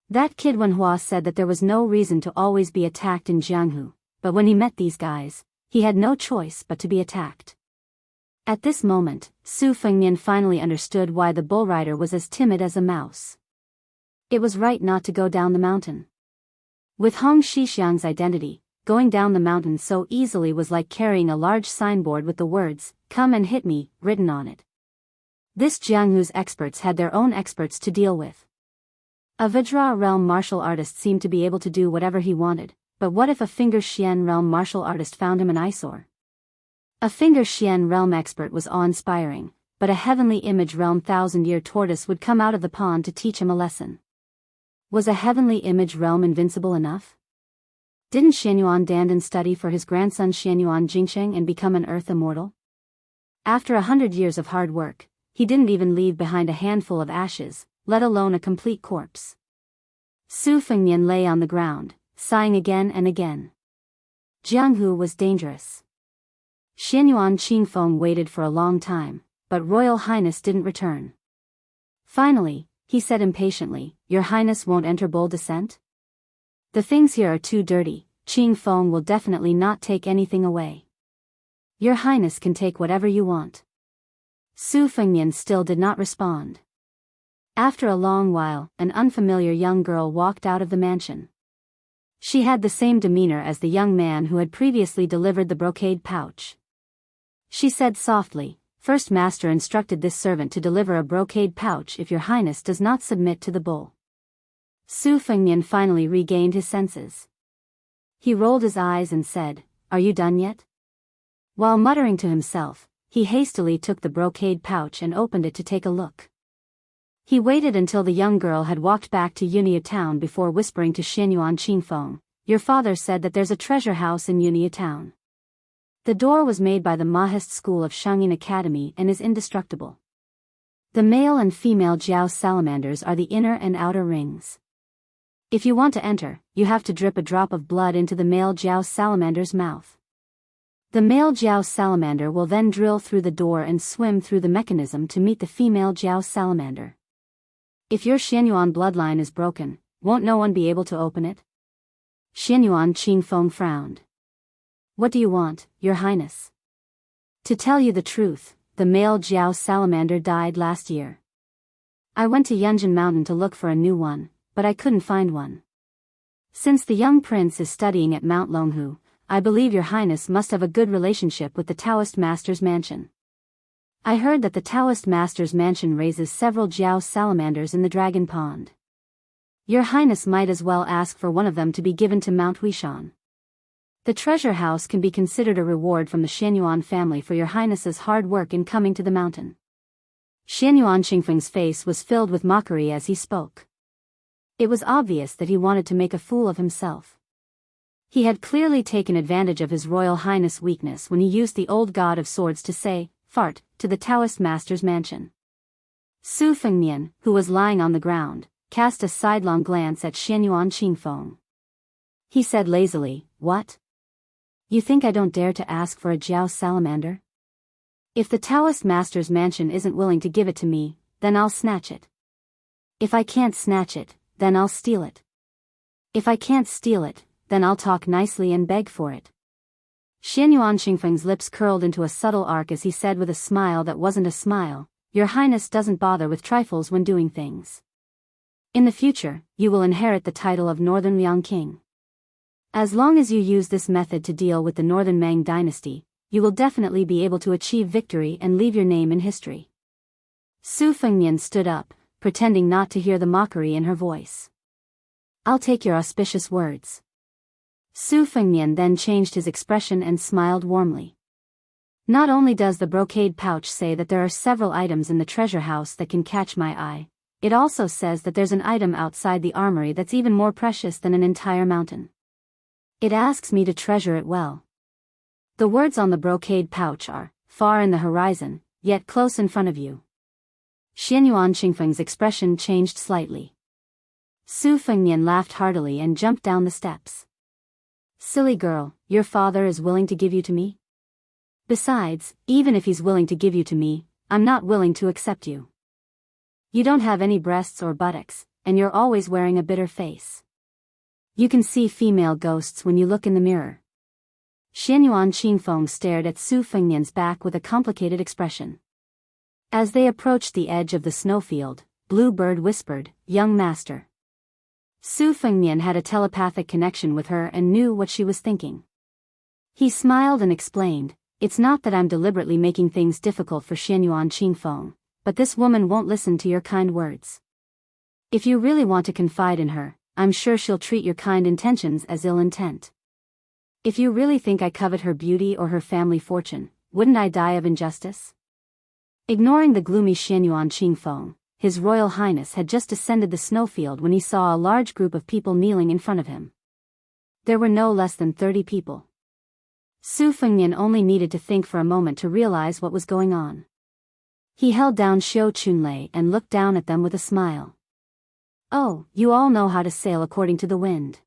That kid Wenhua said that there was no reason to always be attacked in Jianghu, but when he met these guys, he had no choice but to be attacked. At this moment, Su Fengnian finally understood why the bull rider was as timid as a mouse. It was right not to go down the mountain. With Hong Shixiang's identity, going down the mountain so easily was like carrying a large signboard with the words, "Come and hit me," written on it. This Jianghu's experts had their own experts to deal with. A Vajra realm martial artist seemed to be able to do whatever he wanted, but what if a Finger Xian realm martial artist found him an eyesore? A Finger Xian realm expert was awe-inspiring, but a heavenly image realm 1,000-year tortoise would come out of the pond to teach him a lesson. Was a heavenly image realm invincible enough? Didn't Xianyuan Dandan study for his grandson Xianyuan Jingsheng and become an earth immortal? After 100 years of hard work, he didn't even leave behind a handful of ashes, let alone a complete corpse. Su Fengnian lay on the ground, sighing again and again. Jianghu was dangerous. Xianyuan Qingfeng waited for a long time, but Royal Highness didn't return. Finally, he said impatiently, Your Highness won't enter bold descent? The things here are too dirty. Qing Feng will definitely not take anything away. Your Highness can take whatever you want. Su Fengnian still did not respond. After a long while, an unfamiliar young girl walked out of the mansion. She had the same demeanor as the young man who had previously delivered the brocade pouch. She said softly, First Master instructed this servant to deliver a brocade pouch if Your Highness does not submit to the bull. Su Fengnian finally regained his senses. He rolled his eyes and said, Are you done yet? While muttering to himself, he hastily took the brocade pouch and opened it to take a look. He waited until the young girl had walked back to Yunia Town before whispering to Xianyuan Qingfeng, Your father said that there's a treasure house in Yunia Town. The door was made by the Mahist school of Shangyin Academy and is indestructible. The male and female Jiao salamanders are the inner and outer rings. If you want to enter, you have to drip a drop of blood into the male Jiao salamander's mouth. The male Jiao salamander will then drill through the door and swim through the mechanism to meet the female Jiao salamander. If your Xianyuan bloodline is broken, won't no one be able to open it? Xianyuan Qingfeng frowned. What do you want, Your Highness? To tell you the truth, the male Jiao salamander died last year. I went to Yunjin Mountain to look for a new one, but I couldn't find one. Since the young prince is studying at Mount Longhu, I believe Your Highness must have a good relationship with the Taoist Master's mansion. I heard that the Taoist Master's mansion raises several Jiao salamanders in the Dragon Pond. Your Highness might as well ask for one of them to be given to Mount Huishan. The treasure house can be considered a reward from the Xianyuan family for Your Highness's hard work in coming to the mountain. Xianyuan Qingfeng's face was filled with mockery as he spoke. It was obvious that he wanted to make a fool of himself. He had clearly taken advantage of His Royal Highness' weakness when he used the old god of swords to say, fart, to the Taoist Master's mansion. Su Fengnian, who was lying on the ground, cast a sidelong glance at Xianyuan Qingfeng. He said lazily, What? You think I don't dare to ask for a Jiao salamander? If the Taoist Master's mansion isn't willing to give it to me, then I'll snatch it. If I can't snatch it, then I'll steal it. If I can't steal it, then I'll talk nicely and beg for it. Xianyuan Qingfeng's lips curled into a subtle arc as he said with a smile that wasn't a smile, Your Highness doesn't bother with trifles when doing things. In the future, you will inherit the title of Northern Liang King. As long as you use this method to deal with the Northern Meng dynasty, you will definitely be able to achieve victory and leave your name in history. Su Fengnian stood up, pretending not to hear the mockery in her voice. I'll take your auspicious words. Su Fengnian then changed his expression and smiled warmly. Not only does the brocade pouch say that there are several items in the treasure house that can catch my eye, it also says that there's an item outside the armory that's even more precious than an entire mountain. It asks me to treasure it well. The words on the brocade pouch are, far in the horizon, yet close in front of you. Xianyuan Qingfeng's expression changed slightly. Su Fengnian laughed heartily and jumped down the steps. Silly girl, your father is willing to give you to me? Besides, even if he's willing to give you to me, I'm not willing to accept you. You don't have any breasts or buttocks, and you're always wearing a bitter face. You can see female ghosts when you look in the mirror. Xianyuan Qingfeng stared at Su Fengnian's back with a complicated expression. As they approached the edge of the snowfield, Bluebird whispered, Young master. Su Fengnian had a telepathic connection with her and knew what she was thinking. He smiled and explained, It's not that I'm deliberately making things difficult for Xianyuan Qingfeng, but this woman won't listen to your kind words. If you really want to confide in her, I'm sure she'll treat your kind intentions as ill intent. If you really think I covet her beauty or her family fortune, wouldn't I die of injustice? Ignoring the gloomy Xianyuan Qingfeng, His Royal Highness had just descended the snowfield when he saw a large group of people kneeling in front of him. There were no less than 30 people. Su Fengnian only needed to think for a moment to realize what was going on. He held down Xiao Chunlei and looked down at them with a smile. Oh, you all know how to sail according to the wind.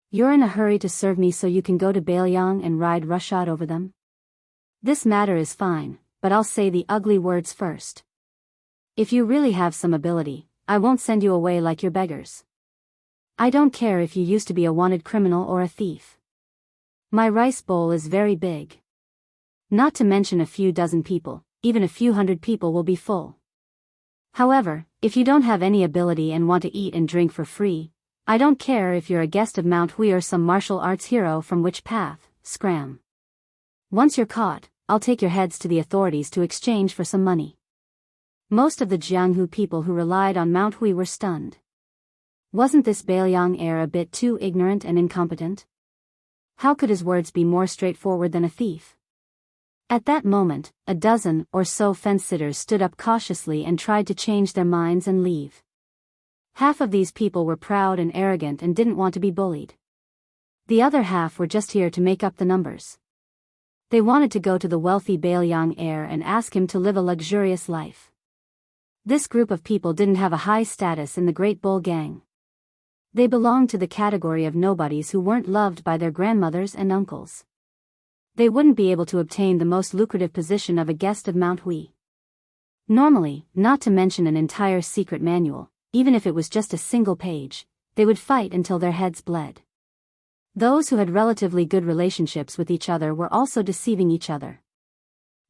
You're in a hurry to serve me so you can go to Bailiang and ride roughshod over them? This matter is fine, but I'll say the ugly words first. If you really have some ability, I won't send you away like your beggars. I don't care if you used to be a wanted criminal or a thief. My rice bowl is very big. Not to mention a few dozen people, even a few hundred people will be full. However, if you don't have any ability and want to eat and drink for free, I don't care if you're a guest of Mount Hui or some martial arts hero from which path, scram. Once you're caught, I'll take your heads to the authorities to exchange for some money. Most of the Jianghu people who relied on Mount Hui were stunned. Wasn't this Bailiang heir a bit too ignorant and incompetent? How could his words be more straightforward than a thief? At that moment, a dozen or so fence-sitters stood up cautiously and tried to change their minds and leave. Half of these people were proud and arrogant and didn't want to be bullied. The other half were just here to make up the numbers. They wanted to go to the wealthy Bailiang heir and ask him to live a luxurious life. This group of people didn't have a high status in the Great Bull Gang. They belonged to the category of nobodies who weren't loved by their grandmothers and uncles. They wouldn't be able to obtain the most lucrative position of a guest of Mount Hui. Normally, not to mention an entire secret manual, even if it was just a single page, they would fight until their heads bled. Those who had relatively good relationships with each other were also deceiving each other.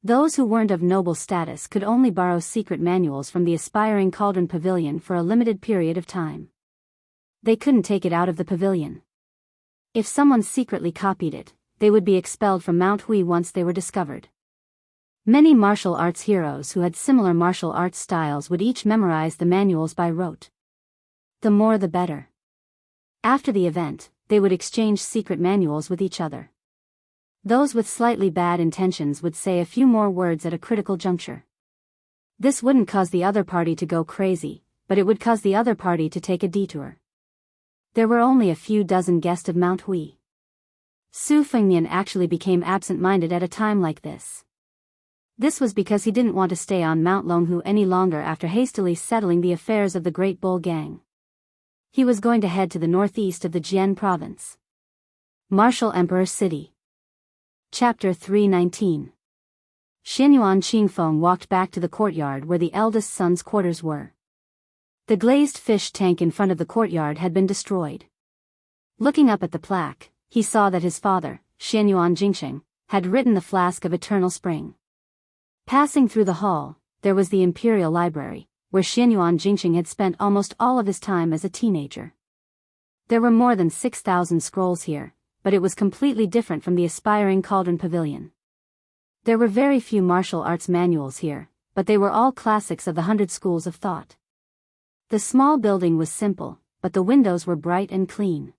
Those who weren't of noble status could only borrow secret manuals from the aspiring Cauldron Pavilion for a limited period of time. They couldn't take it out of the pavilion. If someone secretly copied it, they would be expelled from Mount Hui once they were discovered. Many martial arts heroes who had similar martial arts styles would each memorize the manuals by rote. The more the better. After the event, they would exchange secret manuals with each other. Those with slightly bad intentions would say a few more words at a critical juncture. This wouldn't cause the other party to go crazy, but it would cause the other party to take a detour. There were only a few dozen guests of Mount Hui. Su Fengnian actually became absent-minded at a time like this. This was because he didn't want to stay on Mount Longhu any longer after hastily settling the affairs of the Great Bull Gang. He was going to head to the northeast of the Jian province. Martial Emperor City. Chapter 319. Xianyuan Qingfeng walked back to the courtyard where the eldest son's quarters were. The glazed fish tank in front of the courtyard had been destroyed. Looking up at the plaque, he saw that his father, Xianyuan Jingsheng, had written the Flask of Eternal Spring. Passing through the hall, there was the Imperial Library, where Xianyuan Jingsheng had spent almost all of his time as a teenager. There were more than 6,000 scrolls here, but it was completely different from the aspiring Cauldron Pavilion. There were very few martial arts manuals here, but they were all classics of the 100 schools of thought. The small building was simple, but the windows were bright and clean.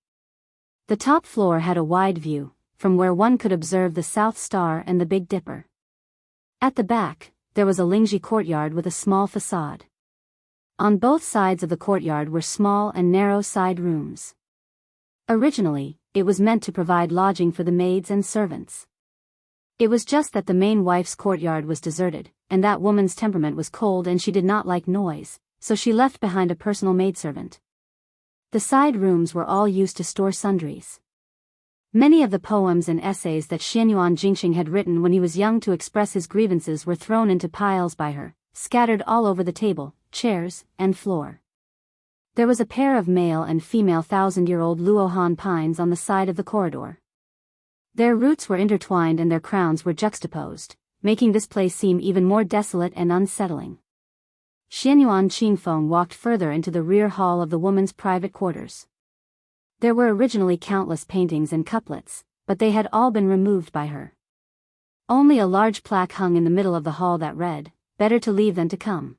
The top floor had a wide view, from where one could observe the South Star and the Big Dipper. At the back, there was a Lingji courtyard with a small facade. On both sides of the courtyard were small and narrow side rooms. Originally, it was meant to provide lodging for the maids and servants. It was just that the main wife's courtyard was deserted, and that woman's temperament was cold and she did not like noise, so she left behind a personal maidservant. The side rooms were all used to store sundries. Many of the poems and essays that Xianyuan Jingsheng had written when he was young to express his grievances were thrown into piles by her, scattered all over the table, chairs, and floor. There was a pair of male and female 1,000-year-old Luohan pines on the side of the corridor. Their roots were intertwined and their crowns were juxtaposed, making this place seem even more desolate and unsettling. Xianyuan Qingfeng walked further into the rear hall of the woman's private quarters. There were originally countless paintings and couplets, but they had all been removed by her. Only a large plaque hung in the middle of the hall that read, "Better to leave than to come."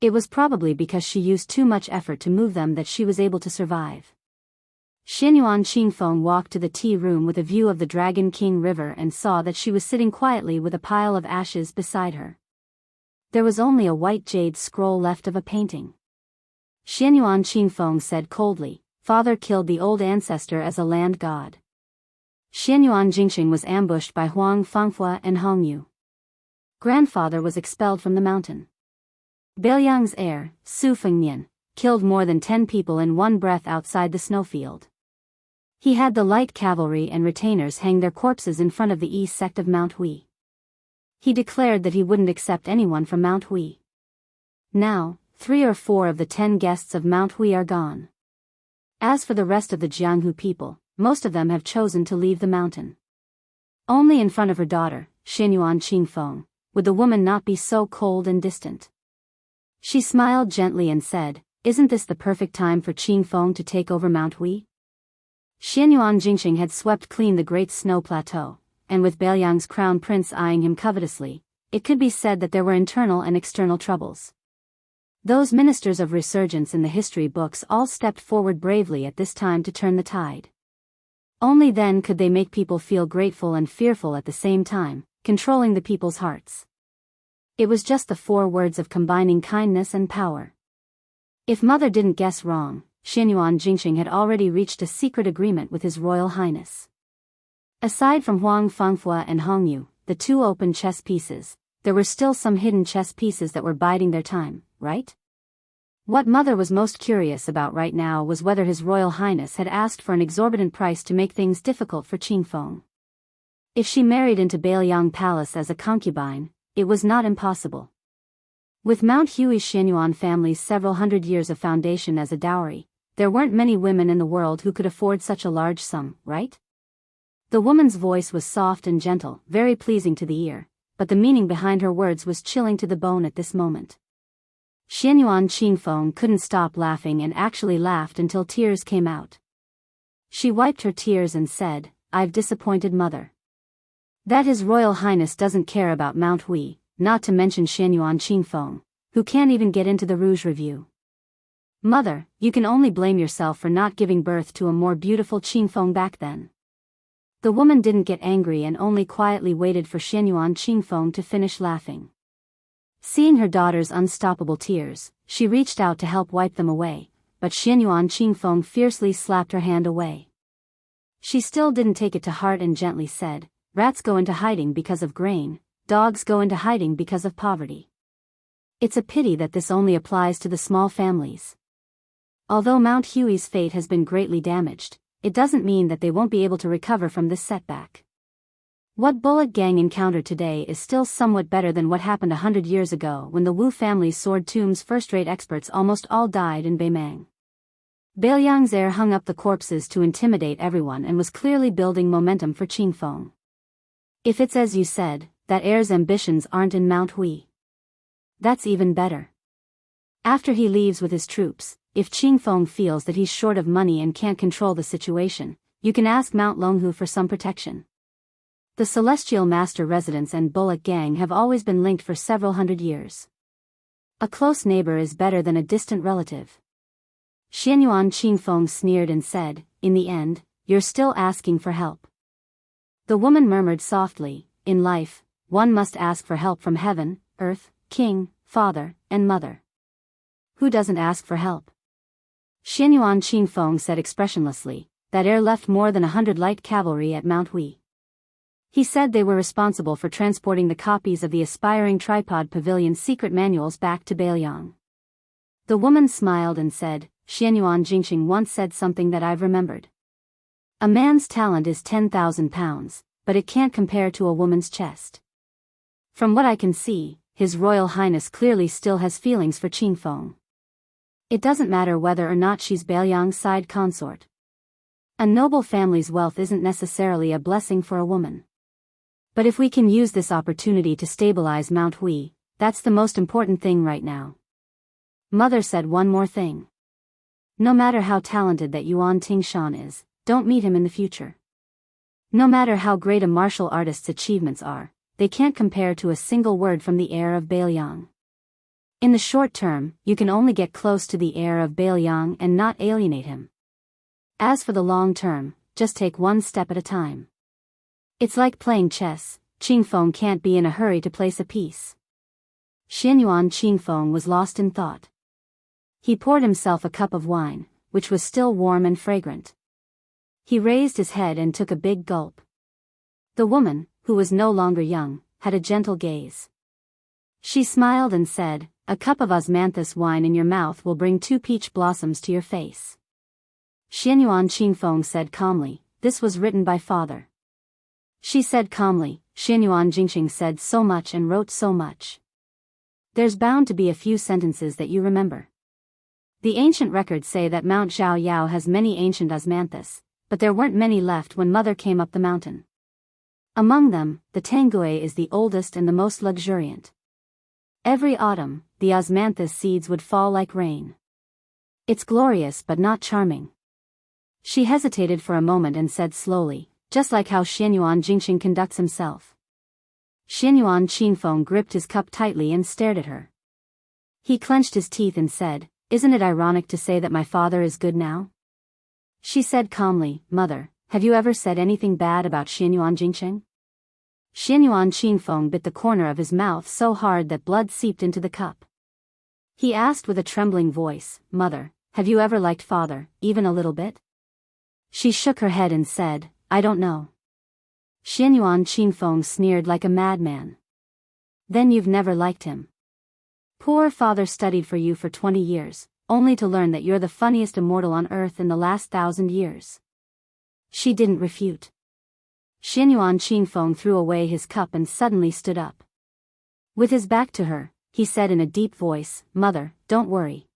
It was probably because she used too much effort to move them that she was able to survive. Xianyuan Qingfeng walked to the tea room with a view of the Dragon King River and saw that she was sitting quietly with a pile of ashes beside her. There was only a white jade scroll left of a painting. Xianyuan Qingfeng said coldly, "Father killed the old ancestor as a land god." Xianyuan Jingsheng was ambushed by Huang Fangfua and Hong Yu. Grandfather was expelled from the mountain. Bailiang's heir, Su Fengnian, killed more than 10 people in one breath outside the snowfield. He had the light cavalry and retainers hang their corpses in front of the east sect of Mount Hui. He declared that he wouldn't accept anyone from Mount Hui. Now, 3 or 4 of the 10 guests of Mount Hui are gone. As for the rest of the Jianghu people, most of them have chosen to leave the mountain. Only in front of her daughter, Xianyuan Qingfeng, would the woman not be so cold and distant. She smiled gently and said, "Isn't this the perfect time for Qingfeng to take over Mount Hui?" Xianyuan Jingxing had swept clean the great snow plateau, and with Beiliang's crown prince eyeing him covetously, it could be said that there were internal and external troubles. Those ministers of resurgence in the history books all stepped forward bravely at this time to turn the tide. Only then could they make people feel grateful and fearful at the same time, controlling the people's hearts. It was just the 4 words of combining kindness and power. If Mother didn't guess wrong, Xianyuan Jingxing had already reached a secret agreement with His Royal Highness. Aside from Huang Fengfua and Hongyu, the 2 open chess pieces, there were still some hidden chess pieces that were biding their time, right? What Mother was most curious about right now was whether His Royal Highness had asked for an exorbitant price to make things difficult for Qingfeng. If she married into Beiliang Palace as a concubine, it was not impossible. With Mount Hui's Xianyuan family's several hundred years of foundation as a dowry, there weren't many women in the world who could afford such a large sum, right? The woman's voice was soft and gentle, very pleasing to the ear, but the meaning behind her words was chilling to the bone at this moment. Xianyuan Qingfeng couldn't stop laughing and actually laughed until tears came out. She wiped her tears and said, "I've disappointed Mother. That His Royal Highness doesn't care about Mount Hui, not to mention Xianyuan Qingfeng, who can't even get into the Rouge Review. Mother, you can only blame yourself for not giving birth to a more beautiful Qingfeng back then." The woman didn't get angry and only quietly waited for Xianyuan Qingfeng to finish laughing. Seeing her daughter's unstoppable tears, she reached out to help wipe them away, but Xianyuan Qingfeng fiercely slapped her hand away. She still didn't take it to heart and gently said, "Rats go into hiding because of grain, dogs go into hiding because of poverty. It's a pity that this only applies to the small families. Although Mount Hui's fate has been greatly damaged, it doesn't mean that they won't be able to recover from this setback. What Bullock Gang encountered today is still somewhat better than what happened 100 years ago when the Wu family's sword tomb's first-rate experts almost all died in Beimang." Beiliang's heir hung up the corpses to intimidate everyone and was clearly building momentum for Qingfeng. "If it's as you said, that heir's ambitions aren't in Mount Hui. That's even better. After he leaves with his troops, if Qingfeng feels that he's short of money and can't control the situation, you can ask Mount Longhu for some protection. The Celestial Master residence and Bullock Gang have always been linked for several hundred years. A close neighbor is better than a distant relative." Xianyuan Qingfeng sneered and said, "In the end, you're still asking for help." The woman murmured softly, "In life, one must ask for help from heaven, earth, king, father, and mother. Who doesn't ask for help?" Xianyuan Qingfeng said expressionlessly, "That heir left more than 100 light cavalry at Mount Hui. He said they were responsible for transporting the copies of the aspiring tripod pavilion's secret manuals back to Beiliang." The woman smiled and said, "Xianyuan Jingxing once said something that I've remembered. A man's talent is 10,000 pounds, but it can't compare to a woman's chest." From what I can see, His Royal Highness clearly still has feelings for Qingfeng. It doesn't matter whether or not she's Beiliang's side consort. A noble family's wealth isn't necessarily a blessing for a woman. But if we can use this opportunity to stabilize Mount Hui, that's the most important thing right now. Mother said one more thing. No matter how talented that Yuan Tingshan is, don't meet him in the future. No matter how great a martial artist's achievements are, they can't compare to a single word from the heir of Beiliang. In the short term, you can only get close to the heir of Beiliang and not alienate him. As for the long term, just take one step at a time. It's like playing chess, Qingfeng can't be in a hurry to place a piece. Xianyuan Qingfeng was lost in thought. He poured himself a cup of wine, which was still warm and fragrant. He raised his head and took a big gulp. The woman, who was no longer young, had a gentle gaze. She smiled and said, "A cup of osmanthus wine in your mouth will bring 2 peach blossoms to your face." Xianyuan Qingfeng said calmly, "This was written by father." She said calmly, "Xianyuan Jingxing said so much and wrote so much. There's bound to be a few sentences that you remember. The ancient records say that Mount Zhao Yao has many ancient osmanthus, but there weren't many left when Mother came up the mountain. Among them, the Tanguay is the oldest and the most luxuriant. Every autumn, the osmanthus seeds would fall like rain. It's glorious but not charming. She hesitated for a moment and said slowly, just like how Xianyuan Jingxing conducts himself. Xianyuan Qingfeng gripped his cup tightly and stared at her. He clenched his teeth and said, "Isn't it ironic to say that my father is good now?" She said calmly, "Mother, have you ever said anything bad about Xianyuan Jingxing?" Xianyuan Qingfeng bit the corner of his mouth so hard that blood seeped into the cup. He asked with a trembling voice, "Mother, have you ever liked father, even a little bit?" She shook her head and said, "I don't know." Xianyuan Qingfeng sneered like a madman. "Then you've never liked him. Poor father studied for you for 20 years, only to learn that you're the funniest immortal on earth in the last 1,000 years. She didn't refute. Xianyuan Qingfeng threw away his cup and suddenly stood up. With his back to her, he said in a deep voice, "Mother, don't worry.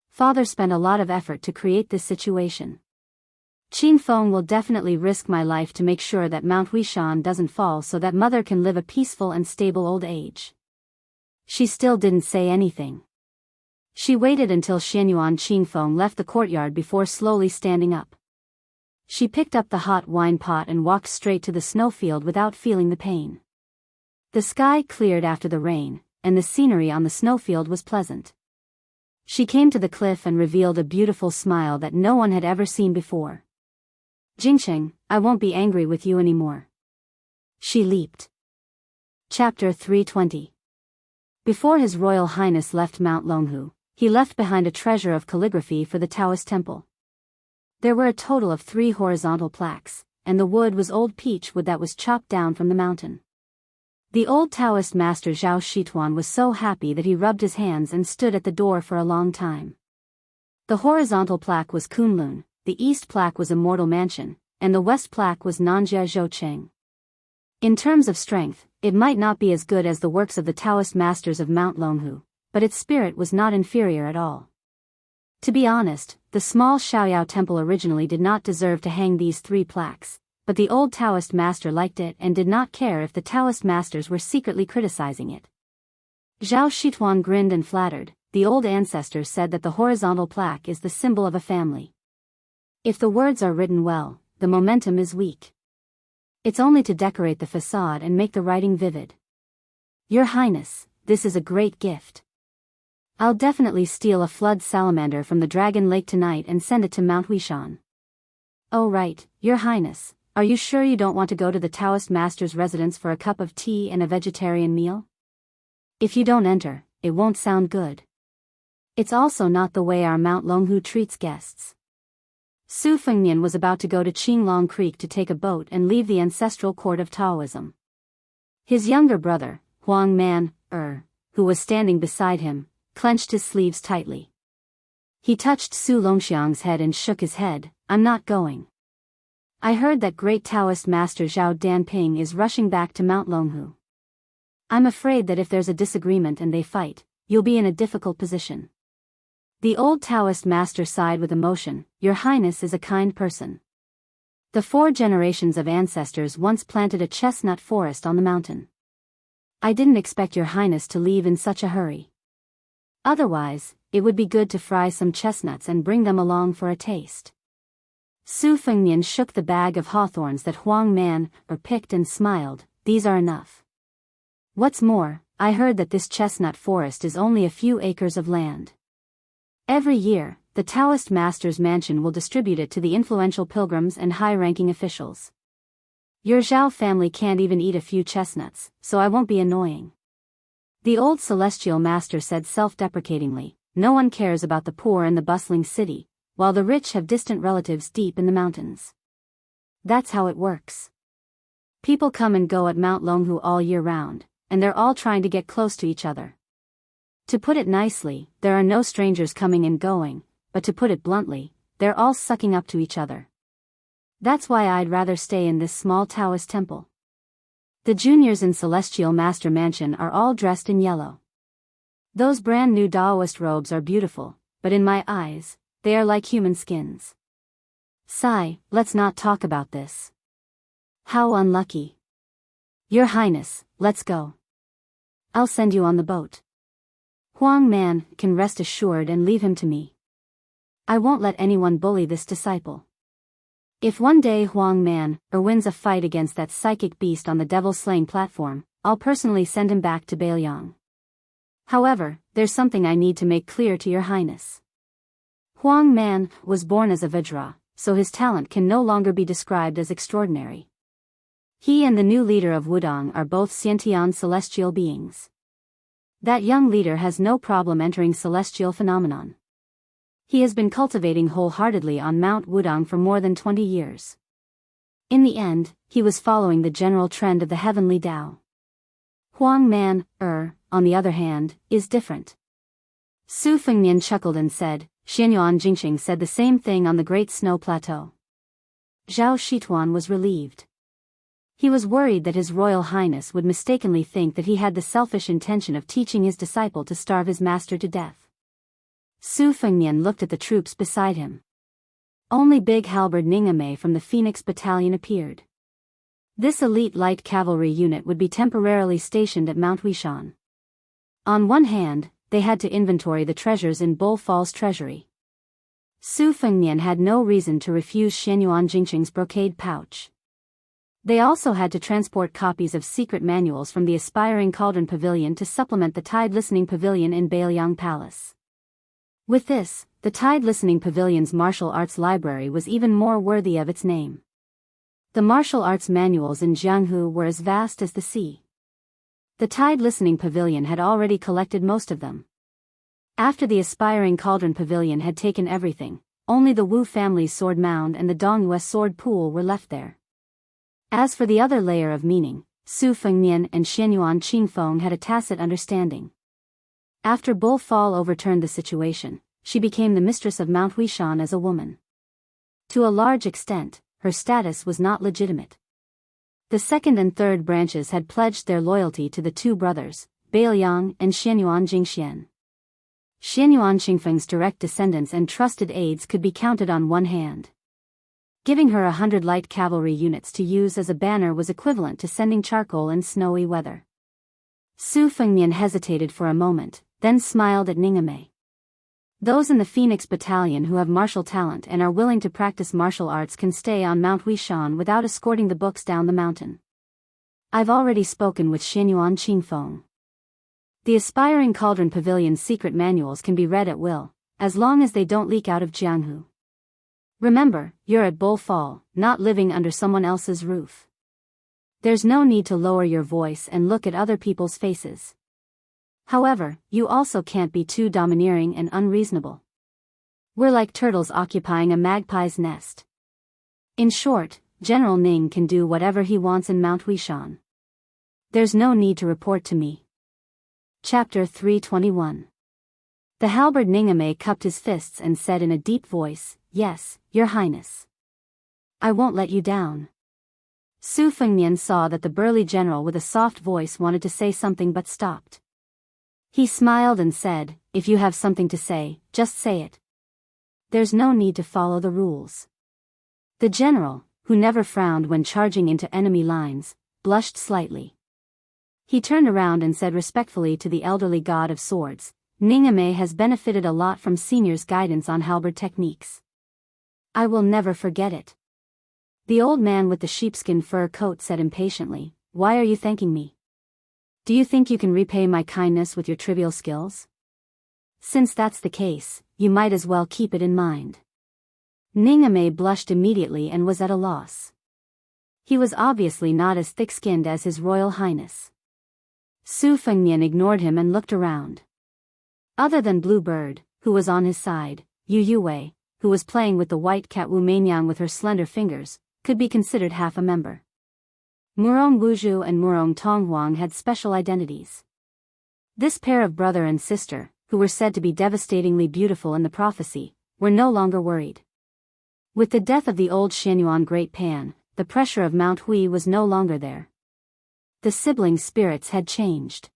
Father spent a lot of effort to create this situation. Qingfeng will definitely risk my life to make sure that Mount Huishan doesn't fall so that Mother can live a peaceful and stable old age." She still didn't say anything. She waited until Xianyuan Qingfeng left the courtyard before slowly standing up. She picked up the hot wine pot and walked straight to the snowfield without feeling the pain. The sky cleared after the rain, and the scenery on the snowfield was pleasant. She came to the cliff and revealed a beautiful smile that no one had ever seen before. "Jingxing, I won't be angry with you anymore." She leaped. Chapter 320. Before His Royal Highness left Mount Longhu, he left behind a treasure of calligraphy for the Taoist temple. There were a total of 3 horizontal plaques, and the wood was old peach wood that was chopped down from the mountain. The old Taoist master Zhao Shituan was so happy that he rubbed his hands and stood at the door for a long time. The horizontal plaque was Kunlun, the east plaque was Immortal Mansion, and the west plaque was Nanjia Zhoucheng. In terms of strength, it might not be as good as the works of the Taoist masters of Mount Longhu, but its spirit was not inferior at all. To be honest, the small Xiaoyao temple originally did not deserve to hang these 3 plaques, but the old Taoist master liked it and did not care if the Taoist masters were secretly criticizing it. Zhao Shituan grinned and flattered. The old ancestors said that the horizontal plaque is the symbol of a family. If the words are written well, the momentum is weak. It's only to decorate the facade and make the writing vivid. "Your Highness, this is a great gift. I'll definitely steal a flood salamander from the Dragon Lake tonight and send it to Mount Huishan." "Oh right, Your Highness, are you sure you don't want to go to the Taoist master's residence for a cup of tea and a vegetarian meal? If you don't enter, it won't sound good. It's also not the way our Mount Longhu treats guests." Su Fengnian was about to go to Qinglong Creek to take a boat and leave the ancestral court of Taoism. His younger brother, Huang Man, who was standing beside him, clenched his sleeves tightly. He touched Su Longxiang's head and shook his head. "I'm not going. I heard that great Taoist master Zhao Danping is rushing back to Mount Longhu. I'm afraid that if there's a disagreement and they fight, you'll be in a difficult position." The old Taoist master sighed with emotion. "Your Highness is a kind person. The 4 generations of ancestors once planted a chestnut forest on the mountain. I didn't expect Your Highness to leave in such a hurry. Otherwise, it would be good to fry some chestnuts and bring them along for a taste." Su Fengnian shook the bag of hawthorns that Huang Man picked and smiled. "These are enough. What's more, I heard that this chestnut forest is only a few acres of land. Every year, the Taoist master's mansion will distribute it to the influential pilgrims and high-ranking officials. Your Zhao family can't even eat a few chestnuts, so I won't be annoying." The old celestial master said self-deprecatingly, "No one cares about the poor in the bustling city, while the rich have distant relatives deep in the mountains. That's how it works. People come and go at Mount Longhu all year round, and they're all trying to get close to each other. To put it nicely, there are no strangers coming and going, but to put it bluntly, they're all sucking up to each other. That's why I'd rather stay in this small Taoist temple. The juniors in Celestial Master Mansion are all dressed in yellow. Those brand new Daoist robes are beautiful, but in my eyes, they are like human skins. Sigh, let's not talk about this. How unlucky. Your Highness, let's go. I'll send you on the boat. Huang Man can rest assured and leave him to me. I won't let anyone bully this disciple. If one day Huang Man wins a fight against that psychic beast on the devil-slaying platform, I'll personally send him back to Bailiang. However, there's something I need to make clear to your Highness. Huang Man was born as a Vajra, so his talent can no longer be described as extraordinary. He and the new leader of Wudong are both Xiantian celestial beings. That young leader has no problem entering celestial phenomenon. He has been cultivating wholeheartedly on Mount Wudong for more than 20 years. In the end, he was following the general trend of the heavenly Tao. Huang Man, on the other hand, is different. Su Fengnian chuckled and said, Xianyuan Jingxing said the same thing on the Great Snow Plateau. Zhao Shituan was relieved. He was worried that His Royal Highness would mistakenly think that he had the selfish intention of teaching his disciple to starve his master to death. Su Fengnian looked at the troops beside him. Only Big Halberd Ningame from the Phoenix Battalion appeared. This elite light cavalry unit would be temporarily stationed at Mount Wishan. On one hand, they had to inventory the treasures in Bull Falls treasury. Su Fengnian had no reason to refuse Xianyuan Jingxing's brocade pouch. They also had to transport copies of secret manuals from the Aspiring Cauldron Pavilion to supplement the Tide Listening Pavilion in Bailiang Palace. With this, the Tide Listening Pavilion's martial arts library was even more worthy of its name. The martial arts manuals in Jianghu were as vast as the sea. The Tide Listening Pavilion had already collected most of them. After the Aspiring Cauldron Pavilion had taken everything, only the Wu family's sword mound and the Dongyue sword pool were left there. As for the other layer of meaning, Su Fengnian and Xianyuan Qingfeng had a tacit understanding. After Bull Fall overturned the situation, she became the mistress of Mount Wishan as a woman. To a large extent, her status was not legitimate. The second and third branches had pledged their loyalty to the two brothers, Bailiang and Xianyuan Jingxian. Xianyuan Qingfeng's direct descendants and trusted aides could be counted on one hand. Giving her 100 light cavalry units to use as a banner was equivalent to sending charcoal in snowy weather. Su Fengnian hesitated for a moment, then smiled at Ningame. Those in the Phoenix Battalion who have martial talent and are willing to practice martial arts can stay on Mount Wishan without escorting the books down the mountain. I've already spoken with Xianyuan Qingfeng. The Aspiring Cauldron Pavilion's secret manuals can be read at will, as long as they don't leak out of Jianghu. Remember, you're at Bull Fall, not living under someone else's roof. There's no need to lower your voice and look at other people's faces. However, you also can't be too domineering and unreasonable. We're like turtles occupying a magpie's nest. In short, General Ning can do whatever he wants in Mount Wishan. There's no need to report to me. Chapter 321. The halberd Ningame cupped his fists and said in a deep voice, Yes, Your Highness. I won't let you down. Su Fengnian saw that the burly general with a soft voice wanted to say something but stopped. He smiled and said, If you have something to say, just say it. There's no need to follow the rules. The general, who never frowned when charging into enemy lines, blushed slightly. He turned around and said respectfully to the elderly god of swords, Ningame has benefited a lot from senior's guidance on halberd techniques. I will never forget it. The old man with the sheepskin fur coat said impatiently, Why are you thanking me? Do you think you can repay my kindness with your trivial skills? Since that's the case, you might as well keep it in mind. Ningame blushed immediately and was at a loss. He was obviously not as thick-skinned as His Royal Highness. Su Fengnian ignored him and looked around. Other than Blue Bird, who was on his side, Yu Yue, who was playing with the white cat Wu Meinyang with her slender fingers, could be considered half a member. Murong Wuzhu and Murong Tonghuang had special identities. This pair of brother and sister, who were said to be devastatingly beautiful in the prophecy, were no longer worried. With the death of the old Xianyuan Great Pan, the pressure of Mount Hui was no longer there. The sibling spirits had changed.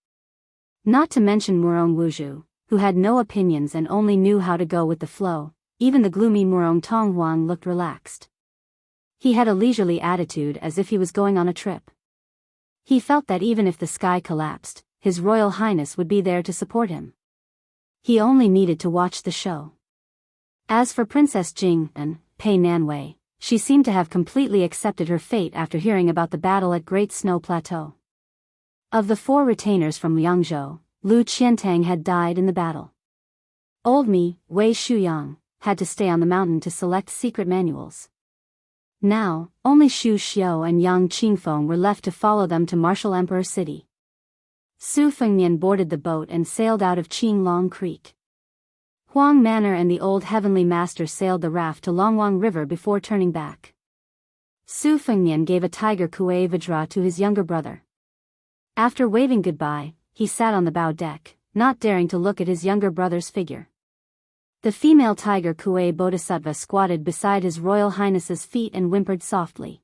Not to mention Murong Wuzhu, who had no opinions and only knew how to go with the flow. Even the gloomy Murong Tonghuang looked relaxed. He had a leisurely attitude as if he was going on a trip. He felt that even if the sky collapsed, His Royal Highness would be there to support him. He only needed to watch the show. As for Princess Jing and Pei Nanwei, she seemed to have completely accepted her fate after hearing about the battle at Great Snow Plateau. Of the 4 retainers from Liangzhou, Lu Qiantang had died in the battle. Old Mi, Wei Shuyang, had to stay on the mountain to select secret manuals. Now, only Xu Xiu and Yang Qingfeng were left to follow them to Martial Emperor City. Su Fengnian boarded the boat and sailed out of Qinglong Creek. Huang Manor and the old Heavenly Master sailed the raft to Longwang River before turning back. Su Fengnian gave a tiger Kuei Vajra to his younger brother. After waving goodbye, he sat on the bow deck, not daring to look at his younger brother's figure. The female tiger Kuei Bodhisattva squatted beside His Royal Highness's feet and whimpered softly.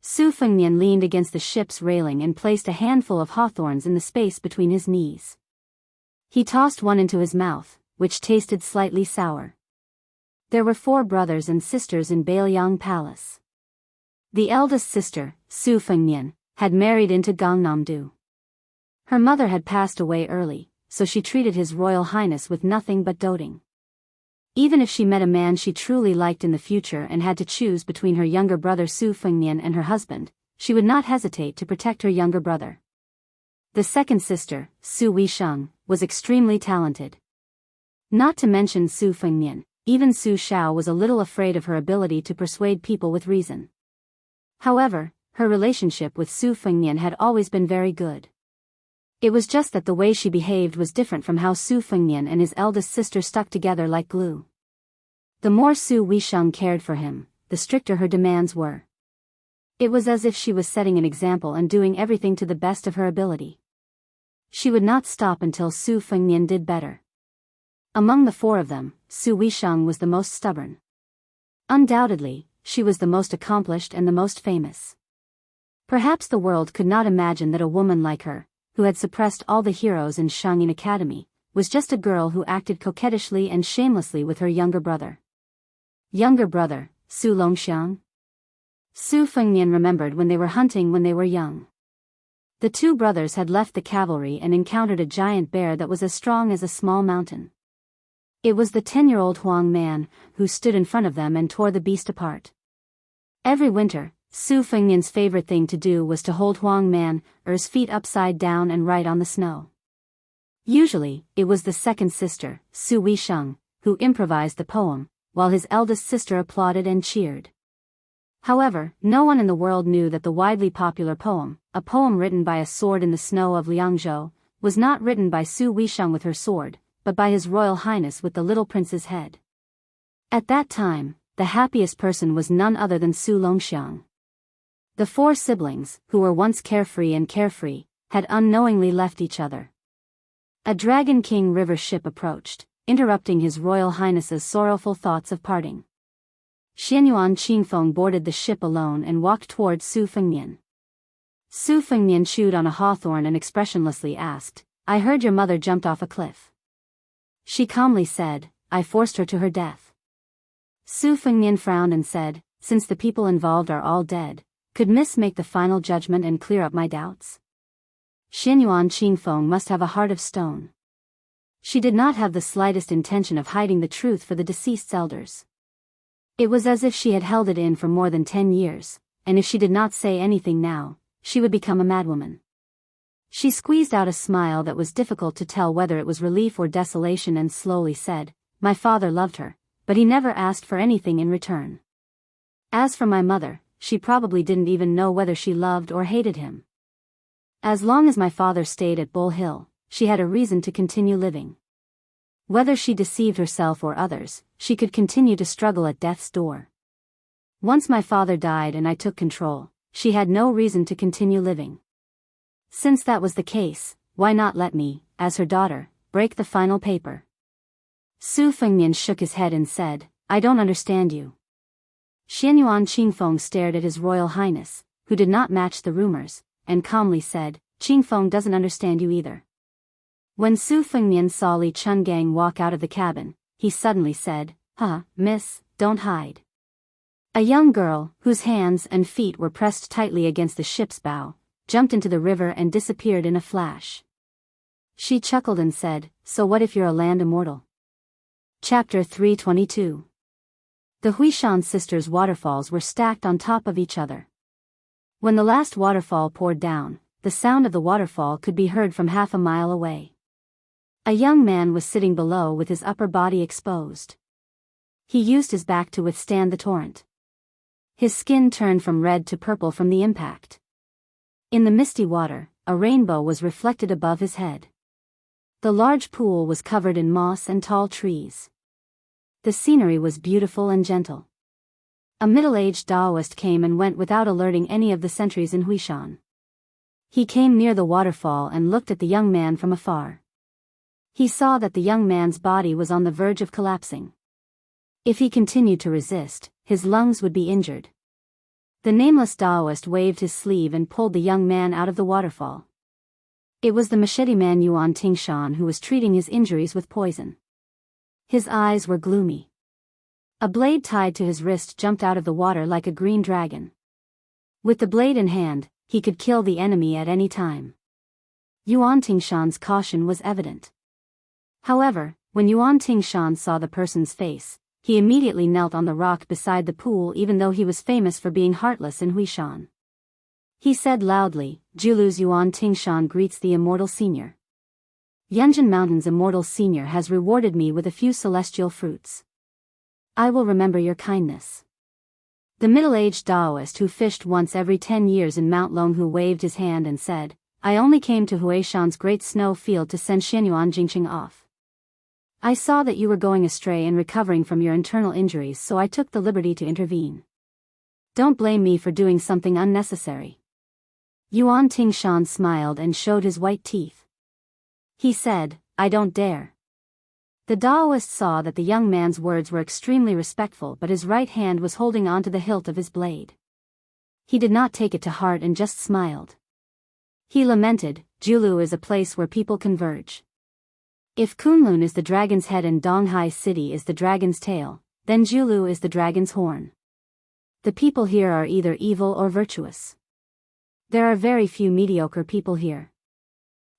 Su Fengnian leaned against the ship's railing and placed a handful of hawthorns in the space between his knees. He tossed one into his mouth, which tasted slightly sour. There were 4 brothers and sisters in Bailiang Palace. The eldest sister, Su Fengnian, had married into Gangnam-do. Her mother had passed away early, so she treated His Royal Highness with nothing but doting. Even if she met a man she truly liked in the future and had to choose between her younger brother Su Fengnian and her husband, she would not hesitate to protect her younger brother. The second sister, Su Weisheng, was extremely talented. Not to mention Su Fengnian, even Su Xiao was a little afraid of her ability to persuade people with reason. However, her relationship with Su Fengnian had always been very good. It was just that the way she behaved was different from how Su Fengnian and his eldest sister stuck together like glue. The more Su Weisheng cared for him, the stricter her demands were. It was as if she was setting an example and doing everything to the best of her ability. She would not stop until Su Fengnian did better. Among the 4 of them, Su Weisheng was the most stubborn. Undoubtedly, she was the most accomplished and the most famous. Perhaps the world could not imagine that a woman like her, who had suppressed all the heroes in Shangyin Academy, was just a girl who acted coquettishly and shamelessly with her younger brother. Younger brother, Su Longxiang? Su Fengnian remembered when they were hunting when they were young. The 2 brothers had left the cavalry and encountered a giant bear that was as strong as a small mountain. It was the 10-year-old Huang Man, who stood in front of them and tore the beast apart. Every winter, Su Fengnian's favorite thing to do was to hold Huang Man's feet upside down and write on the snow. Usually, it was the second sister, Su Weisheng, who improvised the poem, while his eldest sister applauded and cheered. However, no one in the world knew that the widely popular poem, a poem written by a sword in the snow of Liangzhou, was not written by Su Weisheng with her sword, but by His Royal Highness with the little prince's head. At that time, the happiest person was none other than Su Longxiang. The 4 siblings, who were once carefree, had unknowingly left each other. A Dragon King river ship approached, interrupting His Royal Highness's sorrowful thoughts of parting. Xianyuan Qingfeng boarded the ship alone and walked towards Su Fengnian. Su Fengnian chewed on a hawthorn and expressionlessly asked, "I heard your mother jumped off a cliff." She calmly said, "I forced her to her death." Su Fengnian frowned and said, "Since the people involved are all dead, could Miss make the final judgment and clear up my doubts?" Xianyuan Qingfeng must have a heart of stone. She did not have the slightest intention of hiding the truth for the deceased's elders. It was as if she had held it in for more than 10 years, and if she did not say anything now, she would become a madwoman. She squeezed out a smile that was difficult to tell whether it was relief or desolation and slowly said, "My father loved her, but he never asked for anything in return. As for my mother, she probably didn't even know whether she loved or hated him. As long as my father stayed at Bull Hill, she had a reason to continue living. Whether she deceived herself or others, she could continue to struggle at death's door. Once my father died and I took control, she had no reason to continue living. Since that was the case, why not let me, as her daughter, break the final paper?" Su Fengnian shook his head and said, "I don't understand you." Xianyuan Qingfeng stared at His Royal Highness, who did not match the rumors, and calmly said, "Qingfeng doesn't understand you either." When Su Fengmian saw Li Chungang walk out of the cabin, he suddenly said, miss, don't hide. A young girl, whose hands and feet were pressed tightly against the ship's bow, jumped into the river and disappeared in a flash. She chuckled and said, so what if you're a land immortal? Chapter 322. The Huishan sisters' waterfalls were stacked on top of each other. When the last waterfall poured down, the sound of the waterfall could be heard from half a mile away. A young man was sitting below with his upper body exposed. He used his back to withstand the torrent. His skin turned from red to purple from the impact. In the misty water, a rainbow was reflected above his head. The large pool was covered in moss and tall trees. The scenery was beautiful and gentle. A middle-aged Taoist came and went without alerting any of the sentries in Huishan. He came near the waterfall and looked at the young man from afar. He saw that the young man's body was on the verge of collapsing. If he continued to resist, his lungs would be injured. The nameless Taoist waved his sleeve and pulled the young man out of the waterfall. It was the machete man Yuan Tingshan who was treating his injuries with poison. His eyes were gloomy. A blade tied to his wrist jumped out of the water like a green dragon. With the blade in hand, he could kill the enemy at any time. Yuan Tingshan's caution was evident. However, when Yuan Tingshan saw the person's face, he immediately knelt on the rock beside the pool even though he was famous for being heartless in Huishan. He said loudly, Julu's Yuan Tingshan greets the immortal senior. Yunjin Mountain's immortal senior has rewarded me with a few celestial fruits. I will remember your kindness. The middle-aged Taoist who fished once every 10 years in Mount Longhu waved his hand and said, I only came to Huishan's great snow field to send Xianyuan Jingqing off. I saw that you were going astray and recovering from your internal injuries, so I took the liberty to intervene. Don't blame me for doing something unnecessary. Yuan Tingshan smiled and showed his white teeth. He said, I don't dare. The Taoist saw that the young man's words were extremely respectful, but his right hand was holding on to the hilt of his blade. He did not take it to heart and just smiled. He lamented, Julu is a place where people converge. If Kunlun is the dragon's head and Donghai City is the dragon's tail, then Julu is the dragon's horn. The people here are either evil or virtuous. There are very few mediocre people here.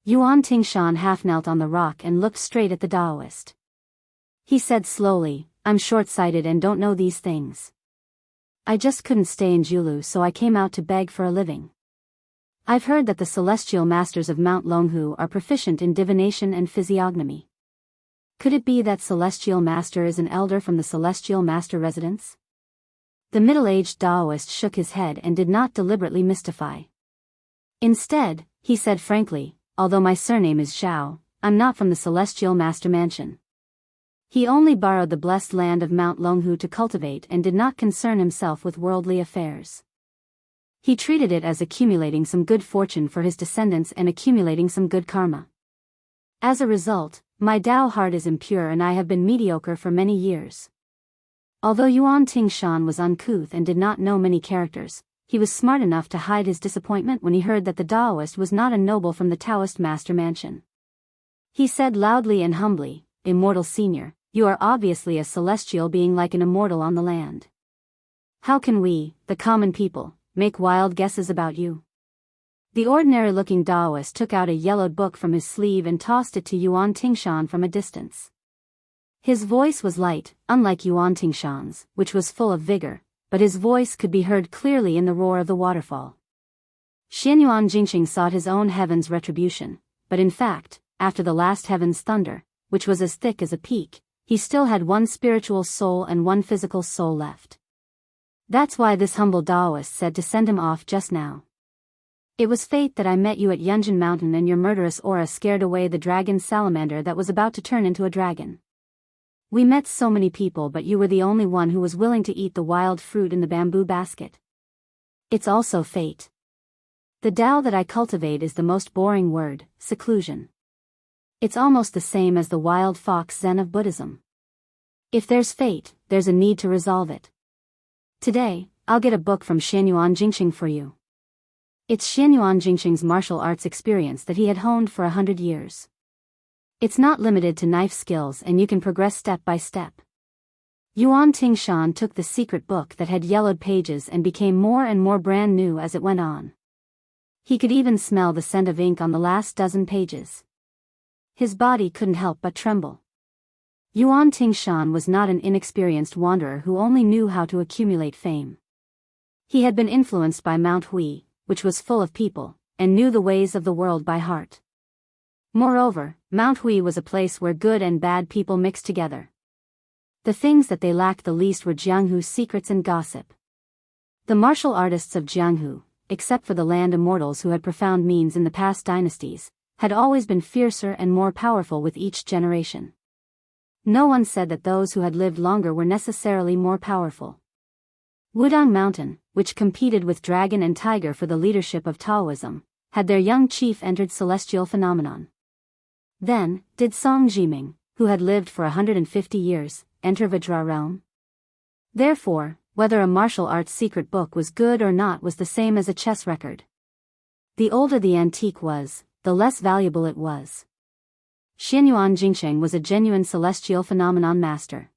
Yuan Tingshan half-knelt on the rock and looked straight at the Taoist. He said slowly, I'm short-sighted and don't know these things. I just couldn't stay in Julu, so I came out to beg for a living. I've heard that the celestial masters of Mount Longhu are proficient in divination and physiognomy. Could it be that celestial master is an elder from the celestial master residence? The middle-aged Taoist shook his head and did not deliberately mystify. Instead, he said frankly, although my surname is Zhao, I'm not from the celestial master mansion. He only borrowed the blessed land of Mount Longhu to cultivate and did not concern himself with worldly affairs. He treated it as accumulating some good fortune for his descendants and accumulating some good karma. As a result, my Tao heart is impure and I have been mediocre for many years. Although Yuan Tingshan was uncouth and did not know many characters, he was smart enough to hide his disappointment when he heard that the Taoist was not a noble from the Taoist master mansion. He said loudly and humbly, Immortal Senior, you are obviously a celestial being like an immortal on the land. How can we, the common people, make wild guesses about you? The ordinary-looking Taoist took out a yellowed book from his sleeve and tossed it to Yuan Tingshan from a distance. His voice was light, unlike Yuan Tingshan's, which was full of vigor, but his voice could be heard clearly in the roar of the waterfall. Xianyuan Jingqing sought his own heaven's retribution, but in fact, after the last heaven's thunder, which was as thick as a peak, he still had one spiritual soul and one physical soul left. That's why this humble Taoist said to send him off just now. It was fate that I met you at Yunjin Mountain and your murderous aura scared away the dragon salamander that was about to turn into a dragon. We met so many people, but you were the only one who was willing to eat the wild fruit in the bamboo basket. It's also fate. The Tao that I cultivate is the most boring word, seclusion. It's almost the same as the wild fox Zen of Buddhism. If there's fate, there's a need to resolve it. Today, I'll get a book from Xianyuan Jingqing for you. It's Xianyuan Jingqing's martial arts experience that he had honed for 100 years. It's not limited to knife skills and you can progress step by step. Yuan Tingshan took the secret book that had yellowed pages and became more and more brand new as it went on. He could even smell the scent of ink on the last dozen pages. His body couldn't help but tremble. Yuan Tingshan was not an inexperienced wanderer who only knew how to accumulate fame. He had been influenced by Mount Hui, which was full of people, and knew the ways of the world by heart. Moreover, Mount Hui was a place where good and bad people mixed together. The things that they lacked the least were Jianghu's secrets and gossip. The martial artists of Jianghu, except for the land immortals who had profound means in the past dynasties, had always been fiercer and more powerful with each generation. No one said that those who had lived longer were necessarily more powerful. Wudang Mountain, which competed with Dragon and Tiger for the leadership of Taoism, had their young chief entered celestial phenomenon. Then, did Song Jiming, who had lived for 150 years, enter Vajra realm? Therefore, whether a martial arts secret book was good or not was the same as a chess record. The older the antique was, the less valuable it was. Xianyuan Jingsheng was a genuine celestial phenomenon master.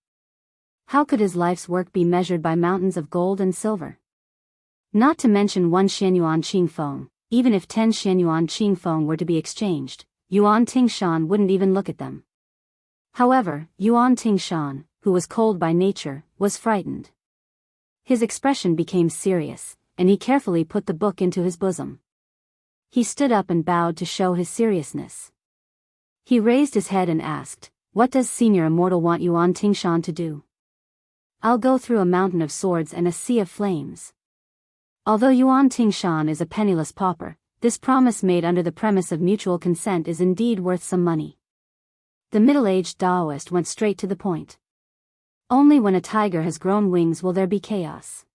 How could his life's work be measured by mountains of gold and silver? Not to mention one Xianyuan Qingfeng, even if 10 Xianyuan Qingfeng were to be exchanged, Yuan Tingshan wouldn't even look at them. However, Yuan Tingshan, who was cold by nature, was frightened. His expression became serious, and he carefully put the book into his bosom. He stood up and bowed to show his seriousness. He raised his head and asked, "What does Senior Immortal want Yuan Tingshan to do?" "I'll go through a mountain of swords and a sea of flames." Although Yuan Tingshan is a penniless pauper, this promise made under the premise of mutual consent is indeed worth some money. The middle-aged Taoist went straight to the point. Only when a tiger has grown wings will there be chaos.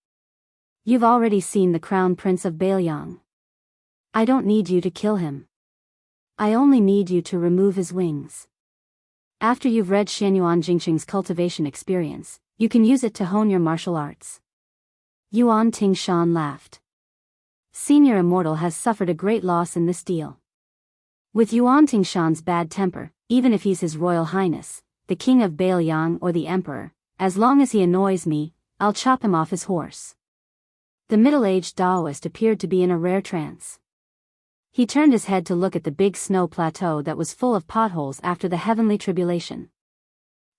You've already seen the crown prince of Bailiang. I don't need you to kill him. I only need you to remove his wings. After you've read Xianyuan Jingsheng's cultivation experience, you can use it to hone your martial arts. Yuan Tingshan laughed. Senior Immortal has suffered a great loss in this deal. With Yuan Tingshan's bad temper, even if he's His Royal Highness, the King of Bailiang or the Emperor, as long as he annoys me, I'll chop him off his horse. The middle-aged Taoist appeared to be in a rare trance. He turned his head to look at the big snow plateau that was full of potholes after the heavenly tribulation.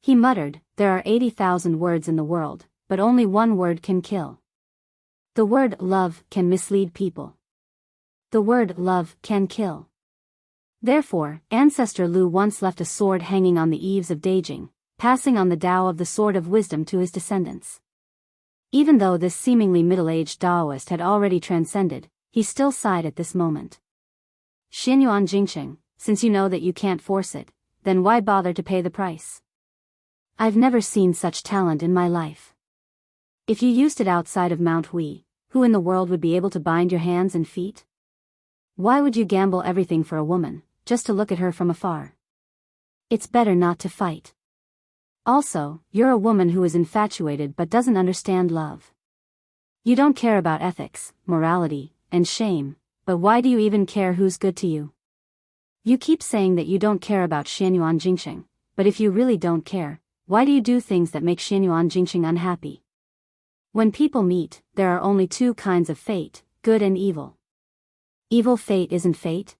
He muttered, "There are 80,000 words in the world, but only one word can kill. The word love can mislead people. The word love can kill." Therefore, Ancestor Lu once left a sword hanging on the eaves of Beijing, passing on the Tao of the Sword of Wisdom to his descendants. Even though this seemingly middle-aged Taoist had already transcended, he still sighed at this moment. Xianyuan Jingsheng, since you know that you can't force it, then why bother to pay the price? I've never seen such talent in my life. If you used it outside of Mount Hui, who in the world would be able to bind your hands and feet? Why would you gamble everything for a woman, just to look at her from afar? It's better not to fight. Also, you're a woman who is infatuated but doesn't understand love. You don't care about ethics, morality, and shame, but why do you even care who's good to you? You keep saying that you don't care about Xianyuan Jingsheng, but if you really don't care, why do you do things that make Xianyuan Jingsheng unhappy? When people meet, there are only two kinds of fate, good and evil. Evil fate isn't fate?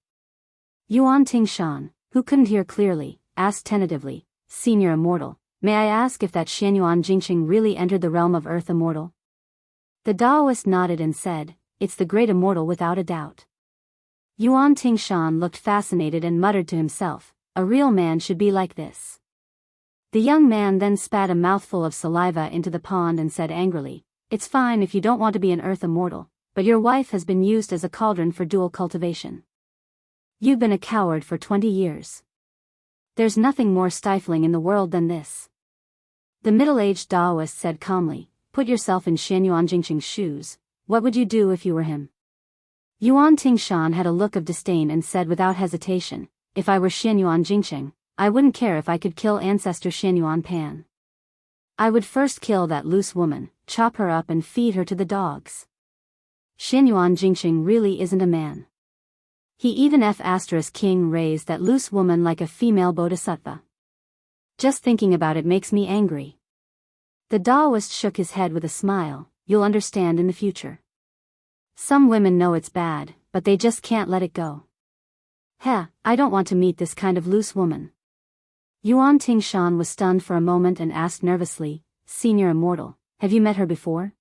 Yuan Tingshan, who couldn't hear clearly, asked tentatively, "Senior Immortal, may I ask if that Xianyuan Jingsheng really entered the realm of Earth Immortal?" The Taoist nodded and said, "It's the Great Immortal without a doubt." Yuan Tingshan looked fascinated and muttered to himself, "A real man should be like this." The young man then spat a mouthful of saliva into the pond and said angrily, "It's fine if you don't want to be an Earth Immortal, but your wife has been used as a cauldron for dual cultivation. You've been a coward for 20 years. There's nothing more stifling in the world than this." The middle-aged Taoist said calmly, "Put yourself in Xianyuan Jingsheng's shoes. What would you do if you were him?" Yuan Tingshan had a look of disdain and said without hesitation, "If I were Xianyuan Jingsheng, I wouldn't care if I could kill ancestor Xianyuan Pan. I would first kill that loose woman, chop her up and feed her to the dogs. Xianyuan Jingsheng really isn't a man. He even *king raised that loose woman like a female bodhisattva. Just thinking about it makes me angry. The Taoist shook his head with a smile. You'll understand in the future. Some women know it's bad, but they just can't let it go. I don't want to meet this kind of loose woman. Yuan Tingshan was stunned for a moment and asked nervously, Senior Immortal, have you met her before?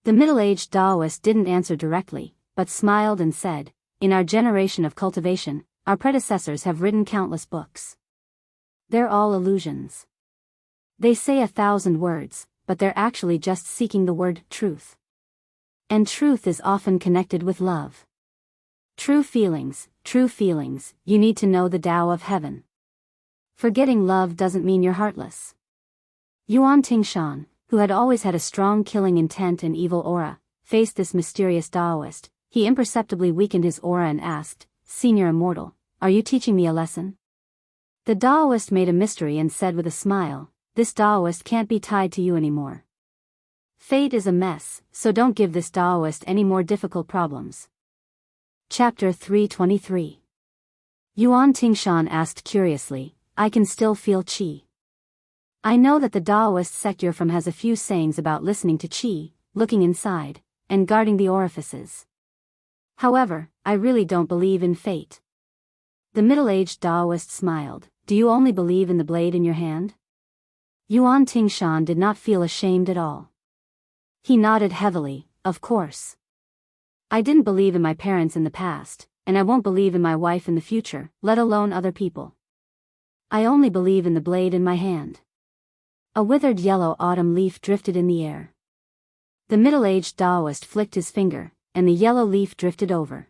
The middle-aged Taoist didn't answer directly, but smiled and said, in our generation of cultivation, our predecessors have written countless books. They're all illusions. They say 1,000 words, but they're actually just seeking the word truth. And truth is often connected with love. True feelings, you need to know the Tao of heaven. Forgetting love doesn't mean you're heartless. Yuan Tingshan, who had always had a strong killing intent and evil aura, faced this mysterious Taoist. He imperceptibly weakened his aura and asked, Senior Immortal, are you teaching me a lesson? The Taoist made a mystery and said with a smile, this Taoist can't be tied to you anymore. Fate is a mess, so don't give this Taoist any more difficult problems. Chapter 323. Yuan Tingshan asked curiously, I can still feel qi. I know that the Taoist sect you're from has a few sayings about listening to qi, looking inside, and guarding the orifices. However, I really don't believe in fate. The middle-aged Taoist smiled. Do you only believe in the blade in your hand? Yuan Tingshan did not feel ashamed at all. He nodded heavily, of course. I didn't believe in my parents in the past, and I won't believe in my wife in the future, let alone other people. I only believe in the blade in my hand. A withered yellow autumn leaf drifted in the air. The middle-aged Taoist flicked his finger, and the yellow leaf drifted over.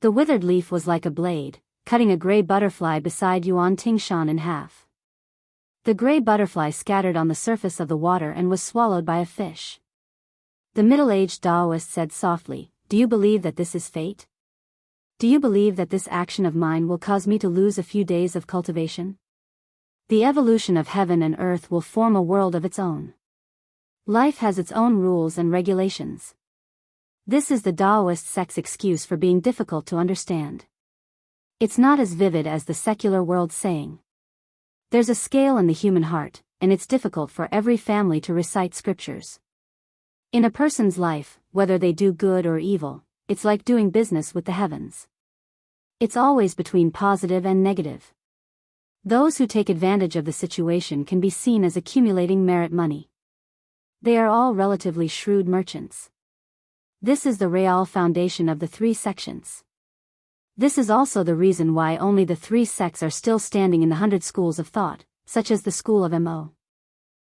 The withered leaf was like a blade, cutting a gray butterfly beside Yuan Tingshan in half. The gray butterfly scattered on the surface of the water and was swallowed by a fish. The middle-aged Taoist said softly, Do you believe that this is fate? Do you believe that this action of mine will cause me to lose a few days of cultivation? The evolution of heaven and earth will form a world of its own. Life has its own rules and regulations. This is the Taoist sect's excuse for being difficult to understand. It's not as vivid as the secular world saying. There's a scale in the human heart, and it's difficult for every family to recite scriptures. In a person's life, whether they do good or evil, it's like doing business with the heavens. It's always between positive and negative. Those who take advantage of the situation can be seen as accumulating merit money. They are all relatively shrewd merchants. This is the real foundation of the three sections. This is also the reason why only the three sects are still standing in the 100 schools of thought, such as the school of Mo.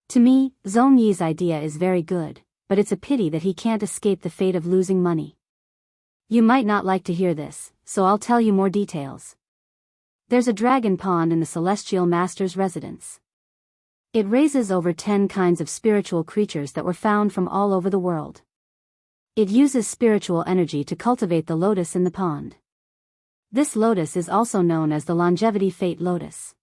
To me, Zhong Yi's idea is very good, but it's a pity that he can't escape the fate of losing money. You might not like to hear this, so I'll tell you more details. There's a dragon pond in the Celestial Master's residence. It raises over 10 kinds of spiritual creatures that were found from all over the world. It uses spiritual energy to cultivate the lotus in the pond. This lotus is also known as the longevity fate lotus.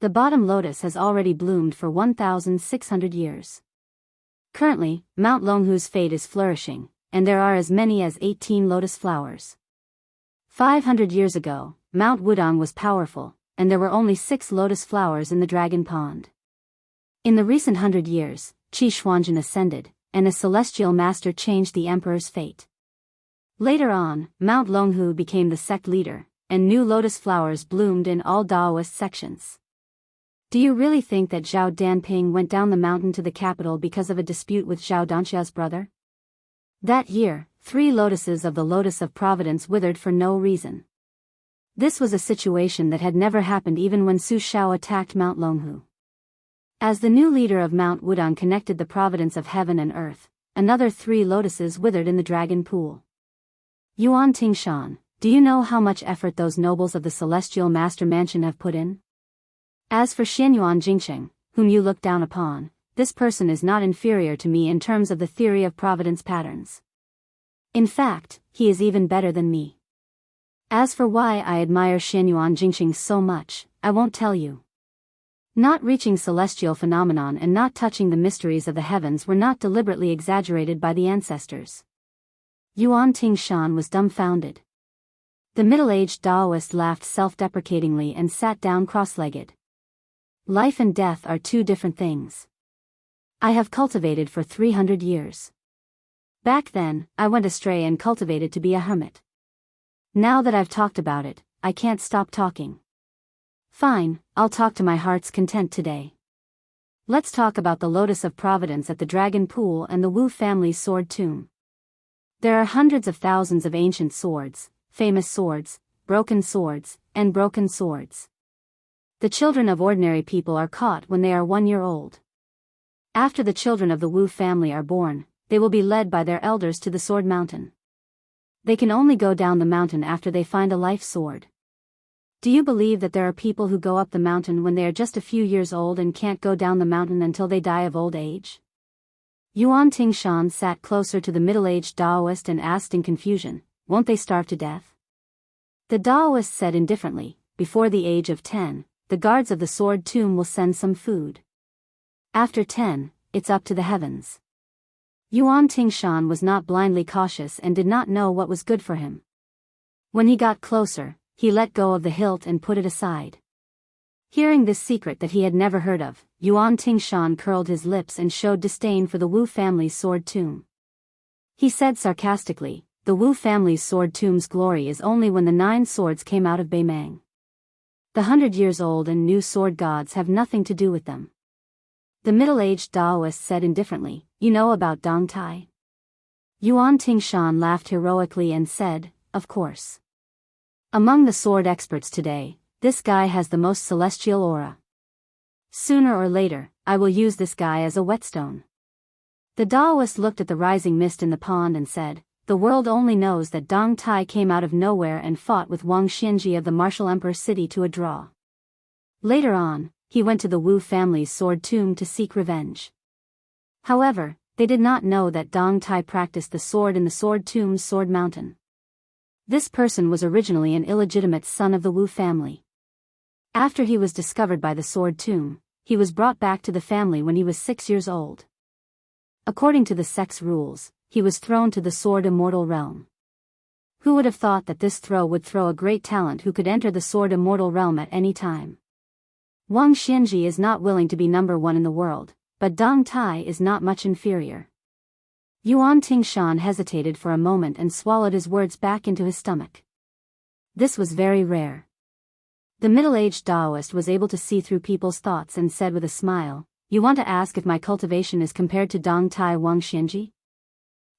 The bottom lotus has already bloomed for 1,600 years. Currently, Mount Longhu's fate is flourishing, and there are as many as 18 lotus flowers. 500 years ago, Mount Wudong was powerful, and there were only 6 lotus flowers in the dragon pond. In the recent 100 years, Qi Xuanjun ascended, and a celestial master changed the emperor's fate. Later on, Mount Longhu became the sect leader, and new lotus flowers bloomed in all Taoist sections. Do you really think that Zhao Danping went down the mountain to the capital because of a dispute with Zhao Danxia's brother? That year, 3 lotuses of the Lotus of Providence withered for no reason. This was a situation that had never happened even when Su Shao attacked Mount Longhu. As the new leader of Mount Wudong connected the providence of heaven and earth, another 3 lotuses withered in the dragon pool. Yuan Tingshan, do you know how much effort those nobles of the Celestial Master Mansion have put in? As for Xianyuan Jingsheng, whom you look down upon, this person is not inferior to me in terms of the theory of providence patterns. In fact, he is even better than me. As for why I admire Xianyuan Jingsheng so much, I won't tell you. Not reaching celestial phenomenon and not touching the mysteries of the heavens were not deliberately exaggerated by the ancestors. Yuan Tingshan was dumbfounded. The middle-aged Taoist laughed self-deprecatingly and sat down cross-legged. Life and death are two different things. I have cultivated for 300 years. Back then, I went astray and cultivated to be a hermit. Now that I've talked about it, I can't stop talking. Fine, I'll talk to my heart's content today. Let's talk about the Lotus of Providence at the Dragon Pool and the Wu family's sword tomb. There are hundreds of thousands of ancient swords, famous swords, and broken swords. The children of ordinary people are caught when they are 1 year old. After the children of the Wu family are born, they will be led by their elders to the Sword Mountain. They can only go down the mountain after they find a life sword. Do you believe that there are people who go up the mountain when they are just a few years old and can't go down the mountain until they die of old age? Yuan Tingshan sat closer to the middle-aged Taoist and asked in confusion, "Won't they starve to death?" The Taoist said indifferently, "Before the age of 10, the guards of the sword tomb will send some food. After 10, it's up to the heavens." Yuan Tingshan was not blindly cautious and did not know what was good for him. When he got closer, he let go of the hilt and put it aside. Hearing this secret that he had never heard of, Yuan Tingshan curled his lips and showed disdain for the Wu family's sword tomb. He said sarcastically, "The Wu family's sword tomb's glory is only when the 9 swords came out of Beimang. The 100 years old and new sword gods have nothing to do with them." The middle-aged Taoist said indifferently, "You know about Dong Tai?" Yuan Tingshan laughed heroically and said, "Of course. Among the sword experts today, this guy has the most celestial aura. Sooner or later, I will use this guy as a whetstone." The Taoist looked at the rising mist in the pond and said, "The world only knows that Dong Tai came out of nowhere and fought with Wang Xianji of the martial emperor city to a draw. Later on, he went to the Wu family's sword tomb to seek revenge. However, they did not know that Dong Tai practiced the sword in the sword tomb's sword mountain. This person was originally an illegitimate son of the Wu family. After he was discovered by the sword tomb, he was brought back to the family when he was 6 years old. According to the sect's rules, he was thrown to the sword immortal realm. Who would have thought that this throw would throw a great talent who could enter the sword immortal realm at any time? Wang Xianji is not willing to be number 1 in the world, but Dong Tai is not much inferior." Yuan Tingshan hesitated for a moment and swallowed his words back into his stomach. This was very rare. The middle-aged Taoist was able to see through people's thoughts and said with a smile, "You want to ask if my cultivation is compared to Dong Tai Wang Xianji?"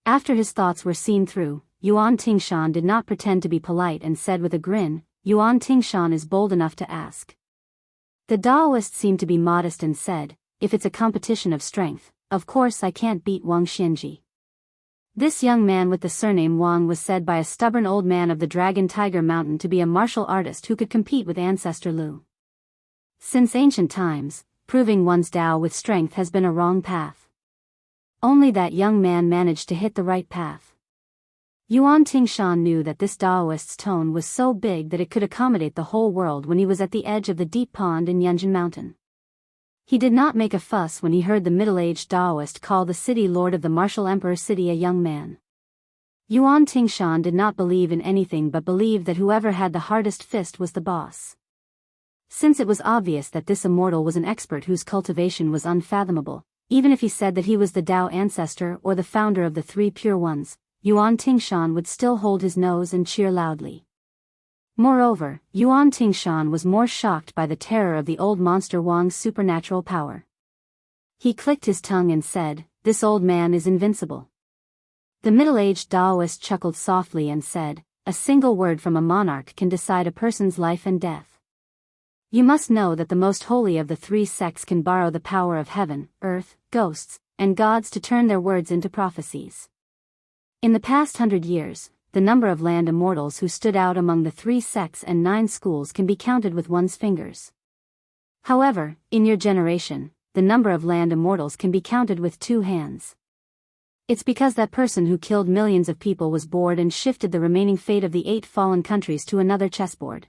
After his thoughts were seen through, Yuan Tingshan did not pretend to be polite and said with a grin, "Yuan Tingshan is bold enough to ask." The Taoist seemed to be modest and said, "If it's a competition of strength, of course I can't beat Wang Xianji." This young man with the surname Wang was said by a stubborn old man of the Dragon Tiger Mountain to be a martial artist who could compete with ancestor Lu. Since ancient times, proving one's Tao with strength has been a wrong path. Only that young man managed to hit the right path. Yuan Tingshan knew that this Taoist's tone was so big that it could accommodate the whole world when he was at the edge of the deep pond in Yunjin Mountain. He did not make a fuss when he heard the middle-aged Taoist call the city lord of the martial emperor city a young man. Yuan Tingshan did not believe in anything but believed that whoever had the hardest fist was the boss. Since it was obvious that this immortal was an expert whose cultivation was unfathomable, even if he said that he was the Tao ancestor or the founder of the 3 pure ones, Yuan Tingshan would still hold his nose and cheer loudly. Moreover, Yuan Tingshan was more shocked by the terror of the old monster Wang's supernatural power. He clicked his tongue and said, "This old man is invincible." The middle-aged Taoist chuckled softly and said, "A single word from a monarch can decide a person's life and death. You must know that the most holy of the 3 sects can borrow the power of heaven, earth, ghosts, and gods to turn their words into prophecies. In the past 100 years, the number of land immortals who stood out among the 3 sects and 9 schools can be counted with one's fingers. However, in your generation, the number of land immortals can be counted with 2 hands. It's because that person who killed millions of people was bored and shifted the remaining fate of the 8 fallen countries to another chessboard.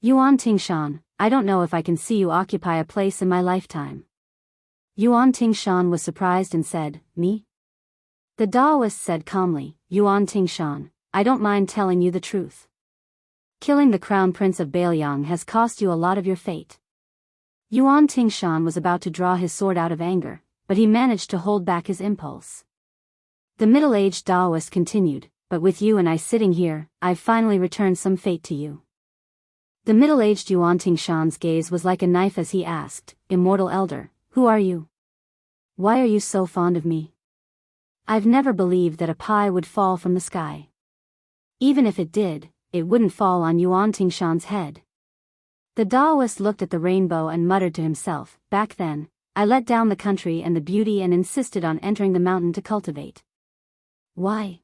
Yuan Tingshan, I don't know if I can see you occupy a place in my lifetime." Yuan Tingshan was surprised and said, "Me?" The Taoist said calmly, "Yuan Tingshan, I don't mind telling you the truth. Killing the crown prince of Bailiang has cost you a lot of your fate. Yuan Tingshan was about to draw his sword out of anger, but he managed to hold back his impulse. The middle-aged Taoist continued, but with you and I sitting here, I've finally returned some fate to you. The middle-aged Yuan Tingshan's gaze was like a knife as he asked, Immortal Elder, who are you? Why are you so fond of me? I've never believed that a pie would fall from the sky. Even if it did, it wouldn't fall on Yuan Tingshan's head. The Taoist looked at the rainbow and muttered to himself, back then, I let down the country and the beauty and insisted on entering the mountain to cultivate. Why?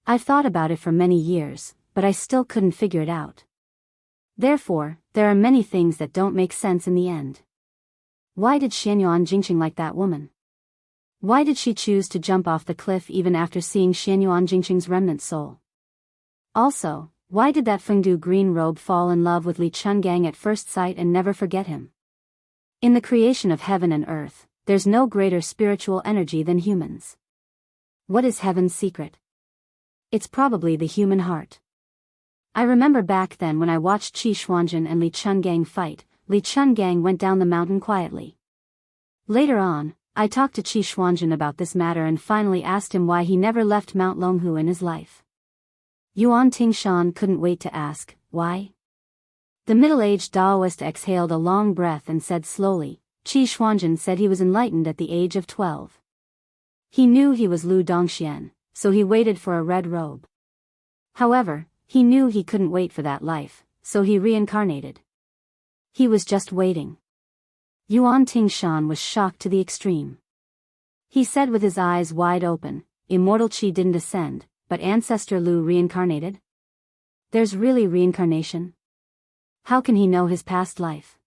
I've thought about it for many years, but I still couldn't figure it out. Therefore, there are many things that don't make sense in the end. Why did Xianyuan Jingqing like that woman? Why did she choose to jump off the cliff even after seeing Xianyuan Jingqing's remnant soul? Also, why did that Fengdu green robe fall in love with Li Chungang at first sight and never forget him? In the creation of heaven and earth, there's no greater spiritual energy than humans. What is heaven's secret? It's probably the human heart. I remember back then when I watched Qi Xuanjun and Li Chungang fight, Li Chungang went down the mountain quietly. Later on, I talked to Qi Xuanjun about this matter and finally asked him why he never left Mount Longhu in his life. Yuan Tingshan couldn't wait to ask, why? The middle-aged Taoist exhaled a long breath and said slowly, Qi Xuanjun said he was enlightened at the age of 12. He knew he was Lu Dongxian, so he waited for a red robe. However, he knew he couldn't wait for that life, so he reincarnated. He was just waiting. Yuan Tingshan was shocked to the extreme. He said with his eyes wide open, Immortal Qi didn't ascend, but Ancestor Lu reincarnated? There's really reincarnation? How can he know his past life?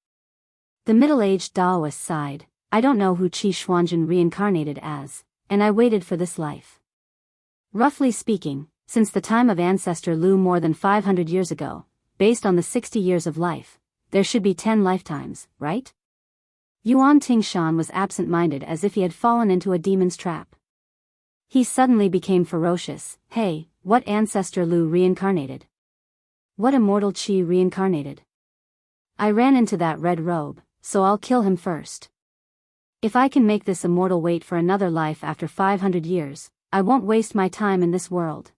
The middle-aged Taoist sighed, I don't know who Qi Xuanjun reincarnated as, and I waited for this life. Roughly speaking, since the time of Ancestor Lu more than 500 years ago, based on the 60 years of life, there should be 10 lifetimes, right? Yuan Tingshan was absent-minded as if he had fallen into a demon's trap. He suddenly became ferocious, hey, what Ancestor Lu reincarnated? What Immortal Qi reincarnated? I ran into that red robe, so I'll kill him first. If I can make this immortal wait for another life after 500 years, I won't waste my time in this world.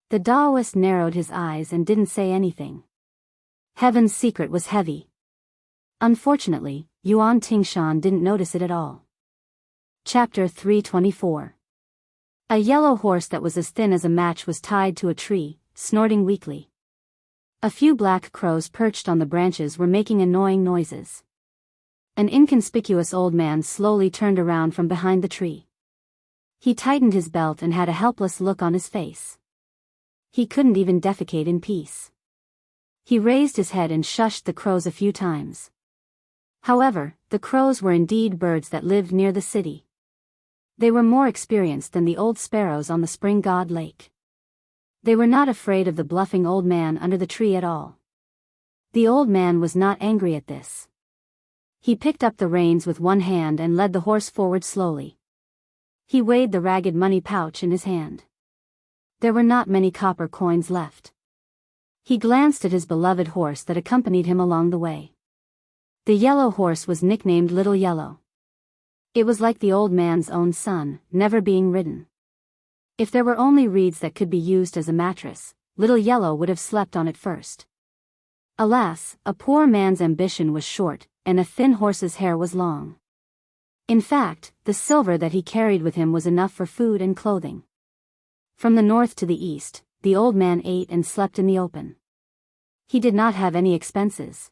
The Taoist narrowed his eyes and didn't say anything. Heaven's secret was heavy. Unfortunately, Yuan Tingshan didn't notice it at all. Chapter 324. A yellow horse that was as thin as a match was tied to a tree, snorting weakly. A few black crows perched on the branches were making annoying noises. An inconspicuous old man slowly turned around from behind the tree. He tightened his belt and had a helpless look on his face. He couldn't even defecate in peace. He raised his head and shushed the crows a few times. However, the crows were indeed birds that lived near the city. They were more experienced than the old sparrows on the Spring God Lake. They were not afraid of the bluffing old man under the tree at all. The old man was not angry at this. He picked up the reins with one hand and led the horse forward slowly. He weighed the ragged money pouch in his hand. There were not many copper coins left. He glanced at his beloved horse that accompanied him along the way. The yellow horse was nicknamed Little Yellow. It was like the old man's own son, never being ridden. If there were only reeds that could be used as a mattress, Little Yellow would have slept on it first. Alas, a poor man's ambition was short, and a thin horse's hair was long. In fact, the silver that he carried with him was enough for food and clothing. From the north to the east, the old man ate and slept in the open. He did not have any expenses.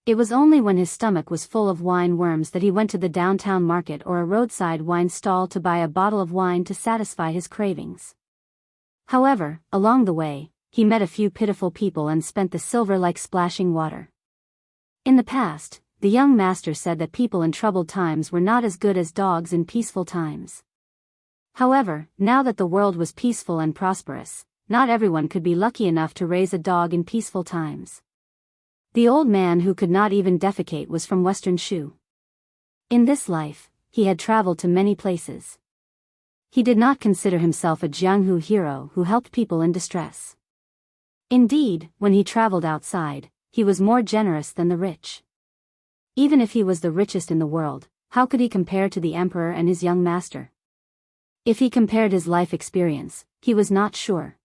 It was only when his stomach was full of wine worms that he went to the downtown market or a roadside wine stall to buy a bottle of wine to satisfy his cravings. However, along the way, he met a few pitiful people and spent the silver like splashing water. In the past, the young master said that people in troubled times were not as good as dogs in peaceful times. However, now that the world was peaceful and prosperous, not everyone could be lucky enough to raise a dog in peaceful times. The old man who could not even defecate was from Western Shu. In this life, he had traveled to many places. He did not consider himself a Jianghu hero who helped people in distress. Indeed, when he traveled outside, he was more generous than the rich. Even if he was the richest in the world, how could he compare to the emperor and his young master? If he compared his life experience, he was not sure.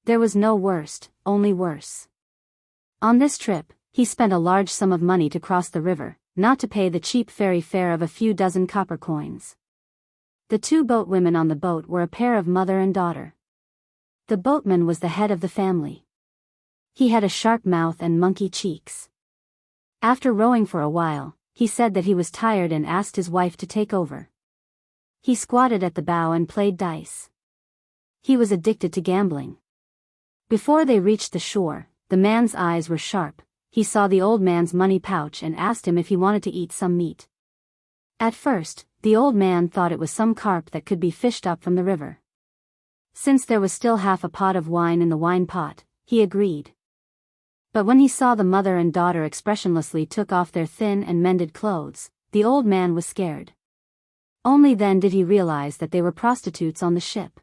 There was no worst, only worse. On this trip, he spent a large sum of money to cross the river, not to pay the cheap ferry fare of a few dozen copper coins. The two boatwomen on the boat were a pair of mother and daughter. The boatman was the head of the family. He had a sharp mouth and monkey cheeks. After rowing for a while, he said that he was tired and asked his wife to take over. He squatted at the bow and played dice. He was addicted to gambling. Before they reached the shore, the man's eyes were sharp. He saw the old man's money pouch and asked him if he wanted to eat some meat. At first, the old man thought it was some carp that could be fished up from the river. Since there was still half a pot of wine in the wine pot, he agreed. But when he saw the mother and daughter expressionlessly took off their thin and mended clothes, the old man was scared. Only then did he realize that they were prostitutes on the ship.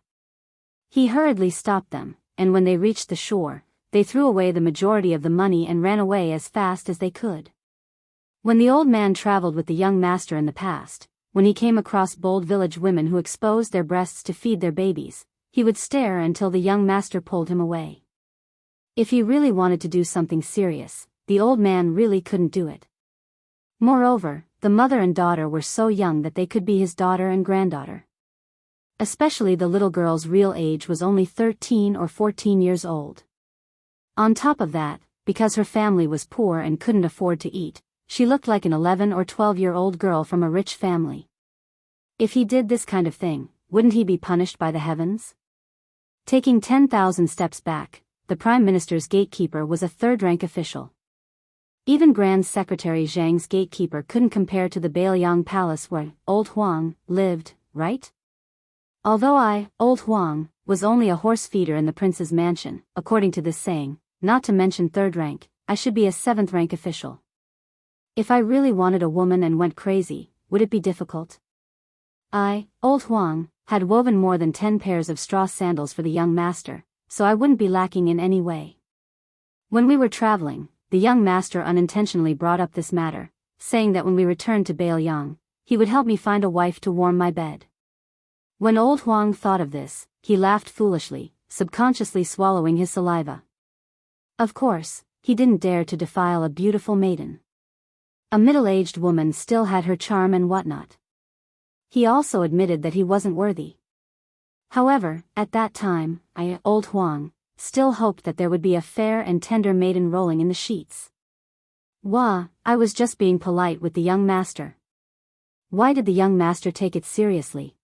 He hurriedly stopped them, and when they reached the shore, they threw away the majority of the money and ran away as fast as they could. When the old man traveled with the young master in the past, when he came across bold village women who exposed their breasts to feed their babies, he would stare until the young master pulled him away. If he really wanted to do something serious, the old man really couldn't do it. Moreover, the mother and daughter were so young that they could be his daughter and granddaughter. Especially the little girl's real age was only 13 or 14 years old. On top of that, because her family was poor and couldn't afford to eat, she looked like an 11 or 12-year-old girl from a rich family. If he did this kind of thing, wouldn't he be punished by the heavens? Taking 10,000 steps back, the Prime Minister's gatekeeper was a third-rank official. Even Grand Secretary Zhang's gatekeeper couldn't compare to the Bailiang Palace where Old Huang lived, right? Although I, Old Huang, was only a horse feeder in the prince's mansion, according to this saying, not to mention third rank, I should be a seventh-rank official. If I really wanted a woman and went crazy, would it be difficult? I, Old Huang, had woven more than 10 pairs of straw sandals for the young master, so I wouldn't be lacking in any way. When we were traveling, the young master unintentionally brought up this matter, saying that when we returned to Bailiang, he would help me find a wife to warm my bed. When Old Huang thought of this, he laughed foolishly, subconsciously swallowing his saliva. Of course, he didn't dare to defile a beautiful maiden. A middle-aged woman still had her charm and whatnot. He also admitted that he wasn't worthy. However, at that time, I, Old Huang, still hoped that there would be a fair and tender maiden rolling in the sheets. Wah, I was just being polite with the young master. Why did the young master take it seriously?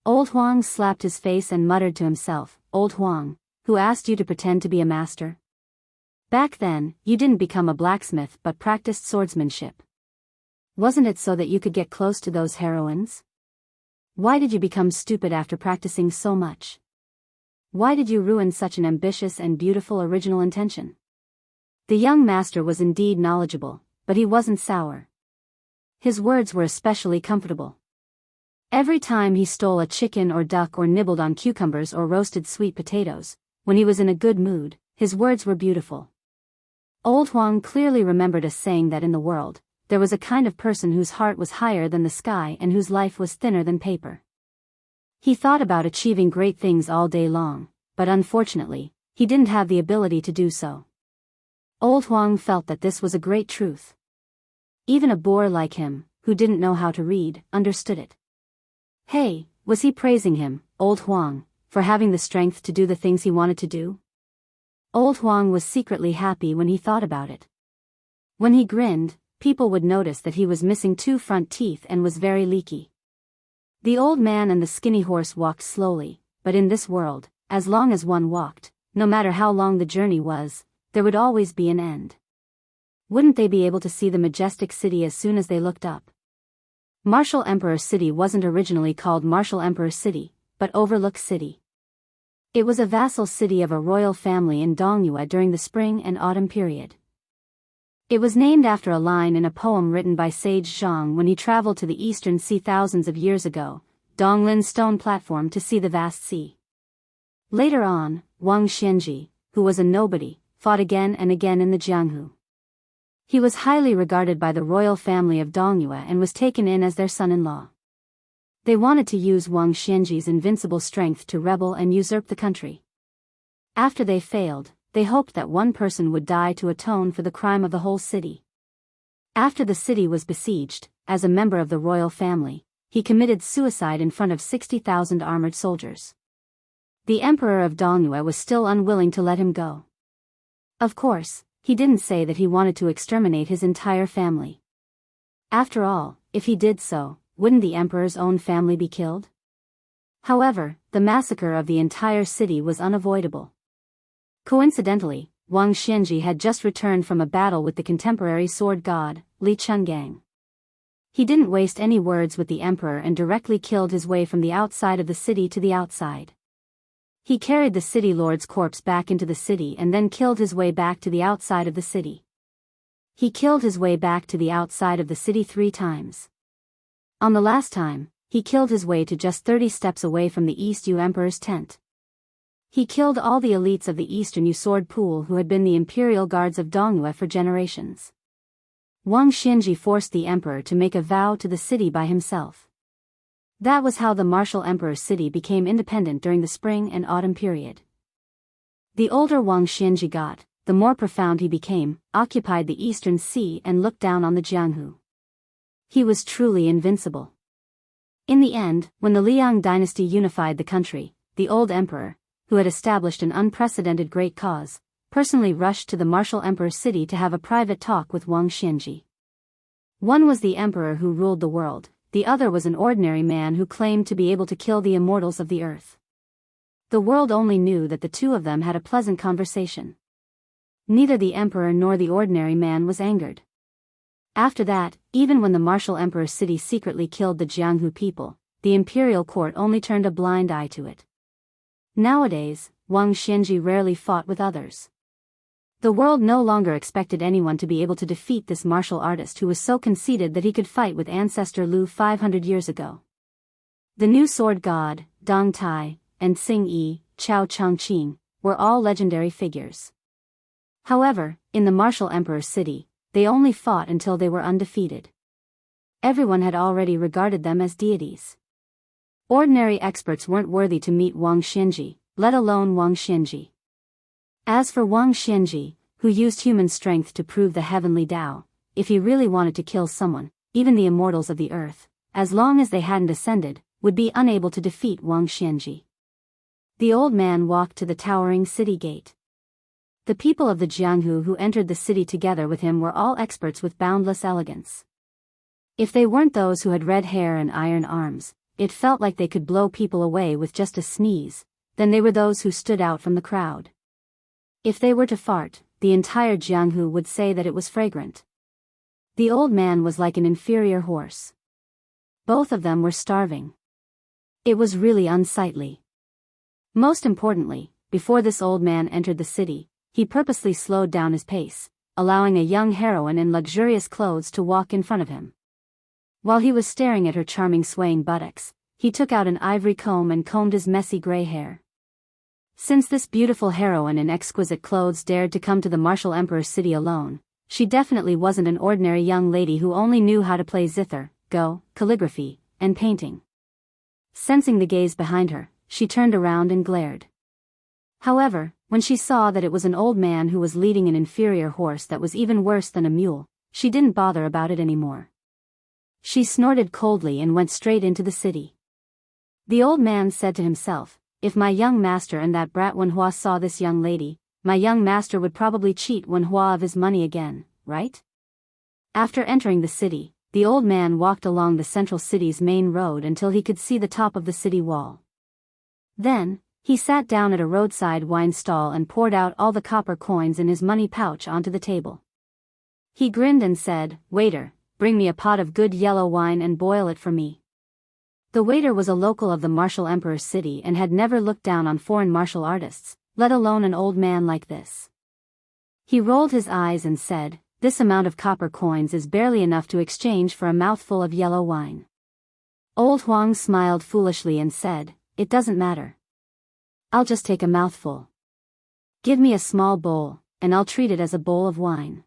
Old Huang slapped his face and muttered to himself, Old Huang, who asked you to pretend to be a master? Back then, you didn't become a blacksmith but practiced swordsmanship. Wasn't it so that you could get close to those heroines? Why did you become stupid after practicing so much? Why did you ruin such an ambitious and beautiful original intention? The young master was indeed knowledgeable, but he wasn't sour. His words were especially comfortable. Every time he stole a chicken or duck or nibbled on cucumbers or roasted sweet potatoes, when he was in a good mood, his words were beautiful. Old Huang clearly remembered a saying that in the world, there was a kind of person whose heart was higher than the sky and whose life was thinner than paper. He thought about achieving great things all day long, but unfortunately, he didn't have the ability to do so. Old Huang felt that this was a great truth. Even a boor like him, who didn't know how to read, understood it. Hey, was he praising him, Old Huang, for having the strength to do the things he wanted to do? Old Huang was secretly happy when he thought about it. When he grinned, people would notice that he was missing 2 front teeth and was very leaky. The old man and the skinny horse walked slowly, but in this world, as long as one walked, no matter how long the journey was, there would always be an end. Wouldn't they be able to see the majestic city as soon as they looked up? Martial Emperor City wasn't originally called Martial Emperor City, but Overlook City. It was a vassal city of a royal family in Dongyue during the spring and autumn period. It was named after a line in a poem written by sage Zhang when he traveled to the eastern sea thousands of years ago, Donglin's stone platform to see the vast sea. Later on, Wang Xianji, who was a nobody, fought again and again in the Jianghu. He was highly regarded by the royal family of Dongyue and was taken in as their son-in-law. They wanted to use Wang Xianji's invincible strength to rebel and usurp the country. After they failed, they hoped that one person would die to atone for the crime of the whole city. After the city was besieged, as a member of the royal family, he committed suicide in front of 60,000 armored soldiers. The emperor of Dongyue was still unwilling to let him go. Of course, he didn't say that he wanted to exterminate his entire family. After all, if he did so, wouldn't the emperor's own family be killed? However, the massacre of the entire city was unavoidable. Coincidentally, Wang Xianji had just returned from a battle with the contemporary sword god, Li Chungang. He didn't waste any words with the emperor and directly killed his way from the outside of the city to the outside. He carried the city lord's corpse back into the city and then killed his way back to the outside of the city. He killed his way back to the outside of the city 3 times. On the last time, he killed his way to just 30 steps away from the East Yu Emperor's tent. He killed all the elites of the Eastern Yu sword pool who had been the imperial guards of Dongyue for generations. Wang Xianji forced the emperor to make a vow to the city by himself. That was how the martial emperor's city became independent during the spring and autumn period. The older Wang Xianji got, the more profound he became, occupied the eastern sea and looked down on the Jianghu. He was truly invincible. In the end, when the Liang dynasty unified the country, the old emperor, who had established an unprecedented great cause, personally rushed to the martial emperor's city to have a private talk with Wang Xianji. One was the emperor who ruled the world, the other was an ordinary man who claimed to be able to kill the immortals of the earth. The world only knew that the two of them had a pleasant conversation. Neither the emperor nor the ordinary man was angered. After that, even when the martial emperor's city secretly killed the Jianghu people, the imperial court only turned a blind eye to it. Nowadays, Wang Xianji rarely fought with others. The world no longer expected anyone to be able to defeat this martial artist who was so conceited that he could fight with ancestor Lu 500 years ago. The new sword god, Dong Tai, and Xing Yi, Chao Chongqing, were all legendary figures. However, in the martial emperor's city, they only fought until they were undefeated. Everyone had already regarded them as deities. Ordinary experts weren't worthy to meet Wang Xianji, let alone Wang Xianji. As for Wang Xianji, who used human strength to prove the heavenly Tao, if he really wanted to kill someone, even the immortals of the earth, as long as they hadn't ascended, would be unable to defeat Wang Xianji. The old man walked to the towering city gate. The people of the Jianghu who entered the city together with him were all experts with boundless elegance. If they weren't those who had red hair and iron arms, it felt like they could blow people away with just a sneeze, then they were those who stood out from the crowd. If they were to fart, the entire Jianghu would say that it was fragrant. The old man was like an inferior horse. Both of them were starving. It was really unsightly. Most importantly, before this old man entered the city, he purposely slowed down his pace, allowing a young heroine in luxurious clothes to walk in front of him. While he was staring at her charming swaying buttocks, he took out an ivory comb and combed his messy gray hair. Since this beautiful heroine in exquisite clothes dared to come to the martial emperor's city alone, she definitely wasn't an ordinary young lady who only knew how to play zither, go, calligraphy, and painting. Sensing the gaze behind her, she turned around and glared. However, when she saw that it was an old man who was leading an inferior horse that was even worse than a mule, she didn't bother about it anymore. She snorted coldly and went straight into the city. The old man said to himself, if my young master and that brat Wenhua saw this young lady, my young master would probably cheat Wenhua of his money again, right? After entering the city, the old man walked along the central city's main road until he could see the top of the city wall. Then, he sat down at a roadside wine stall and poured out all the copper coins in his money pouch onto the table. He grinned and said, "Waiter, bring me a pot of good yellow wine and boil it for me." The waiter was a local of the martial emperor's city and had never looked down on foreign martial artists, let alone an old man like this. He rolled his eyes and said, "This amount of copper coins is barely enough to exchange for a mouthful of yellow wine." Old Huang smiled foolishly and said, "It doesn't matter. I'll just take a mouthful." Give me a small bowl, and I'll treat it as a bowl of wine."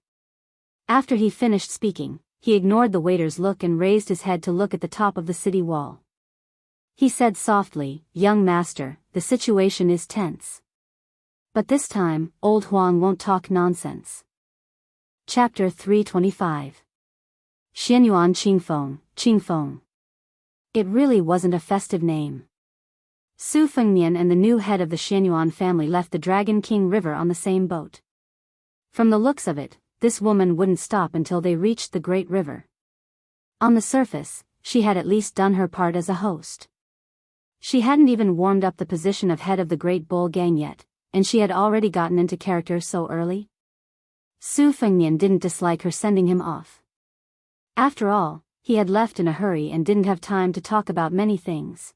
After he finished speaking, he ignored the waiter's look and raised his head to look at the top of the city wall. He said softly, "Young master, the situation is tense. But this time, old Huang won't talk nonsense." Chapter 325. Xianyuan Qingfeng. It really wasn't a festive name. Su Fengnian and the new head of the Xianyuan family left the Dragon King River on the same boat. From the looks of it, this woman wouldn't stop until they reached the Great River. On the surface, she had at least done her part as a host. She hadn't even warmed up the position of head of the Great Bull Gang yet, and she had already gotten into character so early. Su Fengnian didn't dislike her sending him off. After all, he had left in a hurry and didn't have time to talk about many things.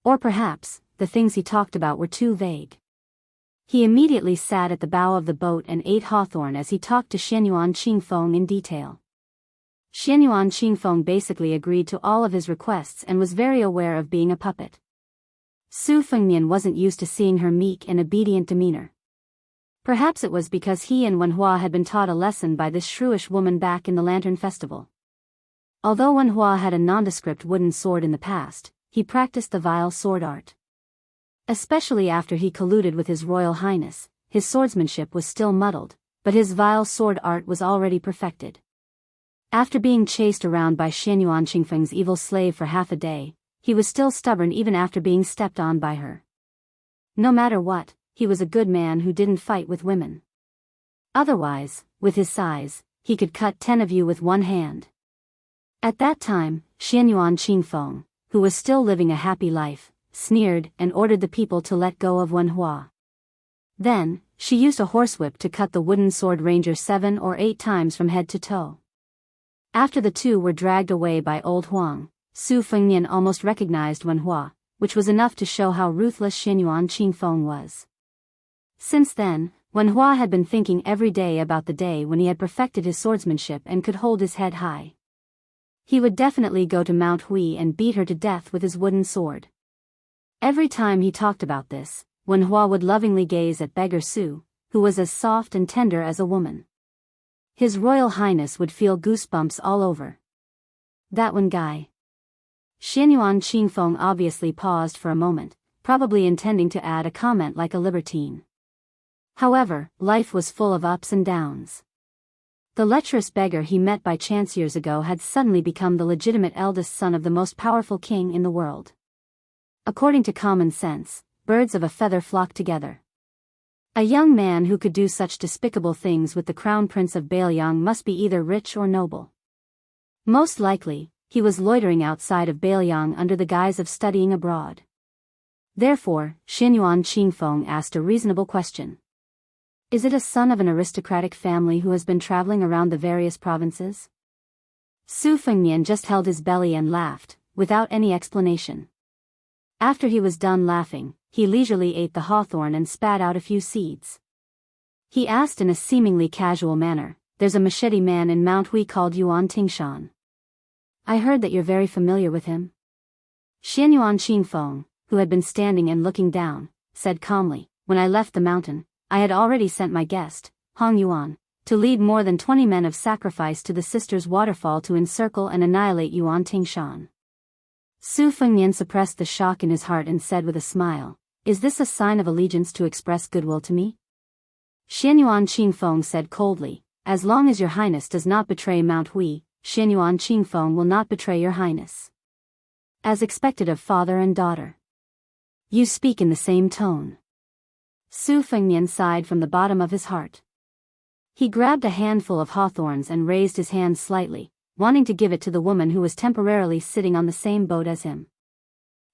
Or perhaps, the things he talked about were too vague. He immediately sat at the bow of the boat and ate hawthorn as he talked to Xianyuan Qingfeng in detail. Xianyuan Qingfeng basically agreed to all of his requests and was very aware of being a puppet. Su Fengnian wasn't used to seeing her meek and obedient demeanor. Perhaps it was because he and Wenhua had been taught a lesson by this shrewish woman back in the Lantern Festival. Although Wenhua had a nondescript wooden sword in the past, he practiced the vile sword art. Especially after he colluded with His Royal Highness, his swordsmanship was still muddled, but his vile sword art was already perfected. After being chased around by Xianyuan Qingfeng's evil slave for half a day, he was still stubborn even after being stepped on by her. No matter what, he was a good man who didn't fight with women. Otherwise, with his size, he could cut 10 of you with one hand. At that time, Xianyuan Qingfeng, who was still living a happy life, sneered and ordered the people to let go of Wenhua. Then, she used a horsewhip to cut the wooden sword ranger 7 or 8 times from head to toe. After the two were dragged away by old Huang, Su Fengnian almost recognized Wenhua, which was enough to show how ruthless Xianyuan Qingfeng was. Since then, Wenhua had been thinking every day about the day when he had perfected his swordsmanship and could hold his head high. He would definitely go to Mount Hui and beat her to death with his wooden sword. Every time he talked about this, Wenhua would lovingly gaze at beggar Su, who was as soft and tender as a woman. His Royal Highness would feel goosebumps all over. That one guy. Xianyuan Qingfeng obviously paused for a moment, probably intending to add a comment like a libertine. However, life was full of ups and downs. The lecherous beggar he met by chance years ago had suddenly become the legitimate eldest son of the most powerful king in the world. According to common sense, birds of a feather flock together. A young man who could do such despicable things with the crown prince of Bailiang must be either rich or noble. Most likely, he was loitering outside of Bailiang under the guise of studying abroad. Therefore, Xianyuan Qingfeng asked a reasonable question. Is it a son of an aristocratic family who has been traveling around the various provinces? Su Fengnian just held his belly and laughed, without any explanation. After he was done laughing, he leisurely ate the hawthorn and spat out a few seeds. He asked in a seemingly casual manner, "There's a machete man in Mount Hui called Yuan Tingshan. I heard that you're very familiar with him." Xianyuan Qingfeng, who had been standing and looking down, said calmly, "When I left the mountain, I had already sent my guest, Hong Yuan, to lead more than 20 men of sacrifice to the Sisters' Waterfall to encircle and annihilate Yuan Tingshan." Su Fengnian suppressed the shock in his heart and said with a smile, "Is this a sign of allegiance to express goodwill to me?" Xianyuan Qingfeng said coldly, "As long as your highness does not betray Mount Hui, Xianyuan Qingfeng will not betray your highness." As expected of father and daughter. "You speak in the same tone." Su Fengnian sighed from the bottom of his heart. He grabbed a handful of hawthorns and raised his hand slightly, wanting to give it to the woman who was temporarily sitting on the same boat as him.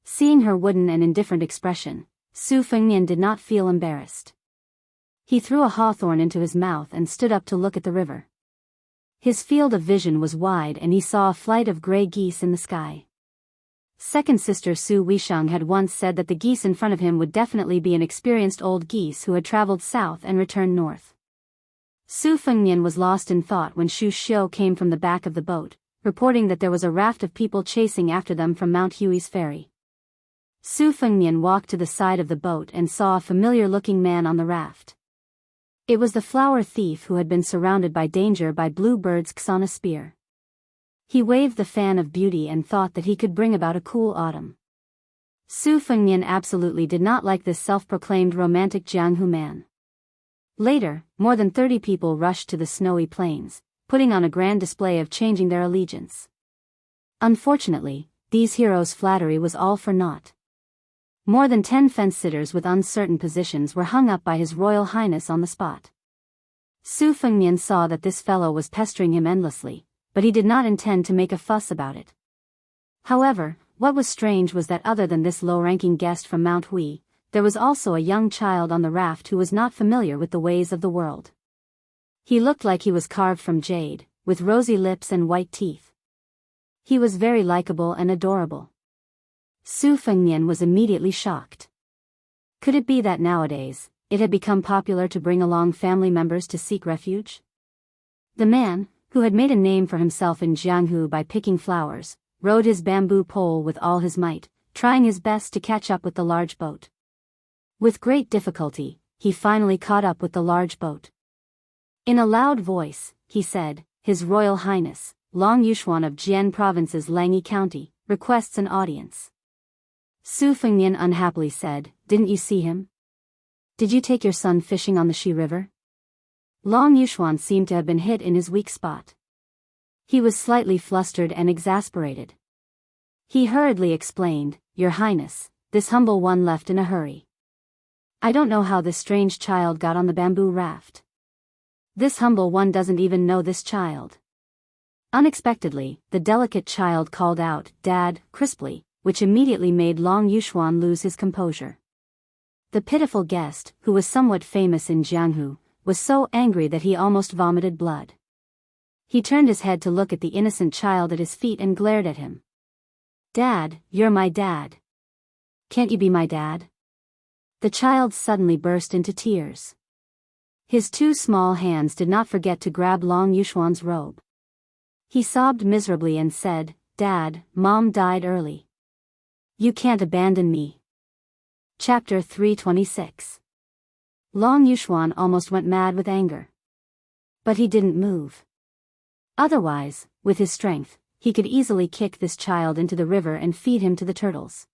Seeing her wooden and indifferent expression, Su Fengnian did not feel embarrassed. He threw a hawthorn into his mouth and stood up to look at the river. His field of vision was wide and he saw a flight of gray geese in the sky. Second sister Su Weisheng had once said that the geese in front of him would definitely be an experienced old geese who had traveled south and returned north. Su Fengnian was lost in thought when Shu Xiu came from the back of the boat, reporting that there was a raft of people chasing after them from Mount Hui's ferry. Su Fengnian walked to the side of the boat and saw a familiar-looking man on the raft. It was the flower thief who had been surrounded by danger by Blue Bird's Xana spear. He waved the fan of beauty and thought that he could bring about a cool autumn. Su Fengnian absolutely did not like this self-proclaimed romantic Jianghu man. Later, more than 30 people rushed to the snowy plains, putting on a grand display of changing their allegiance. Unfortunately, these heroes' flattery was all for naught. More than 10 fence-sitters with uncertain positions were hung up by His Royal Highness on the spot. Su Fengnian saw that this fellow was pestering him endlessly, but he did not intend to make a fuss about it. However, what was strange was that other than this low-ranking guest from Mount Hui, there was also a young child on the raft who was not familiar with the ways of the world. He looked like he was carved from jade, with rosy lips and white teeth. He was very likable and adorable. Su Fengnian was immediately shocked. Could it be that nowadays, it had become popular to bring along family members to seek refuge? The man, who had made a name for himself in Jianghu by picking flowers, rode his bamboo pole with all his might, trying his best to catch up with the large boat. With great difficulty, he finally caught up with the large boat. In a loud voice, he said, "His Royal Highness, Long Yushuan of Jian Province's Langyi County, requests an audience." Su Fengnian unhappily said, "Didn't you see him? Did you take your son fishing on the Shi River?" Long Yushuan seemed to have been hit in his weak spot. He was slightly flustered and exasperated. He hurriedly explained, "Your Highness, this humble one left in a hurry. I don't know how this strange child got on the bamboo raft. This humble one doesn't even know this child." Unexpectedly, the delicate child called out, "Dad," crisply, which immediately made Long Yushuan lose his composure. The pitiful guest, who was somewhat famous in Jianghu, was so angry that he almost vomited blood. He turned his head to look at the innocent child at his feet and glared at him. "Dad, you're my dad. Can't you be my dad?" The child suddenly burst into tears. His two small hands did not forget to grab Long Yushuan's robe. He sobbed miserably and said, "Dad, Mom died early. You can't abandon me." Chapter 326. Long Yushuan almost went mad with anger. But he didn't move. Otherwise, with his strength, he could easily kick this child into the river and feed him to the turtles.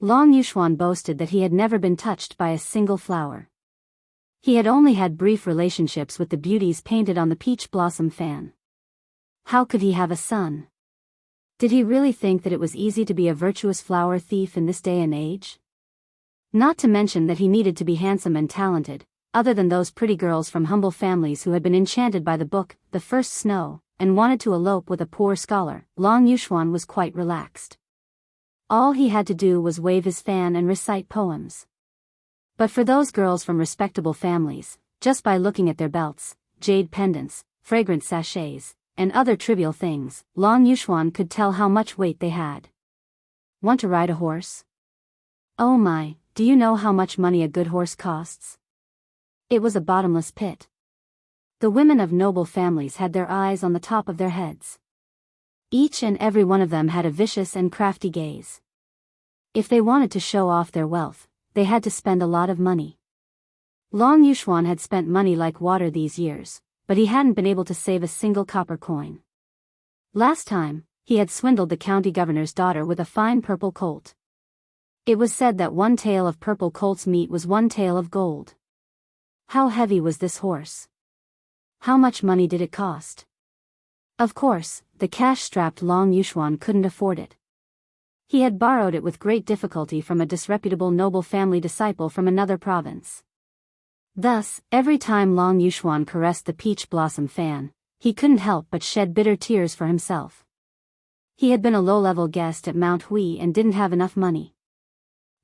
Long Yushuan boasted that he had never been touched by a single flower. He had only had brief relationships with the beauties painted on the peach blossom fan. How could he have a son? Did he really think that it was easy to be a virtuous flower thief in this day and age? Not to mention that he needed to be handsome and talented, other than those pretty girls from humble families who had been enchanted by the book, The First Snow, and wanted to elope with a poor scholar. Long Yushuan was quite relaxed. All he had to do was wave his fan and recite poems. But for those girls from respectable families, just by looking at their belts, jade pendants, fragrant sachets, and other trivial things, Long Yushuan could tell how much weight they had. Want to ride a horse? Oh my, do you know how much money a good horse costs? It was a bottomless pit. The women of noble families had their eyes on the top of their heads. Each and every one of them had a vicious and crafty gaze. If they wanted to show off their wealth, they had to spend a lot of money. Long Yushuan had spent money like water these years, but he hadn't been able to save a single copper coin. Last time, he had swindled the county governor's daughter with a fine purple colt. It was said that one tail of purple colt's meat was one tail of gold. How heavy was this horse? How much money did it cost? Of course, the cash-strapped Long Yushuan couldn't afford it. He had borrowed it with great difficulty from a disreputable noble family disciple from another province. Thus, every time Long Yushuan caressed the peach blossom fan, he couldn't help but shed bitter tears for himself. He had been a low-level guest at Mount Hui and didn't have enough money.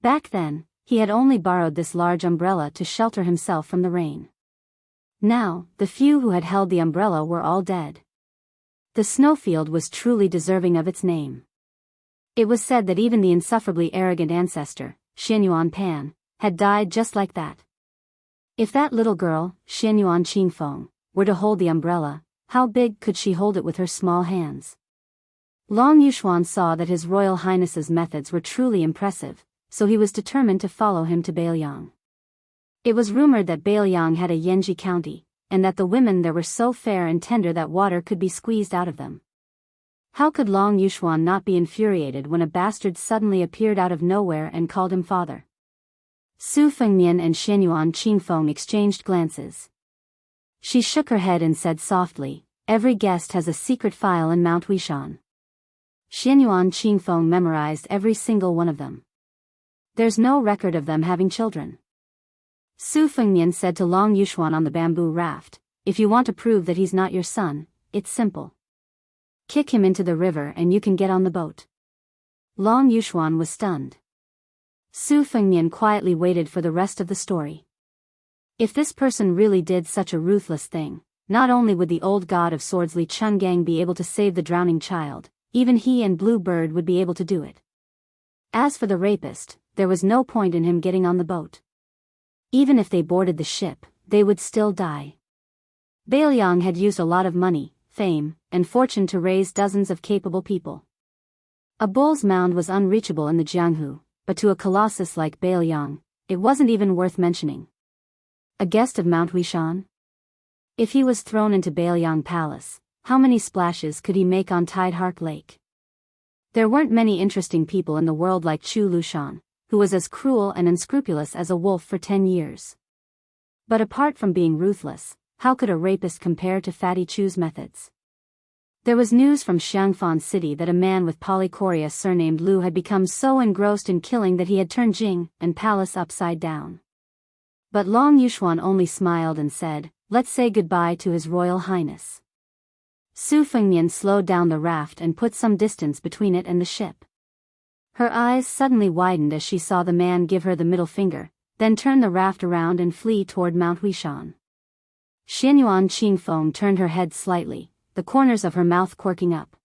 Back then, he had only borrowed this large umbrella to shelter himself from the rain. Now, the few who had held the umbrella were all dead. The snowfield was truly deserving of its name. It was said that even the insufferably arrogant ancestor, Xianyuan Pan, had died just like that. If that little girl, Xianyuan Qingfeng, were to hold the umbrella, how big could she hold it with her small hands? Long Yushuan saw that His Royal Highness's methods were truly impressive, so he was determined to follow him to Bailiang. It was rumored that Bailiang had a Yenji county, and that the women there were so fair and tender that water could be squeezed out of them. How could Long Yuxuan not be infuriated when a bastard suddenly appeared out of nowhere and called him father? Su Fengnian and Xianyuan Qingfeng exchanged glances. She shook her head and said softly, "Every guest has a secret file in Mount Wishan." Xianyuan Qingfeng memorized every single one of them. There's no record of them having children. Su Fengnian said to Long Yuxuan on the bamboo raft, "If you want to prove that he's not your son, it's simple. Kick him into the river and you can get on the boat." Long Yuxuan was stunned. Su Fengnian quietly waited for the rest of the story. If this person really did such a ruthless thing, not only would the old god of swords Li Chungang be able to save the drowning child, even he and Blue Bird would be able to do it. As for the rapist, there was no point in him getting on the boat. Even if they boarded the ship, they would still die. Bailiang had used a lot of money, fame, and fortune to raise dozens of capable people. A bull's mound was unreachable in the Jianghu, but to a colossus like Bailiang, it wasn't even worth mentioning. A guest of Mount Wishan? If he was thrown into Bailiang Palace, how many splashes could he make on Tidehark Lake? There weren't many interesting people in the world like Chu Lushan, who was as cruel and unscrupulous as a wolf for 10 years. But apart from being ruthless, how could a rapist compare to Fatty Chu's methods? There was news from Xiangfan City that a man with polychoria surnamed Lu had become so engrossed in killing that he had turned Jing and Palace upside down. But Long Yuxuan only smiled and said, "Let's say goodbye to His Royal Highness." Su Fengnian slowed down the raft and put some distance between it and the ship. Her eyes suddenly widened as she saw the man give her the middle finger, then turn the raft around and flee toward Mount Wishan. Xianyuan Qingfeng turned her head slightly, the corners of her mouth quirking up.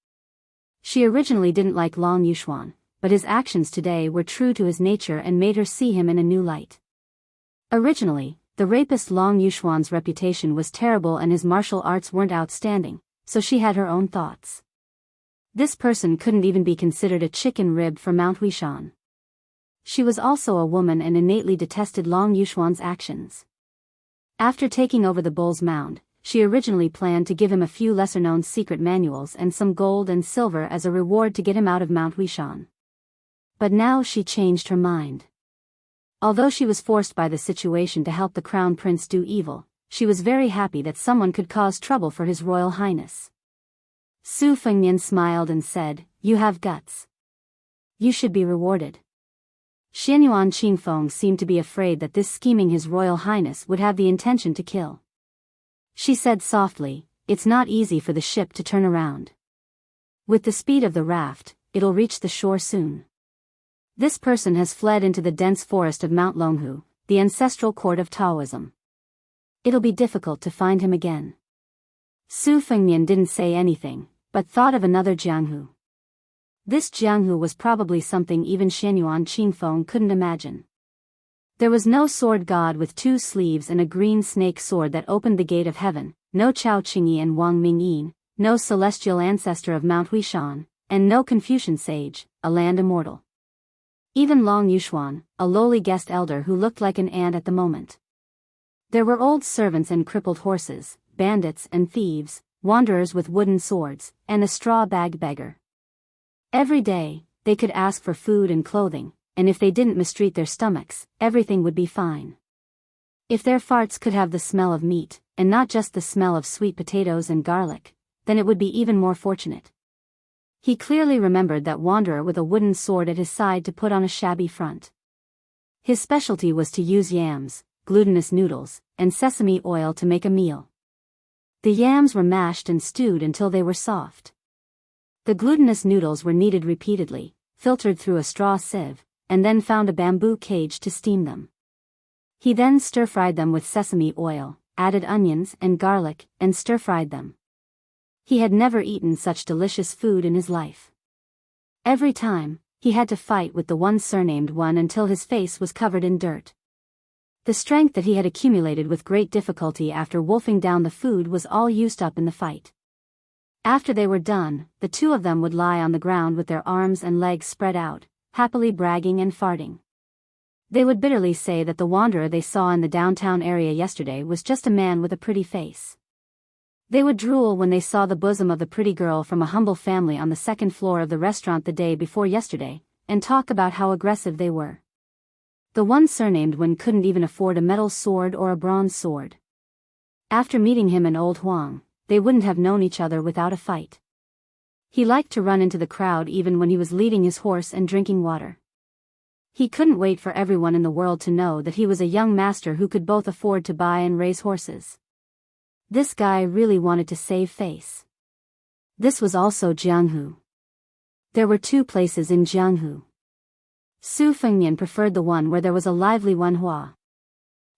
She originally didn't like Long Yuxuan, but his actions today were true to his nature and made her see him in a new light. Originally, the rapist Long Yuxuan's reputation was terrible and his martial arts weren't outstanding, so she had her own thoughts. This person couldn't even be considered a chicken rib for Mount Wishan. She was also a woman and innately detested Long Yuxuan's actions. After taking over the bull's mound, she originally planned to give him a few lesser-known secret manuals and some gold and silver as a reward to get him out of Mount Wishan. But now she changed her mind. Although she was forced by the situation to help the crown prince do evil, she was very happy that someone could cause trouble for His Royal Highness. Su Fengnian smiled and said, "You have guts. You should be rewarded." Xianyuan Qingfeng seemed to be afraid that this scheming His Royal Highness would have the intention to kill. She said softly, "It's not easy for the ship to turn around. With the speed of the raft, it'll reach the shore soon. This person has fled into the dense forest of Mount Longhu, the ancestral court of Taoism. It'll be difficult to find him again." Su Fengnian didn't say anything, but thought of another Jianghu. This Jianghu was probably something even Xianyuan Qingfeng couldn't imagine. There was no sword god with 2 sleeves and a green snake sword that opened the gate of heaven, no Chao Qingyi and Wang Mingyin, no celestial ancestor of Mount Wishan, and no Confucian sage, a land immortal. Even Long Yuxuan, a lowly guest elder who looked like an ant at the moment. There were old servants and crippled horses, bandits and thieves, wanderers with wooden swords, and a straw-bag beggar. Every day, they could ask for food and clothing, and if they didn't mistreat their stomachs, everything would be fine. If their farts could have the smell of meat, and not just the smell of sweet potatoes and garlic, then it would be even more fortunate. He clearly remembered that wanderer with a wooden sword at his side to put on a shabby front. His specialty was to use yams, glutinous noodles, and sesame oil to make a meal. The yams were mashed and stewed until they were soft. The glutinous noodles were kneaded repeatedly, filtered through a straw sieve, and then found a bamboo cage to steam them. He then stir-fried them with sesame oil, added onions and garlic, and stir-fried them. He had never eaten such delicious food in his life. Every time, he had to fight with the one surnamed one until his face was covered in dirt. The strength that he had accumulated with great difficulty after wolfing down the food was all used up in the fight. After they were done, the 2 of them would lie on the ground with their arms and legs spread out, happily bragging and farting. They would bitterly say that the wanderer they saw in the downtown area yesterday was just a man with a pretty face. They would drool when they saw the bosom of the pretty girl from a humble family on the second floor of the restaurant the day before yesterday, and talk about how aggressive they were. The one surnamed Wen couldn't even afford a metal sword or a bronze sword. After meeting him in Old Huang, they wouldn't have known each other without a fight. He liked to run into the crowd even when he was leading his horse and drinking water. He couldn't wait for everyone in the world to know that he was a young master who could both afford to buy and raise horses. This guy really wanted to save face. This was also Jianghu. There were 2 places in Jianghu. Su Fengnian preferred the one where there was a lively Wenhua.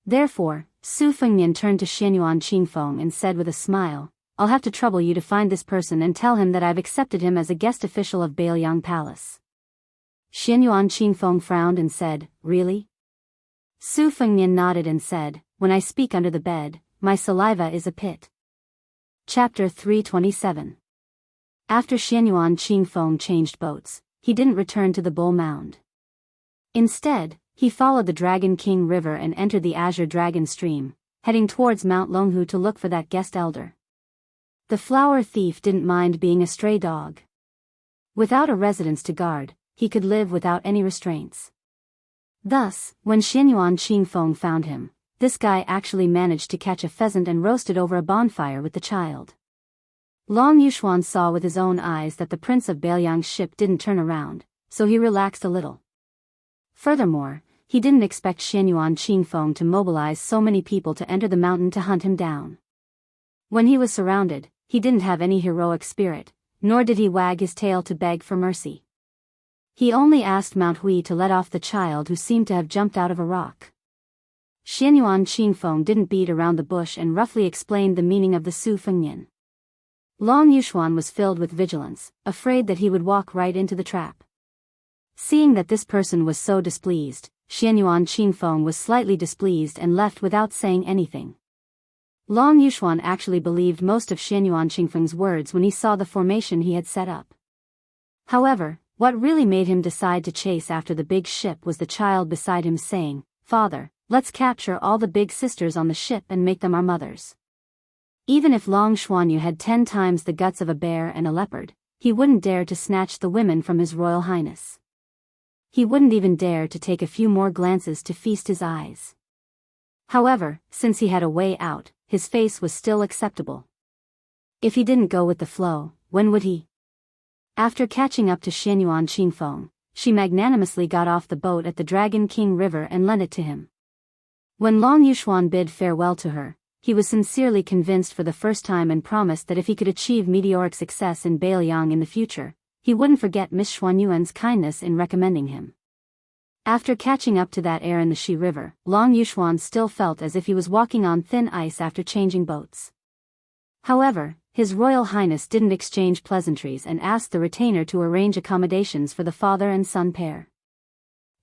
Therefore, Su Fengnian turned to Xianyuan Qingfeng and said with a smile, "I'll have to trouble you to find this person and tell him that I've accepted him as a guest official of Bailiang Palace." Xianyuan Qingfeng frowned and said, "Really?" Su Fengnian nodded and said, "When I speak under the bed, my saliva is a pit." Chapter 327. After Xianyuan Qingfeng changed boats, he didn't return to the Bull Mound. Instead, he followed the Dragon King River and entered the Azure Dragon Stream, heading towards Mount Longhu to look for that guest elder. The flower thief didn't mind being a stray dog. Without a residence to guard, he could live without any restraints. Thus, when Xianyuan Qingfeng found him, this guy actually managed to catch a pheasant and roast it over a bonfire with the child. Long Yuxuan saw with his own eyes that the Prince of Bailiang's ship didn't turn around, so he relaxed a little. Furthermore, he didn't expect Xianyuan Qingfeng to mobilize so many people to enter the mountain to hunt him down. When he was surrounded, he didn't have any heroic spirit, nor did he wag his tail to beg for mercy. He only asked Mount Hui to let off the child who seemed to have jumped out of a rock. Xianyuan Qingfeng didn't beat around the bush and roughly explained the meaning of the Su Fengnian. Long Yuxuan was filled with vigilance, afraid that he would walk right into the trap. Seeing that this person was so displeased, Xianyuan Qingfeng was slightly displeased and left without saying anything. Long Yuxuan actually believed most of Xianyuan Qingfeng's words when he saw the formation he had set up. However, what really made him decide to chase after the big ship was the child beside him saying, "Father, let's capture all the big sisters on the ship and make them our mothers." Even if Long Xuanyu had 10 times the guts of a bear and a leopard, he wouldn't dare to snatch the women from His Royal Highness. He wouldn't even dare to take a few more glances to feast his eyes. However, since he had a way out, his face was still acceptable. If he didn't go with the flow, when would he? After catching up to Xianyuan Qingfeng, she magnanimously got off the boat at the Dragon King River and lent it to him. When Long Yuxuan bid farewell to her, he was sincerely convinced for the first time and promised that if he could achieve meteoric success in Bailiang in the future, he wouldn't forget Miss Xuanyuan's kindness in recommending him. After catching up to that air in the Shi River, Long Yuxuan still felt as if he was walking on thin ice after changing boats. However, His Royal Highness didn't exchange pleasantries and asked the retainer to arrange accommodations for the father and son pair.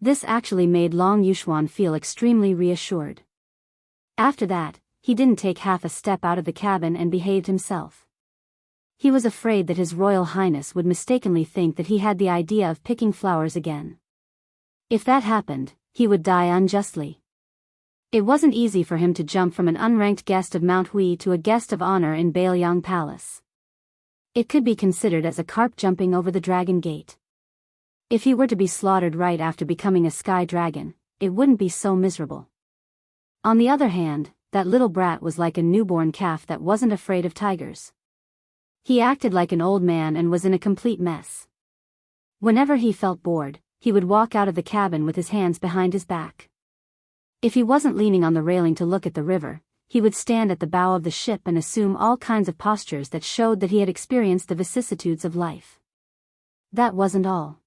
This actually made Long Yuxuan feel extremely reassured. After that, he didn't take half a step out of the cabin and behaved himself. He was afraid that His Royal Highness would mistakenly think that he had the idea of picking flowers again. If that happened, he would die unjustly. It wasn't easy for him to jump from an unranked guest of Mount Hui to a guest of honor in Bailiang Palace. It could be considered as a carp jumping over the dragon gate. If he were to be slaughtered right after becoming a sky dragon, it wouldn't be so miserable. On the other hand, that little brat was like a newborn calf that wasn't afraid of tigers. He acted like an old man and was in a complete mess. Whenever he felt bored, he would walk out of the cabin with his hands behind his back. If he wasn't leaning on the railing to look at the river, he would stand at the bow of the ship and assume all kinds of postures that showed that he had experienced the vicissitudes of life. That wasn't all.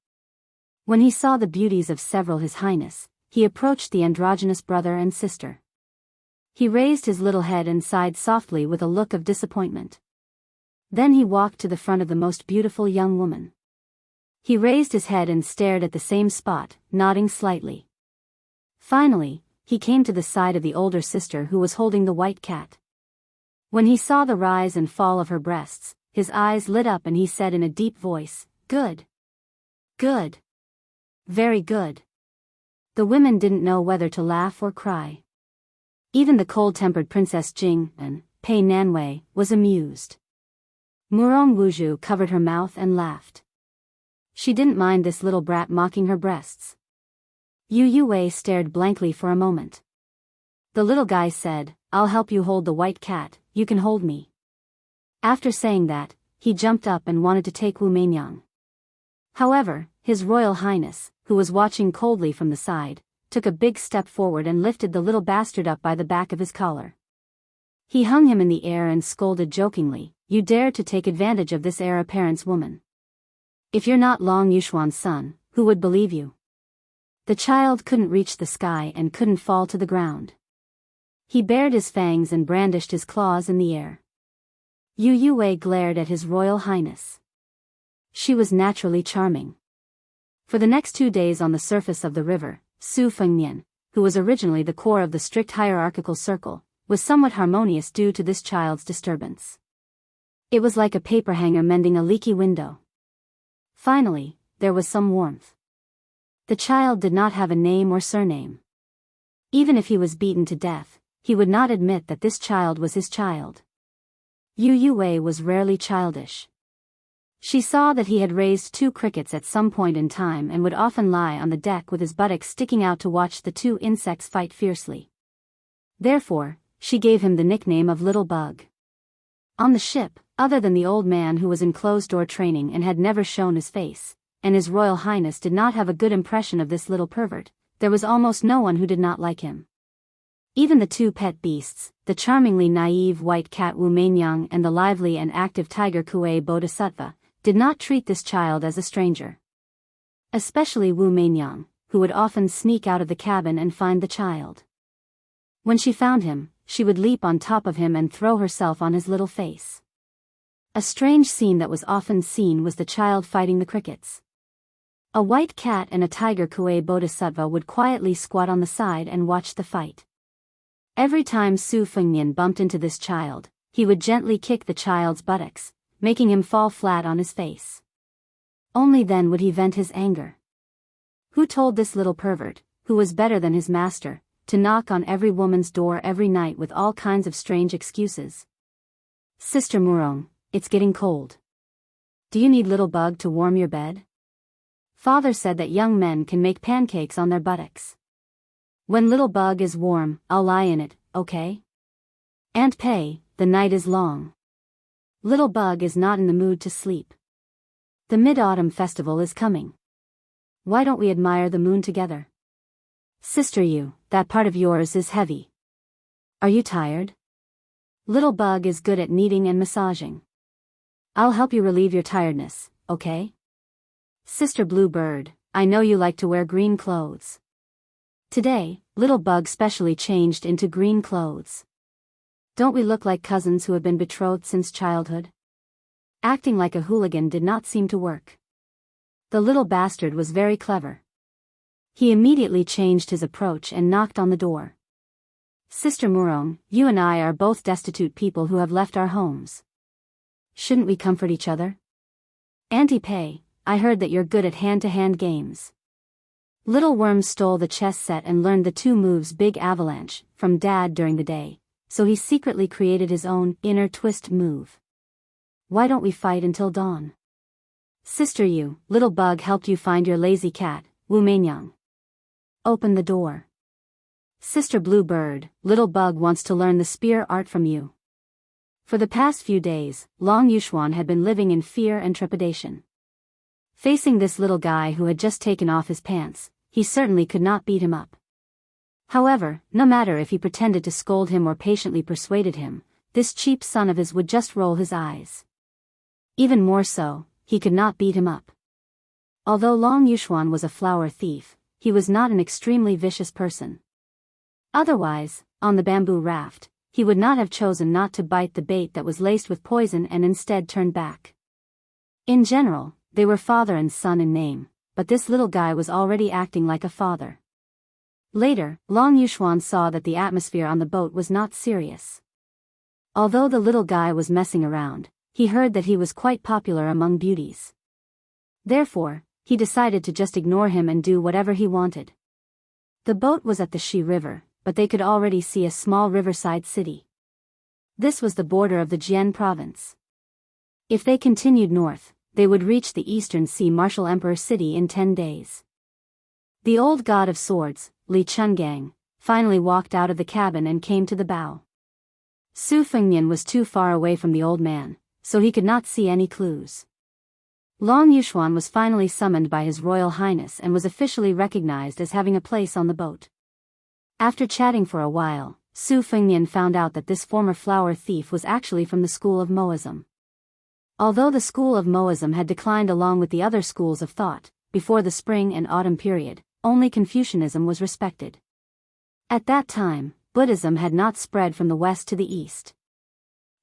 When he saw the beauties of several His Highness, he approached the androgynous brother and sister. He raised his little head and sighed softly with a look of disappointment. Then he walked to the front of the most beautiful young woman. He raised his head and stared at the same spot, nodding slightly. Finally, he came to the side of the older sister who was holding the white cat. When he saw the rise and fall of her breasts, his eyes lit up and he said in a deep voice, "Good. Good. Very good." The women didn't know whether to laugh or cry. Even the cold-tempered Princess Jing, and Pei Nanwei, was amused. Murong Wuju covered her mouth and laughed. She didn't mind this little brat mocking her breasts. Yu Yuwei stared blankly for a moment. The little guy said, "I'll help you hold the white cat, you can hold me." After saying that, he jumped up and wanted to take Wu Meinyang. However, His Royal Highness, who was watching coldly from the side, took a big step forward and lifted the little bastard up by the back of his collar. He hung him in the air and scolded jokingly, "You dare to take advantage of this heir apparent's woman. If you're not Long Yushuan's son, who would believe you?" The child couldn't reach the sky and couldn't fall to the ground. He bared his fangs and brandished his claws in the air. Yu Yuwei glared at His Royal Highness. She was naturally charming. For the next 2 days on the surface of the river, Su Fengnian, who was originally the core of the strict hierarchical circle, was somewhat harmonious due to this child's disturbance. It was like a paperhanger mending a leaky window. Finally, there was some warmth. The child did not have a name or surname. Even if he was beaten to death, he would not admit that this child was his child. Yu Yuwei was rarely childish. She saw that he had raised 2 crickets at some point in time and would often lie on the deck with his buttocks sticking out to watch the 2 insects fight fiercely. Therefore, she gave him the nickname of Little Bug. On the ship, other than the old man who was in closed-door training and had never shown his face, and His Royal Highness did not have a good impression of this little pervert, there was almost no one who did not like him. Even the 2 pet beasts, the charmingly naive white cat Wu Meinyang and the lively and active tiger Kuei Bodhisattva, did not treat this child as a stranger. Especially Wu Meinyang, who would often sneak out of the cabin and find the child. When she found him, she would leap on top of him and throw herself on his little face. A strange scene that was often seen was the child fighting the crickets. A white cat and a tiger Kuei Bodhisattva would quietly squat on the side and watch the fight. Every time Su Fengnian bumped into this child, he would gently kick the child's buttocks, making him fall flat on his face. Only then would he vent his anger. Who told this little pervert, who was better than his master, to knock on every woman's door every night with all kinds of strange excuses? "Sister Murong, it's getting cold. Do you need Little Bug to warm your bed? Father said that young men can make pancakes on their buttocks. When Little Bug is warm, I'll lie in it, okay? Aunt Pei, the night is long. Little Bug is not in the mood to sleep. The Mid-Autumn Festival is coming. Why don't we admire the moon together? Sister Yu, that part of yours is heavy. Are you tired? Little Bug is good at kneading and massaging. I'll help you relieve your tiredness, okay? Sister Blue Bird, I know you like to wear green clothes. Today, Little Bug specially changed into green clothes. Don't we look like cousins who have been betrothed since childhood? Acting like a hooligan did not seem to work. The little bastard was very clever. He immediately changed his approach and knocked on the door. Sister Murong, you and I are both destitute people who have left our homes. Shouldn't we comfort each other? Auntie Pei, I heard that you're good at hand-to-hand games. Little Worm stole the chess set and learned the 2 moves Big Avalanche from Dad during the day, so he secretly created his own inner twist move. Why don't we fight until dawn? Sister Yu, Little Bug helped you find your lazy cat, Wu Meinyang. Open the door. Sister Blue Bird, Little Bug wants to learn the spear art from you. For the past few days, Long Yushuan had been living in fear and trepidation. Facing this little guy who had just taken off his pants, he certainly could not beat him up. However, no matter if he pretended to scold him or patiently persuaded him, this cheap son of his would just roll his eyes. Even more so, he could not beat him up. Although Long Yushuan was a flower thief, he was not an extremely vicious person. Otherwise, on the bamboo raft, he would not have chosen not to bite the bait that was laced with poison and instead turned back. In general, they were father and son in name, but this little guy was already acting like a father. Later, Long Yushuan saw that the atmosphere on the boat was not serious. Although the little guy was messing around, he heard that he was quite popular among beauties. Therefore, he decided to just ignore him and do whatever he wanted. The boat was at the Shi River, but they could already see a small riverside city. This was the border of the Jian province. If they continued north, they would reach the Eastern Sea Martial Emperor City in 10 days. The old god of swords, Li Chungang, finally walked out of the cabin and came to the bow. Su Fengnian was too far away from the old man, so he could not see any clues. Long Yuxuan was finally summoned by His Royal Highness and was officially recognized as having a place on the boat. After chatting for a while, Su Fengnian found out that this former flower thief was actually from the school of Moism. Although the school of Moism had declined along with the other schools of thought, before the spring and autumn period, only Confucianism was respected. At that time, Buddhism had not spread from the west to the east.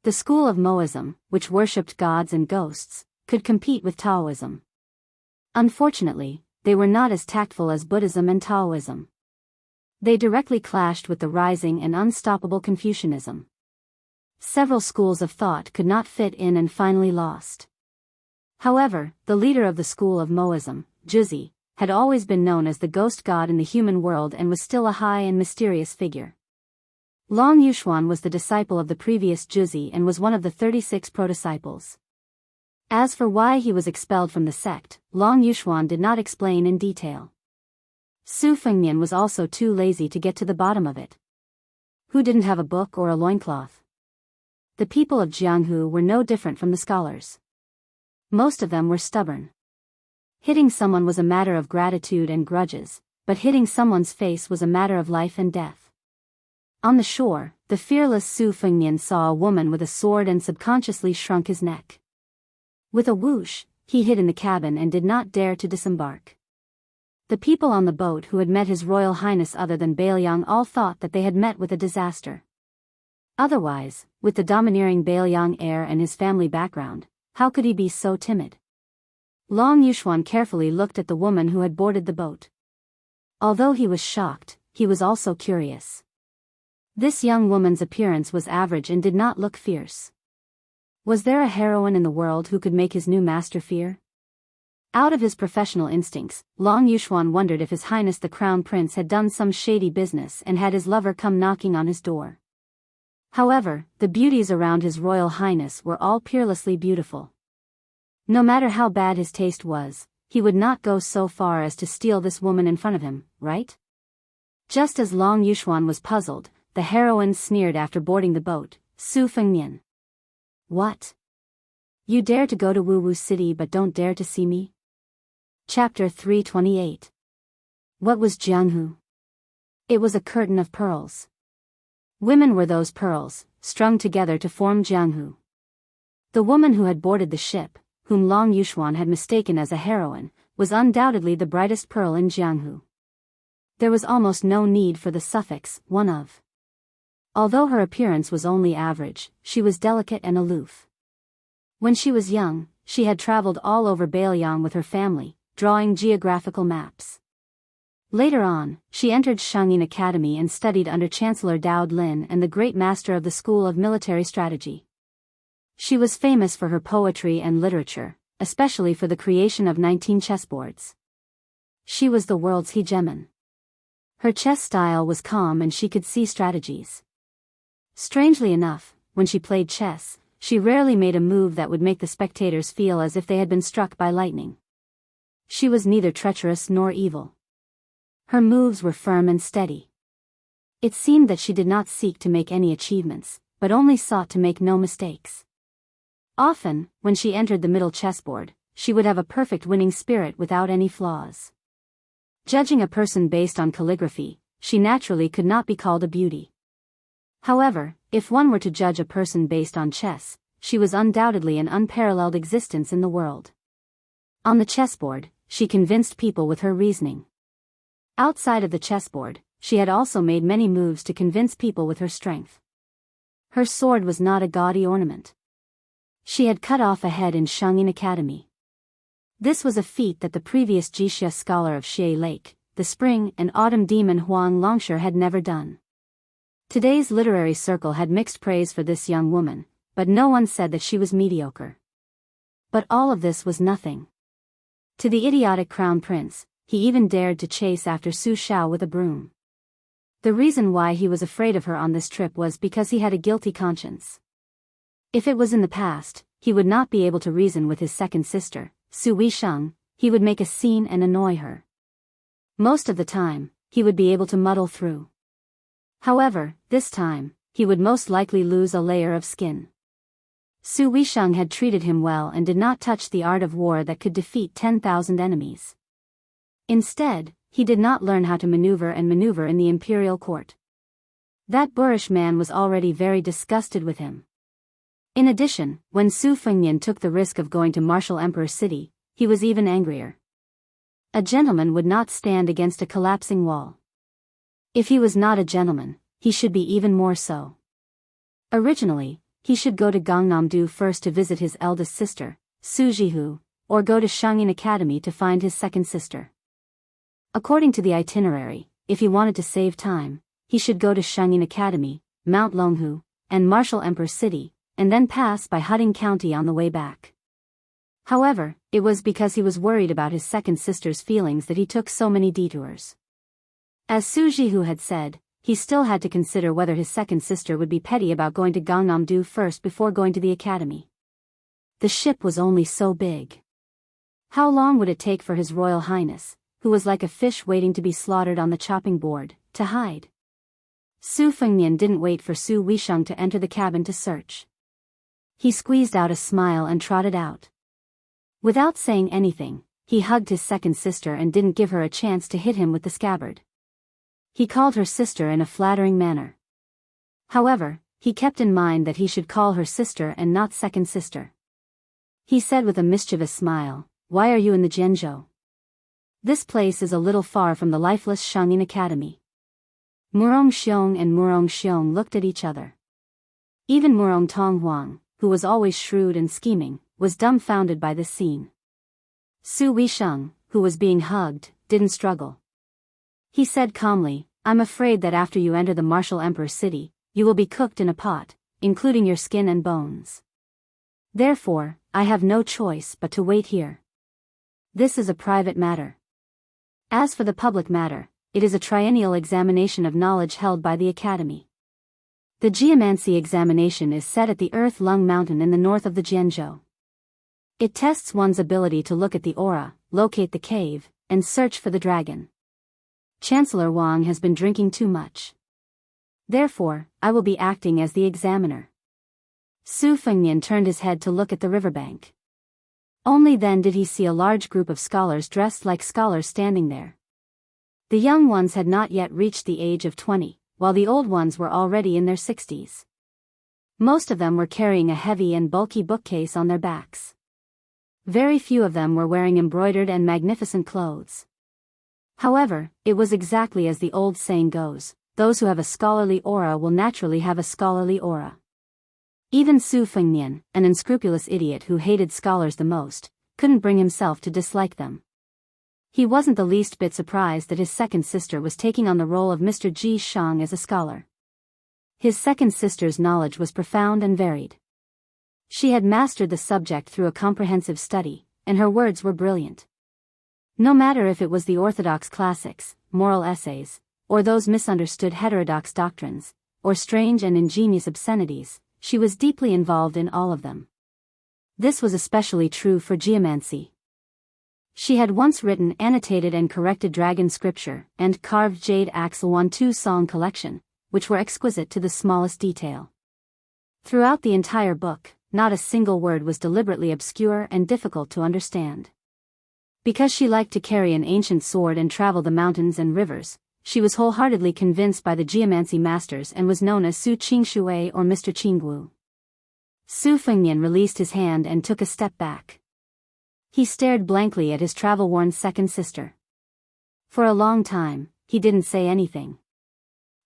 The school of Moism, which worshipped gods and ghosts, could compete with Taoism. Unfortunately, they were not as tactful as Buddhism and Taoism. They directly clashed with the rising and unstoppable Confucianism. Several schools of thought could not fit in and finally lost. However, the leader of the school of Moism, Juzi, had always been known as the ghost god in the human world and was still a high and mysterious figure. Long Yuxuan was the disciple of the previous Juzi and was one of the 36 pro-disciples. As for why he was expelled from the sect, Long Yuxuan did not explain in detail. Su Fengnian was also too lazy to get to the bottom of it. Who didn't have a book or a loincloth? The people of Jianghu were no different from the scholars. Most of them were stubborn. Hitting someone was a matter of gratitude and grudges, but hitting someone's face was a matter of life and death. On the shore, the fearless Su Fengnian saw a woman with a sword and subconsciously shrunk his neck. With a whoosh, he hid in the cabin and did not dare to disembark. The people on the boat who had met His Royal Highness other than Bailiang all thought that they had met with a disaster. Otherwise, with the domineering Bailiang heir and his family background, how could he be so timid? Long Yuxuan carefully looked at the woman who had boarded the boat. Although he was shocked, he was also curious. This young woman's appearance was average and did not look fierce. Was there a heroine in the world who could make his new master fear? Out of his professional instincts, Long Yuxuan wondered if His Highness the Crown Prince had done some shady business and had his lover come knocking on his door. However, the beauties around His Royal Highness were all peerlessly beautiful. No matter how bad his taste was, he would not go so far as to steal this woman in front of him, right? Just as Long Yuxuan was puzzled, the heroine sneered after boarding the boat, Su Fengnian. What? You dare to go to Wu Wu City but don't dare to see me? Chapter 328. What was Jianghu? It was a curtain of pearls. Women were those pearls, strung together to form Jianghu. The woman who had boarded the ship, whom Long Yuxuan had mistaken as a heroine, was undoubtedly the brightest pearl in Jianghu. There was almost no need for the suffix, one of. Although her appearance was only average, she was delicate and aloof. When she was young, she had traveled all over Bailiang with her family, drawing geographical maps. Later on, she entered Shangyin Academy and studied under Chancellor Dao Lin and the great master of the School of Military Strategy. She was famous for her poetry and literature, especially for the creation of 19 chessboards. She was the world's hegemon. Her chess style was calm and she could see strategies. Strangely enough, when she played chess, she rarely made a move that would make the spectators feel as if they had been struck by lightning. She was neither treacherous nor evil. Her moves were firm and steady. It seemed that she did not seek to make any achievements, but only sought to make no mistakes. Often, when she entered the middle chessboard, she would have a perfect winning spirit without any flaws. Judging a person based on calligraphy, she naturally could not be called a beauty. However, if one were to judge a person based on chess, she was undoubtedly an unparalleled existence in the world. On the chessboard, she convinced people with her reasoning. Outside of the chessboard, she had also made many moves to convince people with her strength. Her sword was not a gaudy ornament. She had cut off a head in Shangyin Academy. This was a feat that the previous Jixia scholar of Xie Lake, the spring and autumn demon Huang Longshi had never done. Today's literary circle had mixed praise for this young woman, but no one said that she was mediocre. But all of this was nothing. To the idiotic crown prince, he even dared to chase after Su Shao with a broom. The reason why he was afraid of her on this trip was because he had a guilty conscience. If it was in the past, he would not be able to reason with his second sister, Su Weisheng. He would make a scene and annoy her. Most of the time, he would be able to muddle through. However, this time, he would most likely lose a layer of skin. Su Weisheng had treated him well and did not touch the art of war that could defeat 10,000 enemies. Instead, he did not learn how to maneuver in the imperial court. That boorish man was already very disgusted with him. In addition, when Su Fengnian took the risk of going to Martial Emperor City, he was even angrier. A gentleman would not stand against a collapsing wall. If he was not a gentleman, he should be even more so. Originally, he should go to Gangnam-do first to visit his eldest sister, Su Jihu, or go to Shangyin Academy to find his second sister. According to the itinerary, if he wanted to save time, he should go to Shangyin Academy, Mount Longhu, and Martial Emperor City, and then pass by Hutting County on the way back. However, it was because he was worried about his second sister's feelings that he took so many detours. As Su Jihu had said, he still had to consider whether his second sister would be petty about going to Gangnam-do first before going to the academy. The ship was only so big. How long would it take for His Royal Highness, who was like a fish waiting to be slaughtered on the chopping board, to hide? Su Fengnian didn't wait for Su Weisheng to enter the cabin to search. He squeezed out a smile and trotted out. Without saying anything, he hugged his second sister and didn't give her a chance to hit him with the scabbard. He called her sister in a flattering manner. However, he kept in mind that he should call her sister and not second sister. He said with a mischievous smile, "Why are you in the Jianzhou? This place is a little far from the lifeless Shangyin Academy." Murong Xiong and Murong Xiong looked at each other. Even Murong Tonghuang, who was always shrewd and scheming, was dumbfounded by this scene. Su Weisheng, who was being hugged, didn't struggle. He said calmly, "I'm afraid that after you enter the Martial Emperor City, you will be cooked in a pot, including your skin and bones. Therefore, I have no choice but to wait here. This is a private matter. As for the public matter, it is a triennial examination of knowledge held by the Academy. The geomancy examination is set at the Earth Lung Mountain in the north of the Jianzhou. It tests one's ability to look at the aura, locate the cave, and search for the dragon. Chancellor Wang has been drinking too much. Therefore, I will be acting as the examiner." Su Fengnian turned his head to look at the riverbank. Only then did he see a large group of scholars dressed like scholars standing there. The young ones had not yet reached the age of 20, while the old ones were already in their 60s. Most of them were carrying a heavy and bulky bookcase on their backs. Very few of them were wearing embroidered and magnificent clothes. However, it was exactly as the old saying goes, those who have a scholarly aura will naturally have a scholarly aura. Even Su Fengnian, an unscrupulous idiot who hated scholars the most, couldn't bring himself to dislike them. He wasn't the least bit surprised that his second sister was taking on the role of Mr. Ji Shang as a scholar. His second sister's knowledge was profound and varied. She had mastered the subject through a comprehensive study, and her words were brilliant. No matter if it was the orthodox classics, moral essays, or those misunderstood heterodox doctrines, or strange and ingenious obscenities, she was deeply involved in all of them. This was especially true for geomancy. She had once written annotated and corrected dragon scripture and carved jade axle Wantu song collection, which were exquisite to the smallest detail. Throughout the entire book, not a single word was deliberately obscure and difficult to understand. Because she liked to carry an ancient sword and travel the mountains and rivers, she was wholeheartedly convinced by the geomancy masters and was known as Su Qingshui or Mr. Qinggu. Su Fengnian released his hand and took a step back. He stared blankly at his travel-worn second sister. For a long time, he didn't say anything.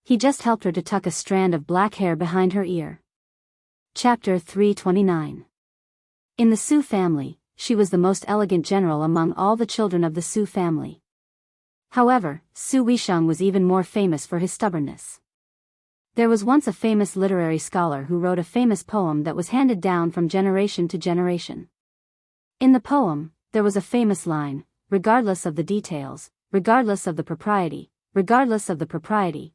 He just helped her to tuck a strand of black hair behind her ear. Chapter 329. In the Su family, she was the most elegant general among all the children of the Su family. However, Su Weisheng was even more famous for his stubbornness. There was once a famous literary scholar who wrote a famous poem that was handed down from generation to generation. In the poem, there was a famous line, regardless of the details, regardless of the propriety, regardless of the propriety,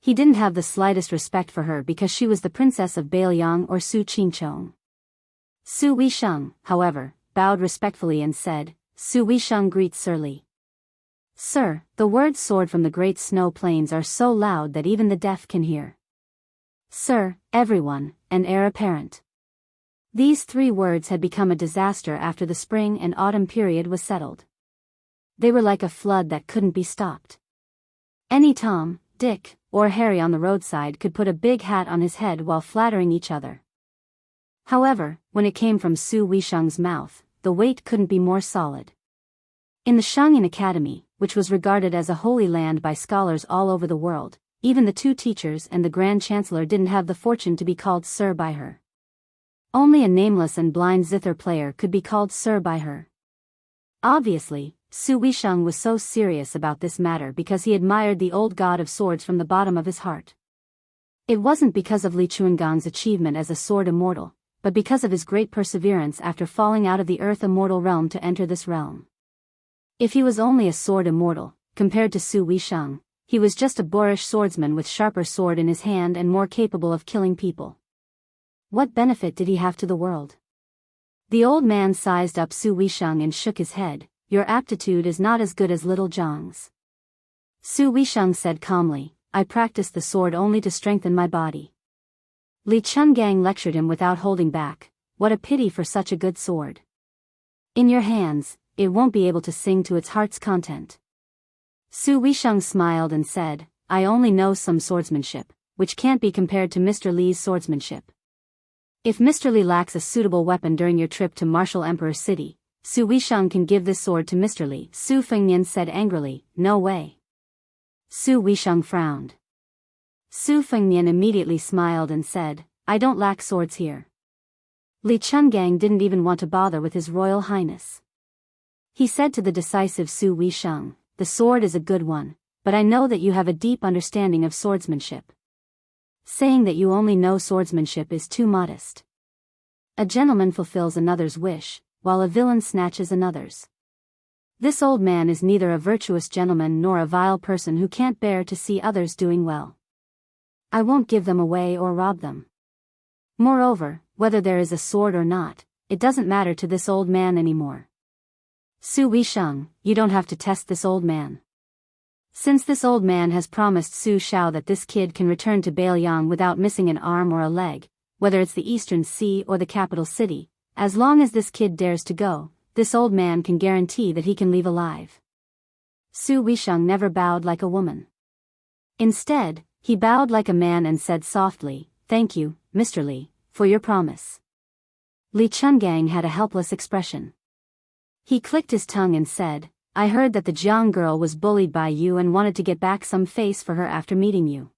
He didn't have the slightest respect for her because she was the princess of Bailiang or Su Qingchong. Su Weisheng, however, bowed respectfully and said, Su Weisheng greets Sir Li. Sir, the words soared from the great snow plains are so loud that even the deaf can hear. Sir, everyone, and heir apparent. These 3 words had become a disaster after the spring and autumn period was settled. They were like a flood that couldn't be stopped. Any Tom, Dick, or Harry on the roadside could put a big hat on his head while flattering each other. However, when it came from Su Weisheng's mouth, the weight couldn't be more solid. In the Shangyin Academy, which was regarded as a holy land by scholars all over the world, even the 2 teachers and the Grand Chancellor didn't have the fortune to be called Sir by her. Only a nameless and blind zither player could be called Sir by her. Obviously, Su Weisheng was so serious about this matter because he admired the old god of swords from the bottom of his heart. It wasn't because of Li Chuangang's achievement as a sword immortal, but because of his great perseverance after falling out of the earth immortal realm to enter this realm. If he was only a sword immortal, compared to Su Weisheng, he was just a boorish swordsman with sharper sword in his hand and more capable of killing people. What benefit did he have to the world? The old man sized up Su Weisheng and shook his head. Your aptitude is not as good as little Zhang's. Su Weisheng said calmly, I practiced the sword only to strengthen my body. Li Chungang lectured him without holding back, what a pity for such a good sword. In your hands, it won't be able to sing to its heart's content. Su Weisheng smiled and said, I only know some swordsmanship, which can't be compared to Mr. Li's swordsmanship. If Mr. Li lacks a suitable weapon during your trip to Martial Emperor City, Su Weisheng can give this sword to Mr. Li. Su Fengnian said angrily, no way. Su Weisheng frowned. Su Fengnian immediately smiled and said, I don't lack swords here. Li Chungang didn't even want to bother with his royal highness. He said to the decisive Su Weisheng, the sword is a good one, but I know that you have a deep understanding of swordsmanship. Saying that you only know swordsmanship is too modest. A gentleman fulfills another's wish, while a villain snatches another's. This old man is neither a virtuous gentleman nor a vile person who can't bear to see others doing well. I won't give them away or rob them. Moreover, whether there is a sword or not, it doesn't matter to this old man anymore. Su Weisheng, you don't have to test this old man. Since this old man has promised Su Shao that this kid can return to Bailiang without missing an arm or a leg, whether it's the Eastern Sea or the capital city, as long as this kid dares to go, this old man can guarantee that he can leave alive. Su Weisheng never bowed like a woman. Instead, he bowed like a man and said softly, thank you, Mr. Li, for your promise. Li Chungang had a helpless expression. He clicked his tongue and said, I heard that the Jiang girl was bullied by you and wanted to get back some face for her after meeting you.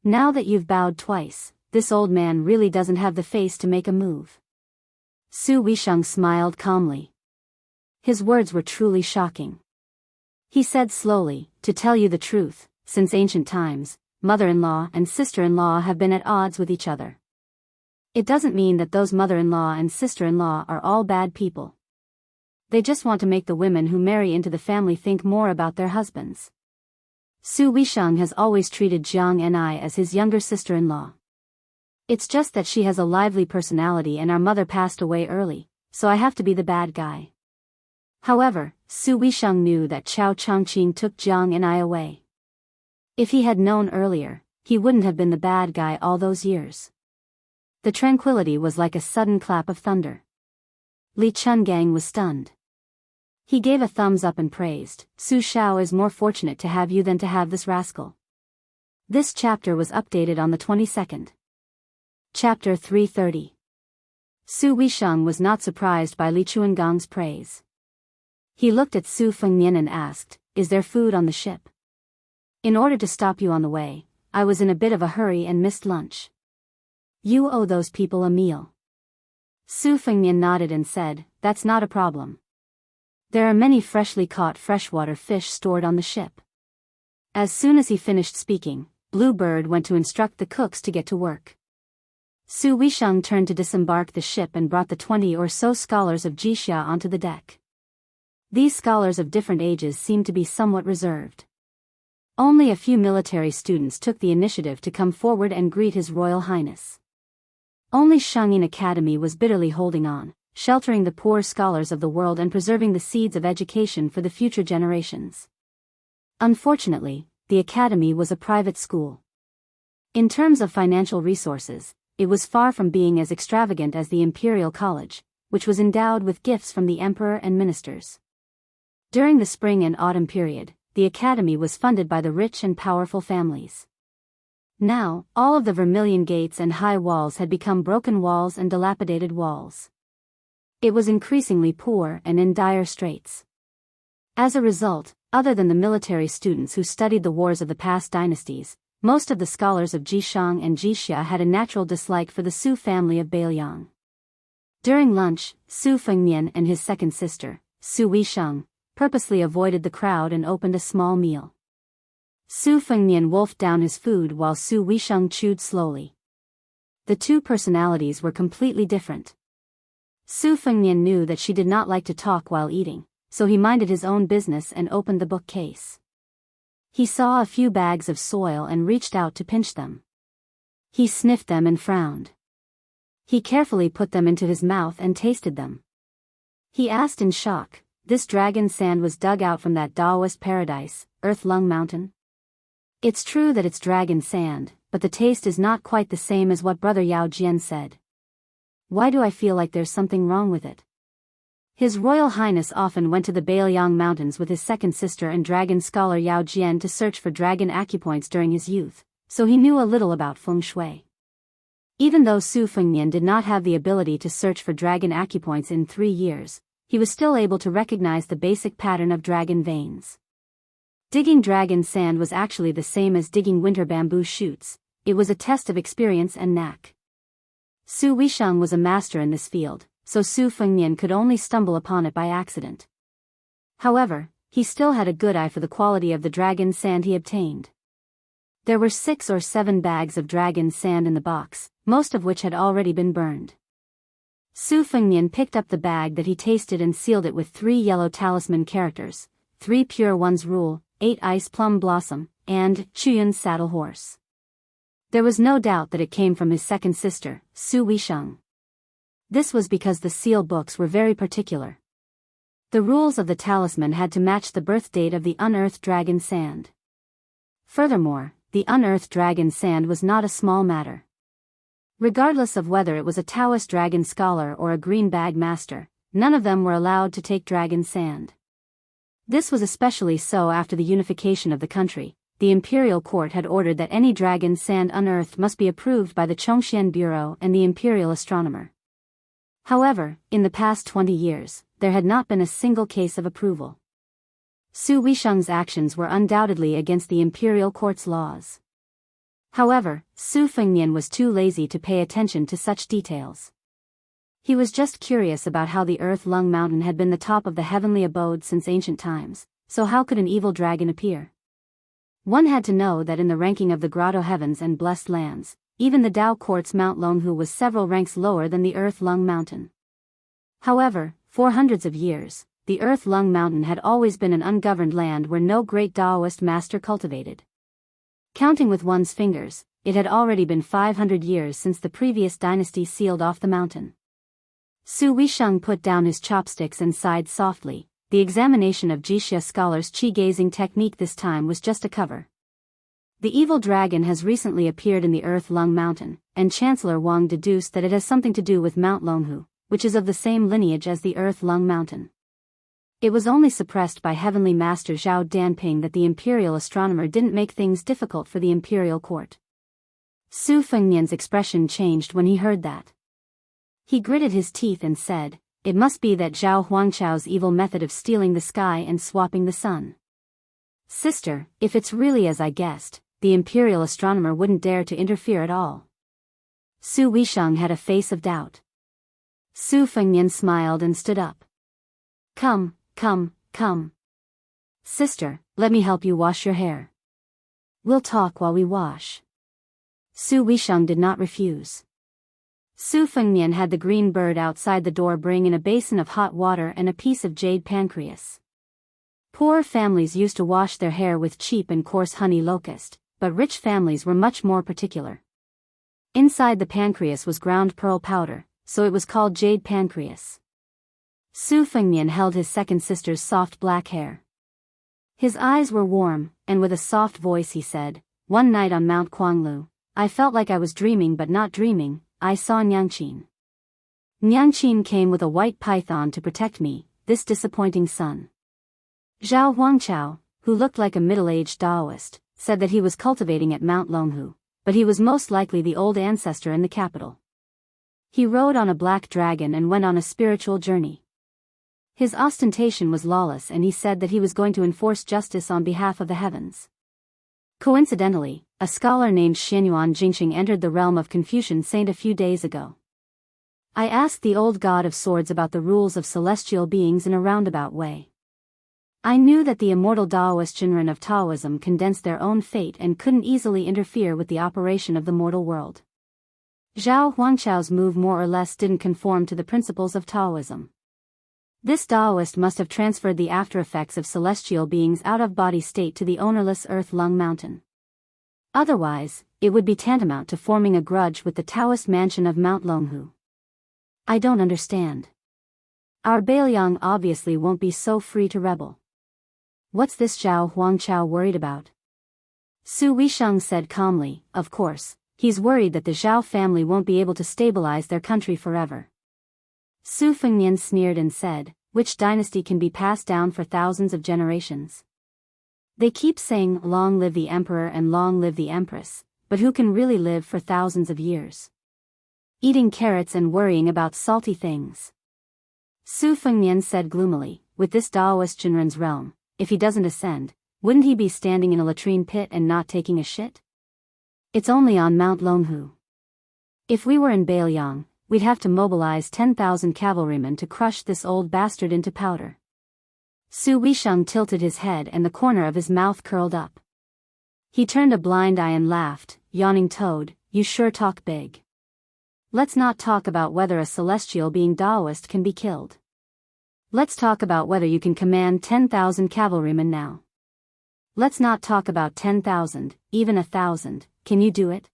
Now that you've bowed twice, this old man really doesn't have the face to make a move. Su Weisheng smiled calmly. His words were truly shocking. He said slowly, to tell you the truth, since ancient times, mother-in-law and sister-in-law have been at odds with each other. It doesn't mean that those mother-in-law and sister-in-law are all bad people. They just want to make the women who marry into the family think more about their husbands. Su Weisheng has always treated Jiang Ni as his younger sister-in-law. It's just that she has a lively personality and our mother passed away early, so I have to be the bad guy. However, Su Weisheng knew that Chao Chongqing took Jiang Ni away. If he had known earlier, he wouldn't have been the bad guy all those years. The tranquility was like a sudden clap of thunder. Li Chungang was stunned. He gave a thumbs up and praised, Su Shao is more fortunate to have you than to have this rascal. This chapter was updated on the 22nd. Chapter 330. Su Weisheng was not surprised by Li Chuangang's praise. He looked at Su Fengnian and asked, is there food on the ship? In order to stop you on the way, I was in a bit of a hurry and missed lunch. You owe those people a meal. Su Fengnian nodded and said, that's not a problem. There are many freshly caught freshwater fish stored on the ship. As soon as he finished speaking, Bluebird went to instruct the cooks to get to work. Su Weisheng turned to disembark the ship and brought the 20 or so scholars of Jixia onto the deck. These scholars of different ages seemed to be somewhat reserved. Only a few military students took the initiative to come forward and greet His Royal Highness. Only Shangyin Academy was bitterly holding on, sheltering the poor scholars of the world and preserving the seeds of education for the future generations. Unfortunately, the academy was a private school. In terms of financial resources, it was far from being as extravagant as the Imperial College, which was endowed with gifts from the emperor and ministers. During the spring and autumn period, the academy was funded by the rich and powerful families. Now, all of the vermilion gates and high walls had become broken walls and dilapidated walls. It was increasingly poor and in dire straits. As a result, other than the military students who studied the wars of the past dynasties, most of the scholars of Jishang and Jixia had a natural dislike for the Su family of Bailiang. During lunch, Su Fengnian and his second sister, Su Weisheng, purposely avoided the crowd and opened a small meal. Su Fengnian wolfed down his food while Su Weisheng chewed slowly. The two personalities were completely different. Su Fengnian knew that she did not like to talk while eating, so he minded his own business and opened the bookcase. He saw a few bags of soil and reached out to pinch them. He sniffed them and frowned. He carefully put them into his mouth and tasted them. He asked in shock, "This dragon sand was dug out from that Taoist paradise, Earth Lung Mountain?" "It's true that it's dragon sand, but the taste is not quite the same as what Brother Yao Jian said. Why do I feel like there's something wrong with it?" His Royal Highness often went to the Bailiang Mountains with his second sister and dragon scholar Yao Jian to search for dragon acupoints during his youth, so he knew a little about feng shui. Even though Su Fengnian did not have the ability to search for dragon acupoints in 3 years, he was still able to recognize the basic pattern of dragon veins. Digging dragon sand was actually the same as digging winter bamboo shoots. It was a test of experience and knack. Su Weisheng was a master in this field, so Su Fengnian could only stumble upon it by accident. However, he still had a good eye for the quality of the dragon sand he obtained. There were 6 or 7 bags of dragon sand in the box, most of which had already been burned. Su Fengnian picked up the bag that he tasted and sealed it with 3 yellow talisman characters: 3 pure ones rule, 8 ice plum blossom, and Chuyun's saddle horse. There was no doubt that it came from his second sister, Su Weisheng. This was because the seal books were very particular. The rules of the talisman had to match the birth date of the unearthed dragon sand. Furthermore, the unearthed dragon sand was not a small matter. Regardless of whether it was a Taoist dragon scholar or a green bag master, none of them were allowed to take dragon sand. This was especially so after the unification of the country. The imperial court had ordered that any dragon sand unearthed must be approved by the Chongxian Bureau and the imperial astronomer. However, in the past 20 years, there had not been a single case of approval. Su Weisheng's actions were undoubtedly against the imperial court's laws. However, Su Fengnian was too lazy to pay attention to such details. He was just curious about how the Earth Lung Mountain had been the top of the heavenly abode since ancient times, so how could an evil dragon appear? One had to know that in the ranking of the Grotto Heavens and Blessed Lands, even the Tao Court's Mount Longhu was several ranks lower than the Earth Lung Mountain. However, for hundreds of years, the Earth Lung Mountain had always been an ungoverned land where no great Taoist master cultivated. Counting with one's fingers, it had already been 500 years since the previous dynasty sealed off the mountain. Su Weisheng put down his chopsticks and sighed softly. The examination of Jixia scholars' qi-gazing technique this time was just a cover. The evil dragon has recently appeared in the Earth Lung Mountain, and Chancellor Wang deduced that it has something to do with Mount Longhu, which is of the same lineage as the Earth Lung Mountain. It was only suppressed by Heavenly Master Zhao Danping that the imperial astronomer didn't make things difficult for the imperial court. Su Fengnian's expression changed when he heard that. He gritted his teeth and said, "It must be that Zhao Huangchao's evil method of stealing the sky and swapping the sun. Sister, if it's really as I guessed, the imperial astronomer wouldn't dare to interfere at all." Su Weisheng had a face of doubt. Su Fengnian smiled and stood up. Come. Sister, let me help you wash your hair. We'll talk while we wash." Su Weisheng did not refuse. Su Fengnian had the green bird outside the door bring in a basin of hot water and a piece of jade pancreas. Poor families used to wash their hair with cheap and coarse honey locust, but rich families were much more particular. Inside the pancreas was ground pearl powder, so it was called jade pancreas. Su Fengnian held his second sister's soft black hair. His eyes were warm, and with a soft voice he said, "One night on Mount Quanglu, I felt like I was dreaming but not dreaming. I saw Nyangqin. Nyangqin came with a white python to protect me, this disappointing son." Zhao Huangchao, who looked like a middle-aged Taoist, said that he was cultivating at Mount Longhu, but he was most likely the old ancestor in the capital. He rode on a black dragon and went on a spiritual journey. His ostentation was lawless, and he said that he was going to enforce justice on behalf of the heavens. Coincidentally, a scholar named Xianyuan Jingxing entered the realm of Confucian Saint a few days ago. I asked the old god of swords about the rules of celestial beings in a roundabout way. I knew that the immortal Taoist Shinran of Taoism condensed their own fate and couldn't easily interfere with the operation of the mortal world. Zhao Huangchao's move more or less didn't conform to the principles of Taoism. This Taoist must have transferred the after-effects of celestial beings' out-of-body state to the ownerless earth-lung mountain. Otherwise, it would be tantamount to forming a grudge with the Taoist mansion of Mount Longhu. I don't understand. Our Bailiang obviously won't be so free to rebel. What's this Zhao Huangchao worried about? Su Weisheng said calmly, of course, he's worried that the Zhao family won't be able to stabilize their country forever. Su Fengnian sneered and said, which dynasty can be passed down for thousands of generations? They keep saying, long live the emperor and long live the empress, but who can really live for thousands of years? Eating carrots and worrying about salty things. Su Fengnian said gloomily, with this Taoist Shinran's realm, if he doesn't ascend, wouldn't he be standing in a latrine pit and not taking a shit? It's only on Mount Longhu. If we were in Bailiang, we'd have to mobilize 10,000 cavalrymen to crush this old bastard into powder. Su Weisheng tilted his head and the corner of his mouth curled up. He turned a blind eye and laughed, yawning toad, you sure talk big. Let's not talk about whether a celestial being Taoist can be killed. Let's talk about whether you can command 10,000 cavalrymen now. Let's not talk about 10,000, even 1,000, can you do it?